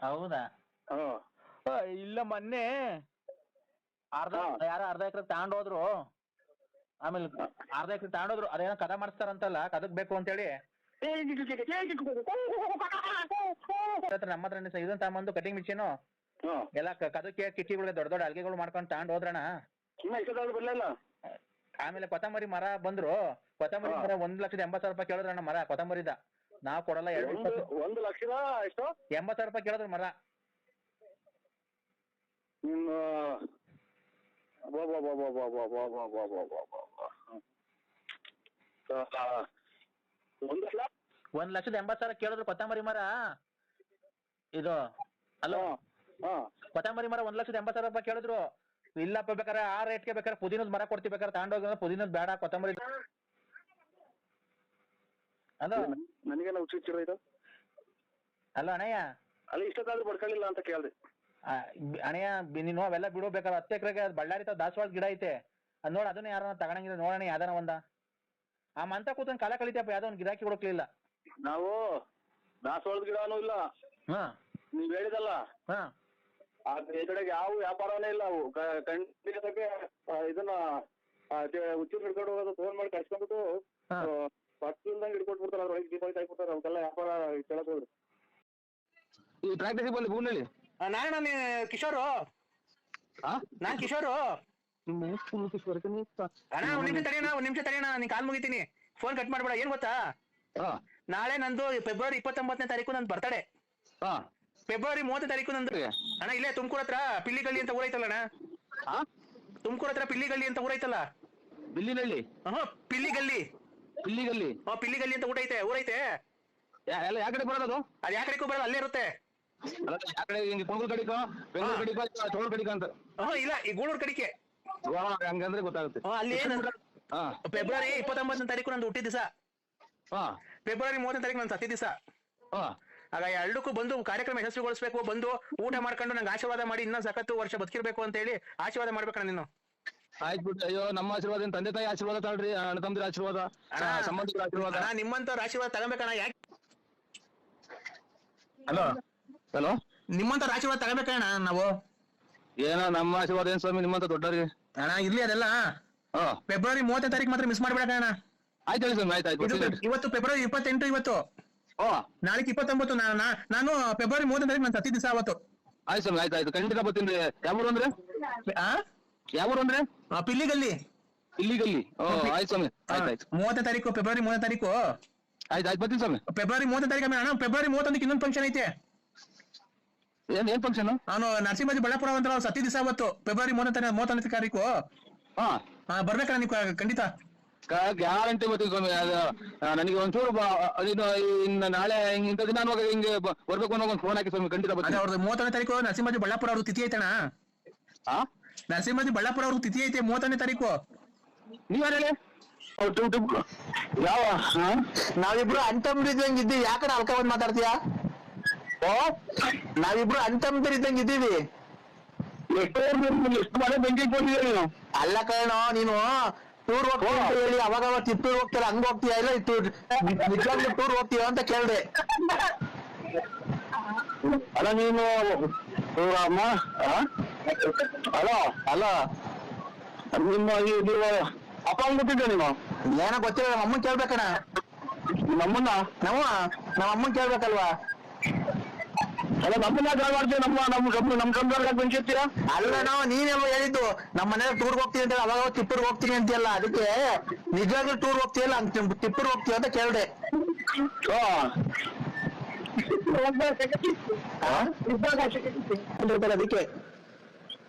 ಹೌದಾ? ಇಲ್ಲ ಮೊನ್ನೆ ಯಾರ ಅರ್ಧ ಎಕರೆ ತಗೊಂಡೋದ್ರು. ಆಮೇಲೆ ಅರ್ಧ ಎಕರೆ ತಗೊಂಡೋದ್ರು, ಅದೇನೋ ಕದ ಮಾಡಿಸ್ತಾರಂತಲ್ಲ, ಕದಕ್ ಬೇಕು ಅಂತೇಳಿ ನಮ್ಮ ಹತ್ರ ಇದನ್ನ ತಗೊಂಬಂದು ಕಟಿಂಗ್ ಮಿಷಿನು ಎಲ್ಲ ಕದಕ್ಕೆ ಕಿಟ್ಟಿಗಳು ದೊಡ್ಡ ದೊಡ್ಡ ಅಲ್ಗೆಗಳು ಮಾಡ್ಕೊಂಡು ತಗೊಂಡ್ ಹೋದ್ರಣ. ಆಮೇಲೆ ಕೊತ್ತಂಬರಿ ಮರ ಬಂದ್ರು. ಕೊತ್ತಂಬರಿ ಮರ 1,80,000 ರೂಪಾಯಿ ಕೇಳಿದ್ರಣ್ಣ ಮರ ಕೊತ್ತಂಬರಿದ. ನಾವ್ ಕೊಡಲ್ಲ. 1 ಲಕ್ಷದ ಎಷ್ಟು 80,000 ರೂಪಾಯಿ ಕೇಳಿದ್ರು ಮರ. ನಿಮ್ಮ 1,80,000 ಕೇಳಿದ್ರು ಕೊತ್ತಂಬರಿ ಮರ ಇದು. ಅಲೋ ಕೊತ್ತಂಬರಿ ಮರ 1,80,000 ರೂಪಾಯಿ ಕೇಳಿದ್ರು. ಇಲ್ಲಪ್ಪ ಬೇಕಾರೆ ಆ ರೇಟ್ಗೆ ಬೇಕಾದ್ರೆ ಪುದೀನದ ಮರ ಕೊಡ್ತೀವಿ, ಬೇಕಾದ್ರೆ ತಗೊಂಡೋಗ. ಪುದೀನದ್ ಬೇಡ, ಕೊತ್ತಂಬರಿ. ಅಲೋ ನನಗೆಲ್ಲ ಹುಚ್ಚಿರೋ ಇದು. ಅಲೋ ಅಣ್ಣಯ್ಯ, ಅಲ್ಲಿ ಇಷ್ಟೊತ್ತಾದ್ರೂ ಬಡ್ಕೊಳ್ಳಿಲ್ಲ ಅಂತ ಕೇಳ್ದೆ. ಅಣ್ಣಯ್ಯ ನೀನು ಅವೆಲ್ಲ ಬಿಡು, ಬೇಕಾದ್ರೆ 10 ಎಕರೆಗೆ ಬಳ್ಳಾರಿ ದಾಸವಾಳ ಗಿಡ ಐತೆ, ಅದ್ ನೋಡ್. ಅದನ್ನ ಯಾರನ್ನ ತಗೊಂಡಿದ್ರೆ ನೋಡೋಣ, ಯಾವ್ದಾನ ಒಂದ. ಆ ಮಂತ ಕೂತ್ಕೊಂಡು ಕಾಲ ಕಳಿತಪ್ಪ, ಯಾವ್ದೋ ಒಂದು ಗಿರಾಕಿ ಹುಡುಕ್ಲಿಲ್ಲ ನಾವು. ದಾಸವಾಳದ ಗಿಡನೂ ಇಲ್ಲ. ನೀವ್ ಹೇಳಿದಲ್ಲ ಆ ಕಡೆಗೆ ಯಾವ ವ್ಯಾಪಾರನೇ ಇಲ್ಲ. ಅವು ಖಂಡಿತಕ್ಕೆ ಇದನ್ನ ಹುಚ್ಚೂರು ಹಿಡ್ಕೊಂಡು ಹೋಗೋದು, ಫೋನ್ ಮಾಡಿ ಕರ್ಸ್ಕೊಂಡ್ಬಿಟ್ಟು ಪಕ್ಕದಿಂದಂಗೆ ಹಿಡ್ಕೊಟ್ಬಿಡ್ತಾರೆ. ಅದ್ರೊಳಗೆ ದೀಪಾವಳಿ ಹಾಕ್ಬಿಡ್ತಾರೆ. ಅವಕ್ಕೆಲ್ಲ ವ್ಯಾಪಾರ ಕೇಳಕ್ ಹೋಗ್ರಿ. ಈ ಪ್ರಾಕ್ಟೀಸ್ ಬಂದು ಭೂಮಿಲಿ ನಾನು ಕಿಶೋರು. ನಾನ್ ಕಿಶೋರು. ಅಣ್ಣ ಒಂದ್ ನಿಮಿಷ ತಡೆಯೋಣ, ನೀನ್ ಕಾಲ್ ಮುಗಿತೀನಿ, ಫೋನ್ ಕಟ್ ಮಾಡ್ಬೇಡ. ಏನ್ ಗೊತ್ತಾ, ನಾಳೆ ನಂದು ಫೆಬ್ರವರಿ 29ನೇ ತಾರೀಕು ನಂದು ಬರ್ತಡೆ. ಫೆಬ್ರವರಿ 30ನೇ ತಾರೀಕು ನಂದು. ಅಣ್ಣ ಇಲ್ಲೇ ತುಮಕೂರ್ ಹತ್ರ ಪಿಲ್ಲಿಗಳ್ಳಿ ಅಂತ ಊರೈತಲ್ಲ ಅಣ್ಣ. ತುಮಕೂರ್ ಹತ್ರ ಪಿಲ್ಲಿಗಳ್ಳಿ ಅಂತ ಊರೈತಲ್ಲ. ಬಿಲ್ಲಿನಳ್ಳಿ? ಪಿಲ್ಲಿಗಳ್ಳಿ. ಪಿಲ್ಲಿಗಲ್ಲಿ? ಪಿಲ್ಲಿಗಳ್ಳಿ ಅಂತ ಊರೈತೆ. ಎಲ್ಲ ಯಾವ ಕಡೆ ಬರೋದು? ಅದ್ ಯಾವ ಕಡೆಗೂ ಬರೋದು, ಅಲ್ಲೇ ಇರುತ್ತೆ. ಯಾವ ಕಡೆ? ಹಿಂಗೆ ಕುಣಗಲ್ ಕಡಿಕೋ, ಬೆಂಗಳೂರು ಕಡಿಕೋ, ಚೋಳೂರು ಕಡಿಕೋ ಅಂತ? ಇಲ್ಲ, ಈ ಗೂಳೂರ್ ಕಡಿಕೆ. ಹಂಗಂದ್ರೆ ಗೊತ್ತಾಗುತ್ತೆ. ಅಲ್ಲಿ ಫೆಬ್ರವರಿ 29ನೇ ತಾರೀಕು ನಂದು ಹುಟ್ಟಿದ ದಿವಸ. ಫೆಬ್ರವರಿ 30ನೇ ತಾರೀಕು ನನ್ ಸತ್ತಿ ದಿವಸ. ಆಗ ಎರಡಕ್ಕೂ ಬಂದು ಕಾರ್ಯಕ್ರಮ ಯಶಸ್ವಿಗೊಳಿಸ್ಬೇಕು. ಬಂದು ಊಟ ಮಾಡ್ಕೊಂಡು ನಂಗೆ ಆಶೀರ್ವಾದ ಮಾಡಿ, ಇನ್ನೂ ಸಖತ್ತು ವರ್ಷ ಬದುಕಿರ್ಬೇಕು ಅಂತ ಹೇಳಿ ಆಶೀರ್ವಾದ ಮಾಡ್ಬೇಕಣ್ಣ ನೀನು. ಆಯ್ತು ಬಿಟ್ಟು. ಅಯ್ಯೋ, ನಮ್ಮ ಆಶೀರ್ವಾದ ಏನ್, ತಂದೆ ತಾಯಿ ಆಶೀರ್ವಾದ ತಾಳ್ರಿ, ಅಣ್ಣ ತಮ್ಮದಿರ ಆಶೀರ್ವಾದ, ಸಂಬಂಧಿಕರ ಆಶೀರ್ವಾದ. ನಿಮ್ಮಂತವ್ರ ಆಶೀರ್ವಾದ ತಗೋಬೇಕಣ್ಣ. ಯಾಕೆ? ಹಲೋ ಹಲೋ, ನಿಮ್ಮಂತವ್ರ ಆಶೀರ್ವಾದ ತಗೋಬೇಕಣ್ಣ ನಾವು. ಏನೋ ನಮ್ಮ ಆಶೀರ್ವಾದ ಏನ್ ಸ್ವಾಮಿ ನಿಮ್ಮಂತ ದೊಡ್ಡವ್ರಿಗೆ? ಅಣ್ಣ ಇರ್ಲಿ ಅದೆಲ್ಲ. ಫೆಬ್ರವರಿ 30ನೇ ತಾರೀಕು ಮಾತ್ರ ಮಿಸ್ ಮಾಡ್ಬೇಕಣ್ಣ. ಆಯ್ತು ಹೇಳಿ ಸ್ವಾಮಿ, ಆಯ್ತು. ಇವತ್ತು ಫೆಬ್ರವರಿ 28 ಇವತ್ತು. ನಾಳೆ 29. ನಾನು ಫೆಬ್ರವರಿ 30ನೇ ತಾರೀಕು ನಾನು ಸತ್ತಿ ದಿವಸ ಅವತ್ತು. ಆಯ್ತು ಸ್ವಾಮಿ, ಆಯ್ತು ಖಂಡಿತ ಬರ್ತೀನಿ. ಯಾವ ಊರು ಅಂದ್ರೆ? ಯಾವ ಊರು ಅಂದ್ರೆ? ಪಿಲ್ಲಿಗಲ್ಲಿ. ಇಲ್ಲಿಗಲ್ಲಿ? ಆಯ್ತು ಸ್ವಾಮಿ, ಆಯ್ತು. 30ನೇ ತಾರೀಕು, ಫೆಬ್ರವರಿ 30ನೇ ತಾರೀಕು. ಆಯ್ತು ಬರ್ತೀನಿ ಸ್ವಾಮಿ. ಫೆಬ್ರವರಿ 30ನೇ ತಾರೀಕು. ಅಣ್ಣ ಫೆಬ್ರವರಿ 31ಕ್ಕೆ ಇನ್ನೊಂದು ಫಂಕ್ಷನ್ ಐತೆ. ಏನ್ ಫಂಕ್ಷನ್? ನಾನು ನರಸಿಂಹಾಜಿ ಬಳ್ಳಾಪುರ ಅಂತ ಸತ್ತಿ ದಿವಸ ಅವತ್ತು, ಫೆಬ್ರವರಿ 31ನೇ ತಾರೀಕು. ಬರ್ಬೇಕಣ್ಣ ನೀವು ಖಂಡಿತ. ಗ್ಯಾರಂಟಿ ಬರ್ತೀನಿ ಸ್ವಾಮಿ. ನನಗೆ ಒಂಚೂರು ಇನ್ನು ನಾಳೆ ಇಂಥ ದಿನ ಅನ್ನುವಾಗ ಹಿಂಗೆ ಬರ್ಬೇಕು ಅನ್ನೋ ಒಂದು ಫೋನ್ ಹಾಕಿ ಸ್ವಾಮಿ, ಖಂಡಿತ ಬರ್ತೀನಿ. ಅವ್ರದ್ದು 30ನೇ ತಾರೀಕು ನರಸಿಂಹಾಜಿ ಬಳ್ಳಾಪುರ ಅವ್ರ ತಿಥಿ ಐತಣ್ಣ. ನರಸಿಂಹಾಜಿ ಬಳ್ಳಾಪುರ ಅವ್ರ ತಿಥಿ ಐತೆ 30ನೇ ತಾರೀಕು. ನೀವ್ ಹೇಳಿ ಯಾವ? ನಾವಿಬ್ರು ಅಂತಂಬ್ರಿದ್ದಂಗೆ ಇದ್ದೀವಿ. ಯಾಕಡೆ ಅಲ್ಕ ಬಂದ್ ಮಾತಾಡ್ತೀಯಾ? ನಾವಿಬ್ರು ಅಂತಂಬ್ರಿದ್ದಂಗೆ ಇದ್ದೀವಿ. ಎಷ್ಟು ಮನೆ ಬೆಂಕಿ ಕೊಟ್ಟಿದ್ದೀರಿ ನೀವು? ಅಲ್ಲ ಕಣೋ, ನೀನು ಟೂರ್ ಹೋಗ್ತೀಯ ಅಂತ ಹೇಳಿ ಅವಾಗ ತಿಪ್ಪೂರ್ ಹೋಗ್ತೀರ, ಹಂಗ ಹೋಗ್ತೀಯ? ಇಲ್ಲ ನಿಜವಾಗ್ಲೂ ಟೂರ್ ಹೋಗ್ತೀಯ ಅಂತ ಕೇಳ್ದೆ. ಅಲ್ಲ ನೀನು ಅಮ್ಮ? ಅಲೋ ಅಲ್ಲ, ನಿಮ್ಮ ನೀವು ಅಪ್ಪ ಅಂದ್ಬಿಟ್ಟಿದ್ದೆ ನೀನು? ಏನೋ ಗೊತ್ತಿಲ್ಲ, ನಮ್ಮ ಅಮ್ಮನ್ ಕೇಳ್ಬೇಕಣ್ಣ. ನಮ್ಮನ್ನ? ನಮ್ಮ ಅಮ್ಮನ್ ಕೇಳ್ಬೇಕಲ್ವಾ? ಅಲ್ಲ ನಮ್ಮನ್ನ ಜಾಗ ಮಾಡ್ತೀವಿ. ನಮ್ ಕಂಪ್ಯೂಟರ್ ಬೆಂಕಿ ಇರ್ತೀರಾ? ಅಲ್ಲ ನಾವು ನೀನೆಲ್ಲ ಹೇಳಿದ್ದು ನಮ್ಮ ಮನೇಲಿ ಟೂರ್ ಹೋಗ್ತೀನಿ ಅಂತ, ಅವಾಗ ತಿಪ್ಪೂರ್ ಹೋಗ್ತೀನಿ ಅಂತೀಯಲ್ಲ, ಅದಕ್ಕೆ ನಿಜವಾಗ್ಲೂ ಟೂರ್ ಹೋಗ್ತೀಯಲ್ಲ ತಿಪ್ಪೂರ್ ಹೋಗ್ತೀಯ ಅಂತ ಕೇಳ್ದೆ. ಅದಕ್ಕೆ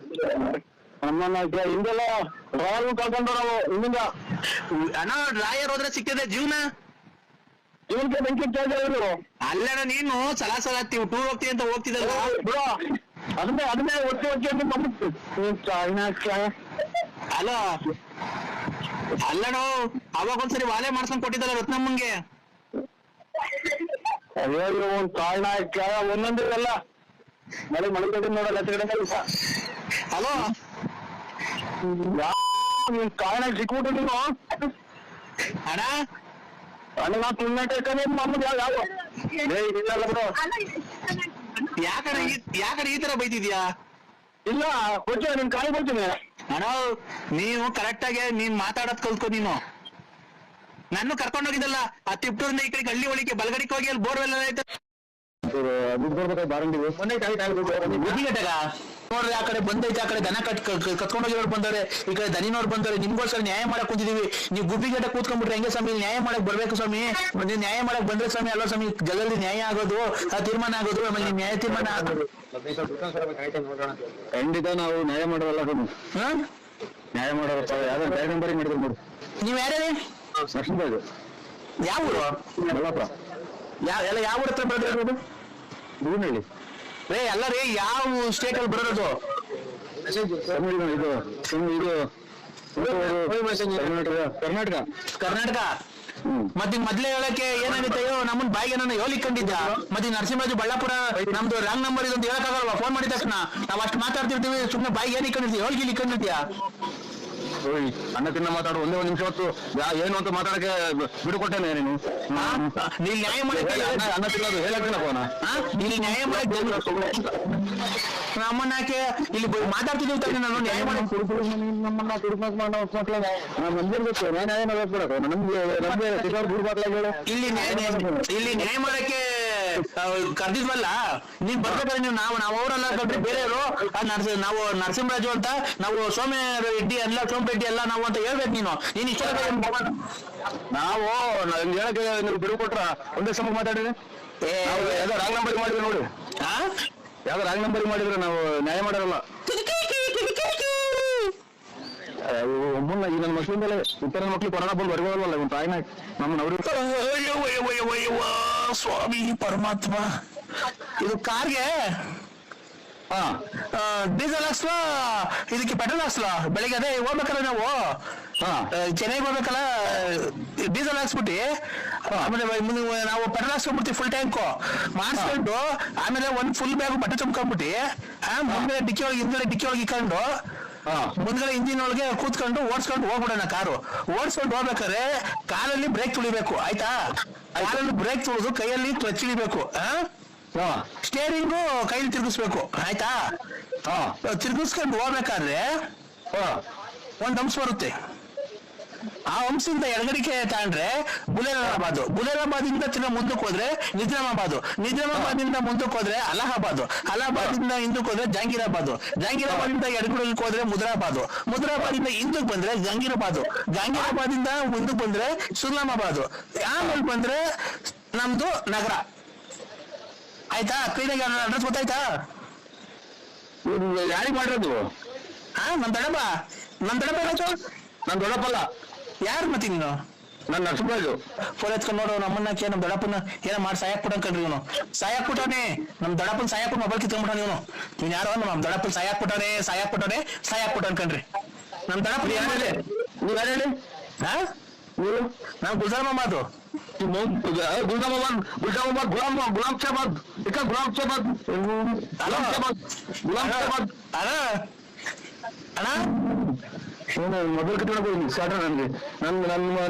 ನಮ್ಮನ್ನ ಹಿಂದೆಲ್ಲ ರಾಯಲ್ ಕಳ್ಕೊಂಡು ನಾವು ಇಲ್ಲಿಂದ. ಅಣ್ಣ ರಾಯರ್ ಹೋದ್ರೆ ಸಿಕ್ಕಿದೆ ಜೀವನ. ಇವನ್ಗೆ ಬೆಂಕಿ ಇವರು. ಅಲ್ಲಣ್ಣ ನೀನು ಸಲ ಟೂರ್ ಹೋಗ್ತೀನಿ ಅಂತ ಹೋಗ್ತಿದ್ದಲ್ಲ, ಅದನ್ನೇ ಒತ್ತಿ ಅಲ್ಲ ಅಲ್ಲಣ್ಣ ಅವಾಗ ಒಂದ್ಸರಿ ವಾಲೆ ಮಾಡ್ಸ್ಕೊಂಡ್ ಕೊಟ್ಟಿದ್ದಲ್ಲ ರತ್ನಮ್ಮಂಗೆ. ಅಯ್ಯೋ ಒಂದ್ ಕಾರಣ ಒಂದೊಂದು ಎಲ್ಲ ಮಳೆ ಕಡೆ ನೋಡಲ್ಲ ಕಡೆ. ಹಲೋ, ನಿನ್ ಕಾರಣ ಸಿಕ್ಬಿಟ್ಟು ನೀನು ಅಣ್ಣ ನಾ ಯಾಕಡೆ ಈ ತರ ಬೈತಿದ್ಯಾ? ಇಲ್ಲ ಕೊಡ್ತೀನಿ, ನಿನ್ ಕಾಯಿ ಕೊಡ್ತೀನಿ. ಅಣ್ಣ ನೀವು ಕರೆಕ್ಟ್ ಆಗಿ ನೀನ್ ಮಾತಾಡೋದ್ ಕಲ್ತ್ಕೊ. ನೀನು ನಾನು ಕರ್ಕೊಂಡೋಗಿದ್ದಲ್ಲ ಆ ತಿಪ್ಟೂರಿಂದ ಈ ಕಡೆ ಹಳ್ಳಿ ಒಳಗೆ ಬಲಗಡಿಗೆ ಹೋಗಿ ಅಲ್ಲಿ ಬೋರ್ವೆಲ್ ಆಯ್ತು. ಬಾರಂಡಿ ನೋಡ್ರಿ ಆ ಕಡೆ ಬಂದೈತೆ, ಆ ಕಡೆ ದನ ಕತ್ಕೊಂಡೋಗಿರೋರು ಬಂದವ್ರೆ, ಈ ಕಡೆ ದನಿನವ್ರು ಬಂದವ್ರೆ, ನಿಮ್ಗೋಸ್ಕರ ನ್ಯಾಯ ಮಾಡಕ್ ಕುಂತಿದೀವಿ. ನೀವು ಗುಬ್ಬಿಗೇಟ ಕೂತ್ಕೊಂಡ್ಬಿಟ್ರೆ ಹೆಂಗೆ ಸ್ವಾಮಿ? ನ್ಯಾಯ ಮಾಡಕ್ ಬರ್ಬೇಕು ಸ್ವಾಮಿ. ನೀವು ನ್ಯಾಯ ಮಾಡಕ್ ಬಂದ್ರೆ ಸ್ವಾಮಿ ಅಲ್ವಾ ಸ್ವಾಮಿ ಜಗದಲ್ಲಿ ನ್ಯಾಯ ಆಗೋದು, ತೀರ್ಮಾನ ಆಗೋದು, ಆಮೇಲೆ ನೀವು ನ್ಯಾಯ ತೀರ್ಮಾನ ಖಂಡಿತ ನಾವು ನ್ಯಾಯ ಮಾಡೋದಲ್ಲ ಸ್ವಾಮಿ. ನ್ಯಾಯ ಮಾಡೋರಪ್ಪ, ಯಾವ್ದಾರು ಬ್ಯಾಗ್ ನಂಬರ್ ಮಾಡಿದ್ರು ನೋಡಿ. ನೀವ್ ಯಾರೇ? ಲಕ್ಷ್ಮೀರಾಜು. ಯಾವ ಊರು? ಮಲ್ಲಪ್ಪ. ಎಲ್ಲ ಯಾವ ಊರ ಹತ್ರ ಬರೋದು? ಬೂನಹಳ್ಳಿ. ರೇ ಅಲ್ಲ ರೀ, ಯಾವ ಸ್ಟೇಟ್ ಅಲ್ಲಿ ಬರೋದು? ಕರ್ನಾಟಕ. ಕರ್ನಾಟಕ. ಮತ್ತೆ ಮೊದ್ಲೇ ಹೇಳಕ್ಕೆ ಏನಾಗುತ್ತೆ? ಅಯ್ಯೋ ನಮ್ಮನ್ ಬಾಯಿಗೆ ನಾನು ಹೇಳಿಕೊಂಡಿದ್ದ. ಮತ್ತೆ ನರಸಿಂಹರಾಜು ಬಳ್ಳಾಪುರ ನಮ್ದು ರಾಂಗ್ ನಂಬರ್ ಇದೊಂದು ಹೇಳಕ್ಕಾಗಲ್ವಾ? ಫೋನ್ ಮಾಡಿದ ತಕ್ಷಣ ನಾವ್ ಅಷ್ಟು ಮಾತಾಡ್ತಿರ್ತೀವಿ, ಸುಮ್ಮನೆ ಬಾಯಿಗೆ ಏನ್ ಇಕ್ಕೊಂಡಿರ್ತೀವಿ? ಹೋಗಿ ಇಕ್ಕೊಂಡಿರ್ತೀಯ? ಅನ್ನ ತಿನ್ನ ಮಾತಾಡು, ಒಂದೇ ಒಂದ್ ನಿಮಿಷ ಹೊತ್ತು ಏನು ಅಂತ ಮಾತಾಡಕ್ಕೆ ಬಿಡು ಕೊಟ್ಟೇನೆ ನೀನು. ನೀನ್ ನ್ಯಾಯ ಮಾಡಕ್ಕೆ ಅನ್ನ ತಿನ್ನೋದು ಹೇಳಕ್ಕಿಲ್ಲ ಫೋನ. ಇಲ್ಲಿ ನ್ಯಾಯ ಮಾಡಕ್ಕೆ ನಮ್ಮನ್ನ ಯಾಕೆ ಇಲ್ಲಿ ಮಾತಾಡ್ತಿದ್ದೀವಿ ತಾನೆ? ನಾನು ನ್ಯಾಯ ಮಾಡಕ್ ಇಲ್ಲಿ ನ್ಯಾಯ ಮಾಡಕ್ಕೆ ಕರ್ದಿದ್ವಲ್ಲ, ನೀನ್ ಬರ್ಬೇಕಾದ್ರೆ ನೀವು ನಾವು ಅವರೆಲ್ಲ ಕಲ್ರಿ ಬೇರೆಯವರು. ನಾವು ನರಸಿಂಹರಾಜು ಅಂತ, ನಾವು ಸೋಮ ರೆಡ್ಡಿ ಅಲ್ಲ, ಸೋಮ ರೆಡ್ಡಿ ಅಲ್ಲ ನಾವು ಅಂತ ಹೇಳ್ಬೇಕು. ನೀನ್ ಇಷ್ಟ ನಾವು ಹೇಳಕ್ಕೆ ನೀವು ಬಿಡು ಕೊಟ್ರ ಒಂದೇ ಸಮ ಮಾತಾಡಿದ್ರೆ ಯಾವ್ದೋ ರಾಂಗ್ ನಂಬರ್ ಮಾಡಿದ್ರೆ ನೋಡಿ. ಯಾವ್ದೋ ರಾಂಗ್ ನಂಬರ್ ಮಾಡಿದ್ರೆ ನಾವು ನ್ಯಾಯ ಮಾಡಿರಲ್ಲ. ಒಮ್ಮನ್ನ ಈ ನನ್ನ ಮಕ್ಕಳಿಂದಲೇ ಇತರ ಮಕ್ಳು ಕೊರೋನಾ ಬಂದು ಬರ್ಬೋದಲ್ವಲ್ಲ ಒಂದು ತಾಯಿನ ನಮ್ಮನ್ನ ಸ್ವಾಮಿ ಪರಮಾತ್ಮ. ಇದು ಕಾರ್ಗೆ ಡೀಸೆಲ್ ಹಾಕ್ಸ್ಲಾ, ಇದಕ್ಕೆ ಪೆಟ್ರೋಲ್ ಹಾಕ್ಸ್ಲಾ? ಬೆಳಿಗ್ಗೆ ಅದೇ ಹೋಗ್ಬೇಕಲ್ಲ ನಾವು, ಚೆನ್ನೈಗೆ ಹೋಗ್ಬೇಕಲ್ಲ, ಡೀಸೆಲ್ ಹಾಕ್ಸ್ಬಿಟ್ಟು ಆಮೇಲೆ ನಾವು ಪೆಟ್ರೋಲ್ ಹಾಕ್ಸ್ಕೊಂಡ್ಬಿಡ್ತೀವಿ ಫುಲ್ ಟ್ಯಾಂಕು ಮಾಡಿಸ್ಕೊಂಡು, ಆಮೇಲೆ ಒಂದ್ ಫುಲ್ ಬ್ಯಾಗ್ ಬಟ್ಟೆ ತುಂಬ್ಕೊಂಡ್ಬಿಟ್ಟು ಮುಂದೆ ಡಿಕ್ಕಿ ಒಳಗೆ ಹಿಂದ್ಗಡೆ ಡಿಕ್ಕಿ ಒಳಗೆ ಇಕ್ಕೊಂಡು ಮುಂದ್ಗಡೆ ಇಂಜಿನ್ ಒಳಗೆ ಕೂತ್ಕೊಂಡು ಓಡಿಸ್ಕೊಂಡು ಹೋಗ್ಬಿಡೋಣ. ಕಾರು ಓಡಿಸ್ಕೊಂಡು ಹೋಗ್ಬೇಕಾದ್ರೆ ಕಾಲಲ್ಲಿ ಬ್ರೇಕ್ ತುಳಿಬೇಕು, ಆಯ್ತಾ? ಕಾಲಲ್ಲಿ ಬ್ರೇಕ್ ತುಳಿದು ಕೈಯಲ್ಲಿ ಕ್ಲಚ್ ಹಿಡಿಬೇಕು, ಸ್ಟೇರಿಂಗು ಕೈಲಿ ತಿರ್ಗಿಸ್ಬೇಕು, ಆಯ್ತಾ? ತಿರ್ಗಿಸ್ಕೊಂಡು ಹೋಗ್ಬೇಕಾದ್ರೆ ಒಂದ್ ಅಂಶ ಬರುತ್ತೆ. ಆ ಅಂಶದಿಂದ ಎಡಗಡಿಕೆ ತಗೊಂಡ್ರೆ ಬುಲೇರಾಬಾದ್, ಬುಲೇರಾಬಾದಿಂದ ತಿನ್ನ ಮುಂದಕ್ಕೆ ಹೋದ್ರೆ ನಿಜಾಮಾಬಾದ್, ನಿಜಾಮಾಬಾದಿಂದ ಮುಂದಕ್ಕೆ ಹೋದ್ರೆ ಅಲಹಾಬಾದ್, ಅಲಹಾಬಾದಿಂದ ಹಿಂದಕ್ಕೆ ಹೋದ್ರೆ ಜಹಾಂಗೀರಾಬಾದ್, ಜಹಾಂಗೀರಾಬಾದಿಂದ ಎಡಗಡೆಗೆ ಹೋದ್ರೆ ಮುದ್ರಾಬಾದ್, ಮುದ್ರಾಬಾದಿಂದ ಹಿಂದಕ್ಕೆ ಬಂದ್ರೆ ಜಹಾಂಗೀರಾಬಾದ್, ಜಹಾಂಗೀರಾಬಾದಿಂದ ಮುಂದಕ್ಕೆ ಬಂದ್ರೆ ಸುಲ್ಲಾಮಾಬಾದ್, ಆಮೇಲೆ ಬಂದ್ರೆ ನಮ್ದು ನಗರ, ಆಯ್ತಾ? ಕ್ಲೀನಾಗಿ ಅಡ್ರೆಸ್ ಗೊತ್ತಾಯ್ತಾ? ಯಾರಿಗೆ ಮಾಡಿರೋದು? ನಮ್ ದೊಡ್ಡಪ್ಪ. ನಮ್ ದೊಡ್ಡಪ್ಪ ಏನಾಯ್ತು? ನಾನ್ ದೊಡ್ಡಪ್ಪಲ್ಲ. ಯಾರು ಮತ್ತೆ ನೀನು? ನಾನ್ ನರಸಿಂಹರಾಜು. ಫೋನ್ ಎತ್ಕೊಂಡು ನೋಡು, ನಮ್ಮನ್ನಕ್ಕೆ ನಮ್ ದೊಡ್ಡಪ್ಪನ ಏನೋ ಮಾಡಿ ಸಾಯಕ್ ಬಿಟ್ಟನ್ಕಂಡ್ರಿ ಇವನು. ಸಾಯಕ್ ಬಿಟ್ಟವನೆ, ನಮ್ ದೊಡ್ಡಪ್ಪನ ಸಾಯಕ್ ಮೊಬೈಲ್ ಕಿತ್ಕೊಂಡ್ಬಿಟ್ಟಾನ ಇವನು. ನೀನ್ ಯಾರೋ ನಮ್ ದೊಡ್ಡಪ್ಪನ ಸಾಯಕ್ ಬಿಟ್ಟವನೆ ಅನ್ಕಂಡ್ರಿ. ನಮ್ ದೊಡ್ಡಪ್ಪ ನೀವ್ ಯಾರು ಹೇಳಿ? ನಾವ್ ಗುಲ್ಜಾರ್ ಮೊಹಮ್ಮದ್. ಮೊಬೈಲ್ ಕಿತ್ಕೊಂಡು ಸ್ಟಾರ್ಟರ್ ನನ್ಗೆ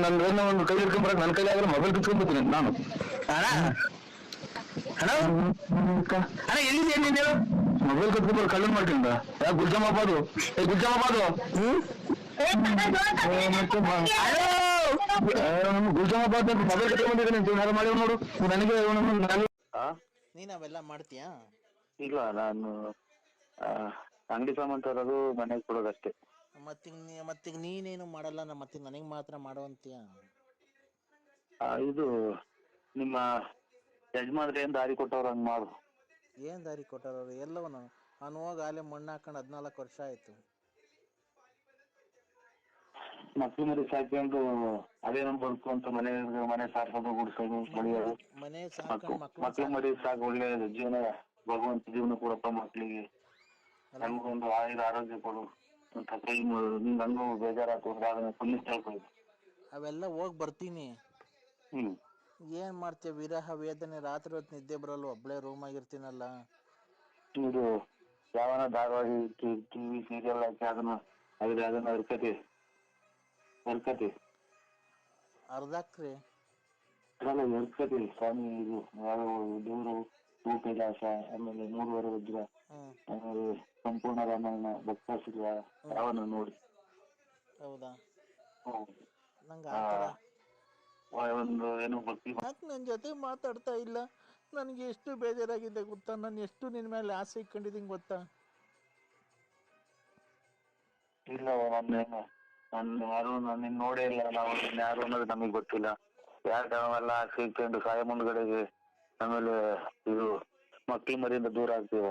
ನನ್ನ ಒಂದು ಕೈ ಹಿಡ್ಕೊಂಡ್ಬರಕ್ ನನ್ನ ಕೈಲಿ ಆದ್ರೆ ಮೊಬೈಲ್ ಕಿತ್ಕೊಂಡ್ಬಿಡ್ತೀನಿ ನಾನು. ಅಣ್ಣ ಎಲ್ಲಿದೆ ನೀನ್ ಹೇಳು? ಮೊಬೈಲ್ ಕಿತ್ಕೊಂಡ್ಬರ್ ಕಳ್ಳನ್ ಮಾಡ್ಕೊಂಡ. ಯಾಕೆ ಗುಲ್ಜಾಮಾಬಾದು? ಗುಲ್ಜಾಮಾಬಾದು ಗುಲ್ಜಾಮಾಬಾದ್ ಅಂತ ಮೊಬೈಲ್ ಕಿತ್ಕೊಂಡಿದ್ದೀನಿ. ಯಾರು ಮಾಡಿ ನೋಡು ನನಗೆ. ನೀನ್ ಅವೆಲ್ಲ ಮಾಡ್ತೀಯಾ? ಇಲ್ಲ, ನಾನು ಅಂಗಡಿ ಸಾಮಾನು ತರೋದು, ಮನೆಗೆ ಕೊಡೋದಷ್ಟೇ. ಮತ್ತೀಗ ನೀನೇನು ಮಾಡಲ್ಲ, ಮತ್ತೆ ನನಗ್ ಮಾತ್ರ ಮಾಡುವಂತೀಯ? ಇದು ನಿಮ್ಮ ಯಜಮಾನ್ರು ಏನ್ ದಾರಿ ಕೊಟ್ಟವ್ರು ಹಂಗ್ ಮಾಡು. ಏನ್ ದಾರಿ ಕೊಟ್ಟವ್ರು? ಎಲ್ಲವನು ನಾನು ಹೋಗಿ ಅಲ್ಲೇ ಮಣ್ಣು ಹಾಕೊಂಡು 14 ವರ್ಷ ಆಯ್ತು. ಮಕ್ಳು ಮರಿ ಸಾಕೊಂಡು ಅದೇನೋ ಬದುಕು ಅಂತ ಮನೆ ಸಾರ್ಸೋದು, ಗುಡ್ಸೋದು, ಬಳಿಯೋದು. ಮಕ್ಳು ಮರಿ ಸಾಕು, ಒಳ್ಳೆ ಜೀವನ, ಭಗವಂತ ಜೀವನ ಕೊಡಪ್ಪ ಮಕ್ಳಿಗೆ. ನಮ್ಗೊಂದು ಆರೋಗ್ಯ ಕೊಡು ಅಂತ ಕೈ ನಿಂಗ್ ಹಂಗೂ ಬೇಜಾರಾಗ್ತದೆ, ಅದನ್ನ ಪುಣ್ಯ ಹೇಳ್ಕೊಳ್ಳಿ. ಅವೆಲ್ಲ ಹೋಗ್ ಬರ್ತೀನಿ. ಏನ್ ಮಾಡ್ತೀಯ? ವಿರಹ ವೇದನೆ, ರಾತ್ರಿ ಹೊತ್ತು ನಿದ್ದೆ ಬರಲ್ಲ, ಒಬ್ಳೆ ರೂಮ್ ಆಗಿರ್ತೀನಲ್ಲ. ಇದು ಯಾವನ ಧಾರಾವಾಹಿ, ಟಿವಿ ಸೀರಿಯಲ್ ಹಾಕಿ ಅದನ್ನ ಅರ್ಕತಿ ಅರ್ಧಕ್ರಿ ಅದೆಲ್ಲ ಎರ್ಕತಿ. ಸ್ವಾಮಿ ಇದು ಯಾವ ದೇವರು ಭೂಕೈಲಾಸ, ಆಮೇಲೆ 3 ವಜ್ರ, ಆಮೇಲೆ ಸಂಪೂರ್ಣ ರಾಮಾಯಣ, ಭಕ್ತಾಶಿಲ್ವ ಯಾವನ್ನ ನೋಡಿ. ಹೌದಾ? ನಂಗ ಒಂದು ಏನು ಭಕ್ತಿ. ಯಾಕೆ ನನ್ ಜೊತೆ ಮಾತಾಡ್ತಾ ಇಲ್ಲ? ನನಗೆ ಎಷ್ಟು ಬೇಜಾರಾಗಿದೆ ಗೊತ್ತಾ? ನಾನು ಎಷ್ಟು ನಿನ್ ಮೇಲೆ ಆಸೆ ಇಟ್ಕೊಂಡಿದ್ದೀನಿ ಗೊತ್ತಾ? ಇಲ್ಲ ನನ್ನ ಯಾರು ನಿನ್ನ ನೋಡೇ ಇಲ್ಲ, ನಾವು ನಿನ್ನ ಯಾರು ಅನ್ನೋದು ನಮಗ್ ಗೊತ್ತಿಲ್ಲ. ಯಾಕೆಲ್ಲ ಸೇರ್ಕೊಂಡು ಸಾಯ ಮುಂದ್ಗಡೆಗೆ ಆಮೇಲೆ ಇದು ಮಕ್ಳು ಮರಿಯಿಂದ ದೂರ ಆಗ್ತೀವ.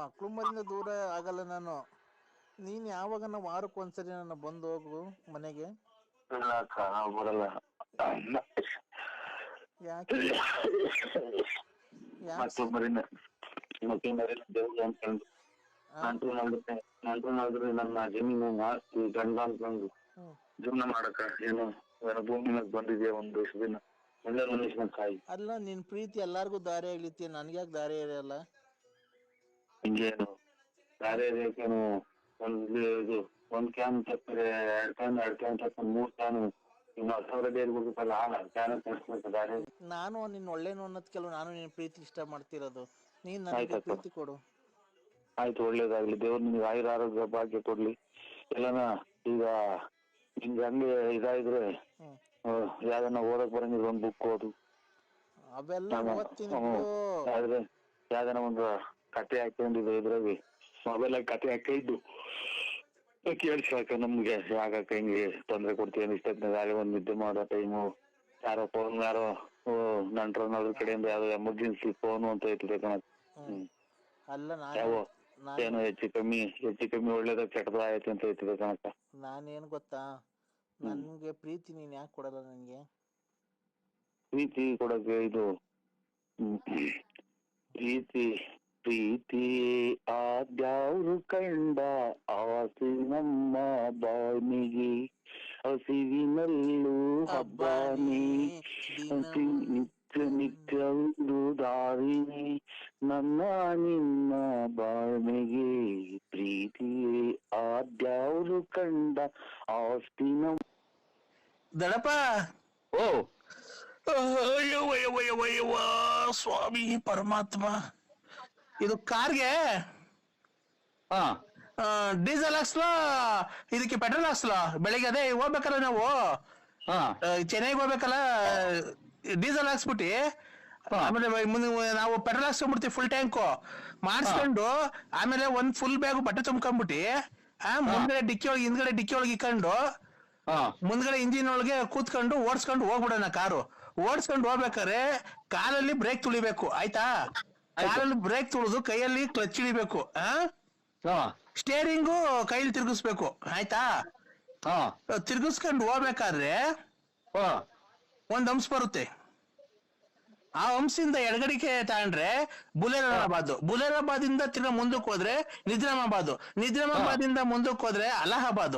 ಮಕ್ಳು ಮರಿಂದ ದೂರ ಆಗಲ್ಲ ನಾನು. ನೀನ್ ಯಾವಾಗ ವಾರಕ್ಕೆ ಒಂದ್ಸರಿ ನನ್ನ ಬಂದು ಹೋಗು ಮನೆಗೆ. ಇಲ್ಲ ಅಕ್ಕ, ನಾವು ಬರಲ್ಲ. ಯಾಕೆ ಮಕ್ಳು ಮರಿನ ದೇವ್ರು ಅನ್ಕೊಂಡು ನಂಟು ಮಾಡಿದ್ರೆ ನನ್ನ ಜಮೀನು ಆಸ್ತಿ ಗಂಡ ಅನ್ಕೊಂಡು ಜೀವನ ಮಾಡಕ ಏನು ಭೂಮಿ ಮೇಲೆ ಬಂದಿದ್ಯಾ ಒಂದ್ ದಿನ ಒಳ್ಳೆ ಮನುಷ್ಯನ ಕಾಯಿ. ಅಲ್ಲ, ನಿನ್ ಪ್ರೀತಿ ಎಲ್ಲಾರ್ಗು ದಾರಿ ಆಗ್ಲಿತ್ತಿ, ನನ್ಗ್ಯಾಕೆ ದಾರಿ ಇರಲ್ಲ? ಹಿಂಗೇನು ದಾರಿ ರೇಖೇನು ಇದು ಒಂದ್ ಕ್ಯಾನ್ ತಪ್ಪಿದ್ರೆ 2 ಕ್ಯಾನ್ ತಪ್ಪಿದ್ರೆ 3 ಕ್ಯಾನ್ ಇನ್ನು 10,000 ಡೇರಿ ಹೋಗ್ಬೇಕಲ್ಲ, ಕ್ಯಾನ್ ತರಿಸ್ಬೇಕು ದಾರಿ. ನಾನು ನಿನ್ ಒಳ್ಳೇನು ಅನ್ನೋದ್ ಕೆಲವು ನಾನು ನಿನ್ ಪ್ರೀತಿ ಇಷ್ಟ ಮಾಡ್ತಿರೋದು. ನೀನ್ ನನಗೆ ಪ್ರೀತಿ ಕೊಡು. ಆಯ್ತು, ಒಳ್ಳೇದಾಗ್ಲಿ. ದೇವ್ರು ನಿಮ್ಗೆ ಆಯುರ ಆರೋಗ್ಯ ಭಾಗ್ಯ ಕೊಡ್ಲಿ. ಎಲ್ಲನ ಈಗ ನಿಮ್ಗೆ ಹಂಗೆ ಇದಾದ್ರೆ ಯಾವ್ದನ್ನ ಓದಕ್ ಬರಂಗಿಲ್ಲ, ಒಂದ್ ಬುಕ್ ಓದು. ಅವೆಲ್ಲ ಆದ್ರೆ ಯಾವ್ದನ ಒಂದು ಕತೆ ಹಾಕೊಂಡಿದ್ದು ಇದ್ರಾಗೆ ಮೊಬೈಲ್ ಆಗಿ ಕತೆ ಹಾಕಿದ್ದು ಕೇಳಿಸ್ಕೊಳಕ ನಮ್ಗೆ ಯಾಕಕ್ಕ ಹಿಂಗೆ ತೊಂದ್ರೆ ಕೊಡ್ತೀವಿ ಇಷ್ಟೊತ್ತಿನ ಗಾಳಿ ಒಂದ್ ನಿದ್ದೆ ಮಾಡೋ ಟೈಮು ಯಾರೋ ನಂಟ್ರನ್ನೋದ್ರ ಕಡೆಯಿಂದ ಯಾವ್ದೋ ಎಮರ್ಜೆನ್ಸಿ ಫೋನು ಅಂತ ಇರ್ತದೆ ಕಣ. ಏನೋ ಹೆಚ್ಚು ಕಮ್ಮಿ ಒಳ್ಳೇದ ಕೆಟ್ಟದ ಆಯ್ತು ಅಂತ ಇರ್ತದೆ ಕಣಕ್ಕ. ನಾನೇನ್ ಗೊತ್ತಾ, ನನ್ಗೆ ಪ್ರೀತಿ ನೀನ್ ಯಾಕೆ ಕೊಡಲ್ಲ? ನನ್ಗೆ ಪ್ರೀತಿ ಕೊಡಕ್ಕೆ ಇದು ಪ್ರೀತಿ ಆದ್ಯಾವ್ರು ಕಂಡ ಆಸೆ ನಮ್ಮ ಬಾನಿಗೆ ಹಸಿವಿನಲ್ಲೂ ಹಬ್ಬಾನಿ ನಿತ್ಯವಿದು ದಾರಿನಿ ನನ್ನ ನಿನ್ನ ಬಾಳ್ಮೆಗೆ ಪ್ರೀತಿ ಆದ್ಯಾವ್ರು ಕಂಡ ಆಸ್ತಿ ನಮ್ಮ ದಡಪ. ಓ ಸ್ವಾಮಿ ಪರಮಾತ್ಮ, ಇದು ಕಾರ್ಗೆ ಡೀಸೆಲ್ ಹಾಕ್ಸ್ಲೋ ಇದಕ್ಕೆ ಪೆಟ್ರೋಲ್ ಹಾಕ್ಸ್ಲೋ? ಬೆಳಿಗ್ಗೆ ಅದೇ ಹೋಗ್ಬೇಕಲ್ಲ ನಾವು, ಚೆನ್ನೈಗೆ ಹೋಗ್ಬೇಕಲ್ಲ, ಡೀಸೆಲ್ ಹಾಕ್ಸ್ಬಿಟ್ಟಿ ಆಮೇಲೆ ಮುಂದೆ ನಾವು ಪೆಟ್ರೋಲ್ ಹಾಕ್ಸ್ಕೊಂಡ್ಬಿಡ್ತೀವಿ ಫುಲ್ ಟ್ಯಾಂಕು ಮಾಡಿಸ್ಕೊಂಡು, ಆಮೇಲೆ ಒಂದ್ ಫುಲ್ ಬ್ಯಾಗ್ ಬಟ್ಟೆ ತುಂಬ್ಕೊಂಡ್ಬಿಟ್ಟಿ ಮುಂದ್ಗಡೆ ಡಿಕ್ಕಿ ಒಳಗೆ ಹಿಂದ್ಗಡೆ ಡಿಕ್ಕಿ ಒಳಗೆ ಇಕ್ಕೊಂಡು ಮುಂದ್ಗಡೆ ಇಂಜಿನ್ ಒಳಗೆ ಕೂತ್ಕೊಂಡು ಓಡಿಸ್ಕೊಂಡು ಹೋಗ್ಬಿಡೋಣ. ಕಾರು ಓಡಿಸ್ಕೊಂಡು ಹೋಗ್ಬೇಕಾರೆ ಕಾಲಲ್ಲಿ ಬ್ರೇಕ್ ತುಳಿಬೇಕು, ಆಯ್ತಾ? ಕಾಲಲ್ಲಿ ಬ್ರೇಕ್ ತುಳಿದು ಕೈಯಲ್ಲಿ ಕ್ಲಚ್ ಹಿಡಿಬೇಕು, ಸ್ಟೇರಿಂಗು ಕೈಲಿ ತಿರ್ಗಿಸ್ಬೇಕು, ಆಯ್ತಾ? ತಿರ್ಗಿಸ್ಕೊಂಡು ಹೋಗ್ಬೇಕಾದ್ರೆ ಒಂದ್ ಹಂಸ ಬರುತ್ತೆ. ಆ ಹಂಸದಿಂದ ಎಡಗಡಿಕೆ ತಗೊಂಡ್ರೆ ಬುಲೇರಾಬಾದ್ ಇಂದ ತಿರ್ಗಾ ಮುಂದಕ್ಕೆ ಹೋದ್ರೆ ನಿಜಾಮಾಬಾದ್ ಇಂದ ಮುಂದಕ್ಕೆ ಹೋದ್ರೆ ಅಲಹಾಬಾದ್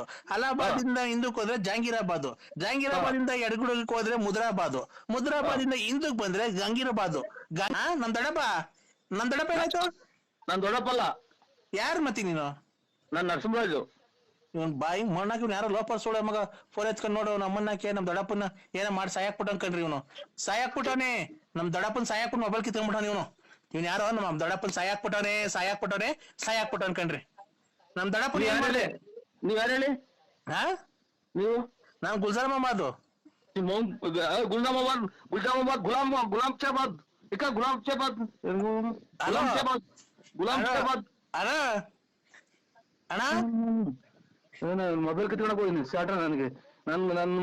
ಇಂದ ಹಿಂದಕ್ಕೆ ಹೋದ್ರೆ ಜಹಾಂಗೀರಾಬಾದ್ ಇಂದ ಎಡಗಡಿಗೆ ಹೋದ್ರೆ ಮುದ್ರಾಬಾದ್ ಇಂದ ಹಿಂದಕ್ಕೆ ಬಂದ್ರೆ ಗಂಗೀರಾಬಾದ್. ನಮ್ ದೊಡ್ಡಪ್ಪ ಏನಾಯ್ತು? ನಾನ್ ದೊಡ್ಡಪ್ಪಲ್ಲ. ಯಾರು ಮತ್ತಿ ನೀನು? ನಾನ್ ನರಸಿಂಹರಾಜು. ಇವನ್ ಬಾಯಿ ಮಣ್ಣಾಕಿ ಯಾರೋ ಲೋಪರ್ ಸೋಳ ಮಗ ಫೋನ್ ಎತ್ಕೊಂಡ್ ನೋಡು ನಮ್ಮನ್ನಾಕೆ ನಮ್ ದೊಡ್ಡಪ್ಪನ ಏನ ಮಾಡಿ ಸಾಯಾಕ್ಬಿಟ್ಟು ಅನ್ಕಂಡ್ರಿ. ಇವನು ಸಾಯಾಕ್ಬಿಟ್ಟವನೆ, ನಮ್ ದೊಡ್ಡಪ್ಪನ ಸಾಯಾಕ್ಬಿಟ್ಟು ಮೊಬೈಲ್ ಕಿತ್ಕೊಂಡ್ಬಿಟ್ಟವನ ಇವನ್ ಯಾರೋ ನಮ್ ದೊಡ್ಡಪ್ಪನ ಸಾಯಾಕ್ಬಿಟ್ಟು ಅನ್ಕಂಡ್ರಿ. ನಮ್ ದೊಡ್ಡಪ್ಪನ ಏನ್ ಮಾಡಿದೆ? ನೀವ್ ಯಾರು ಹೇಳಿ? ನೀವು? ನಾನ್ ಗುಲ್ಜಾರ್ ಮೊಹಮ್ಮದ್. ಗುಲಾಮ್ ಚಾಬಾದ್ ಅಣ್ಣ ಮೊಬೈಲ್ ಕಿತ್ಕೊಂಡೋಗಿ ಹೋಗಿನಿ ಸ್ಟಾರ್ಟರ್ ನನಗೆ. ನನ್ನ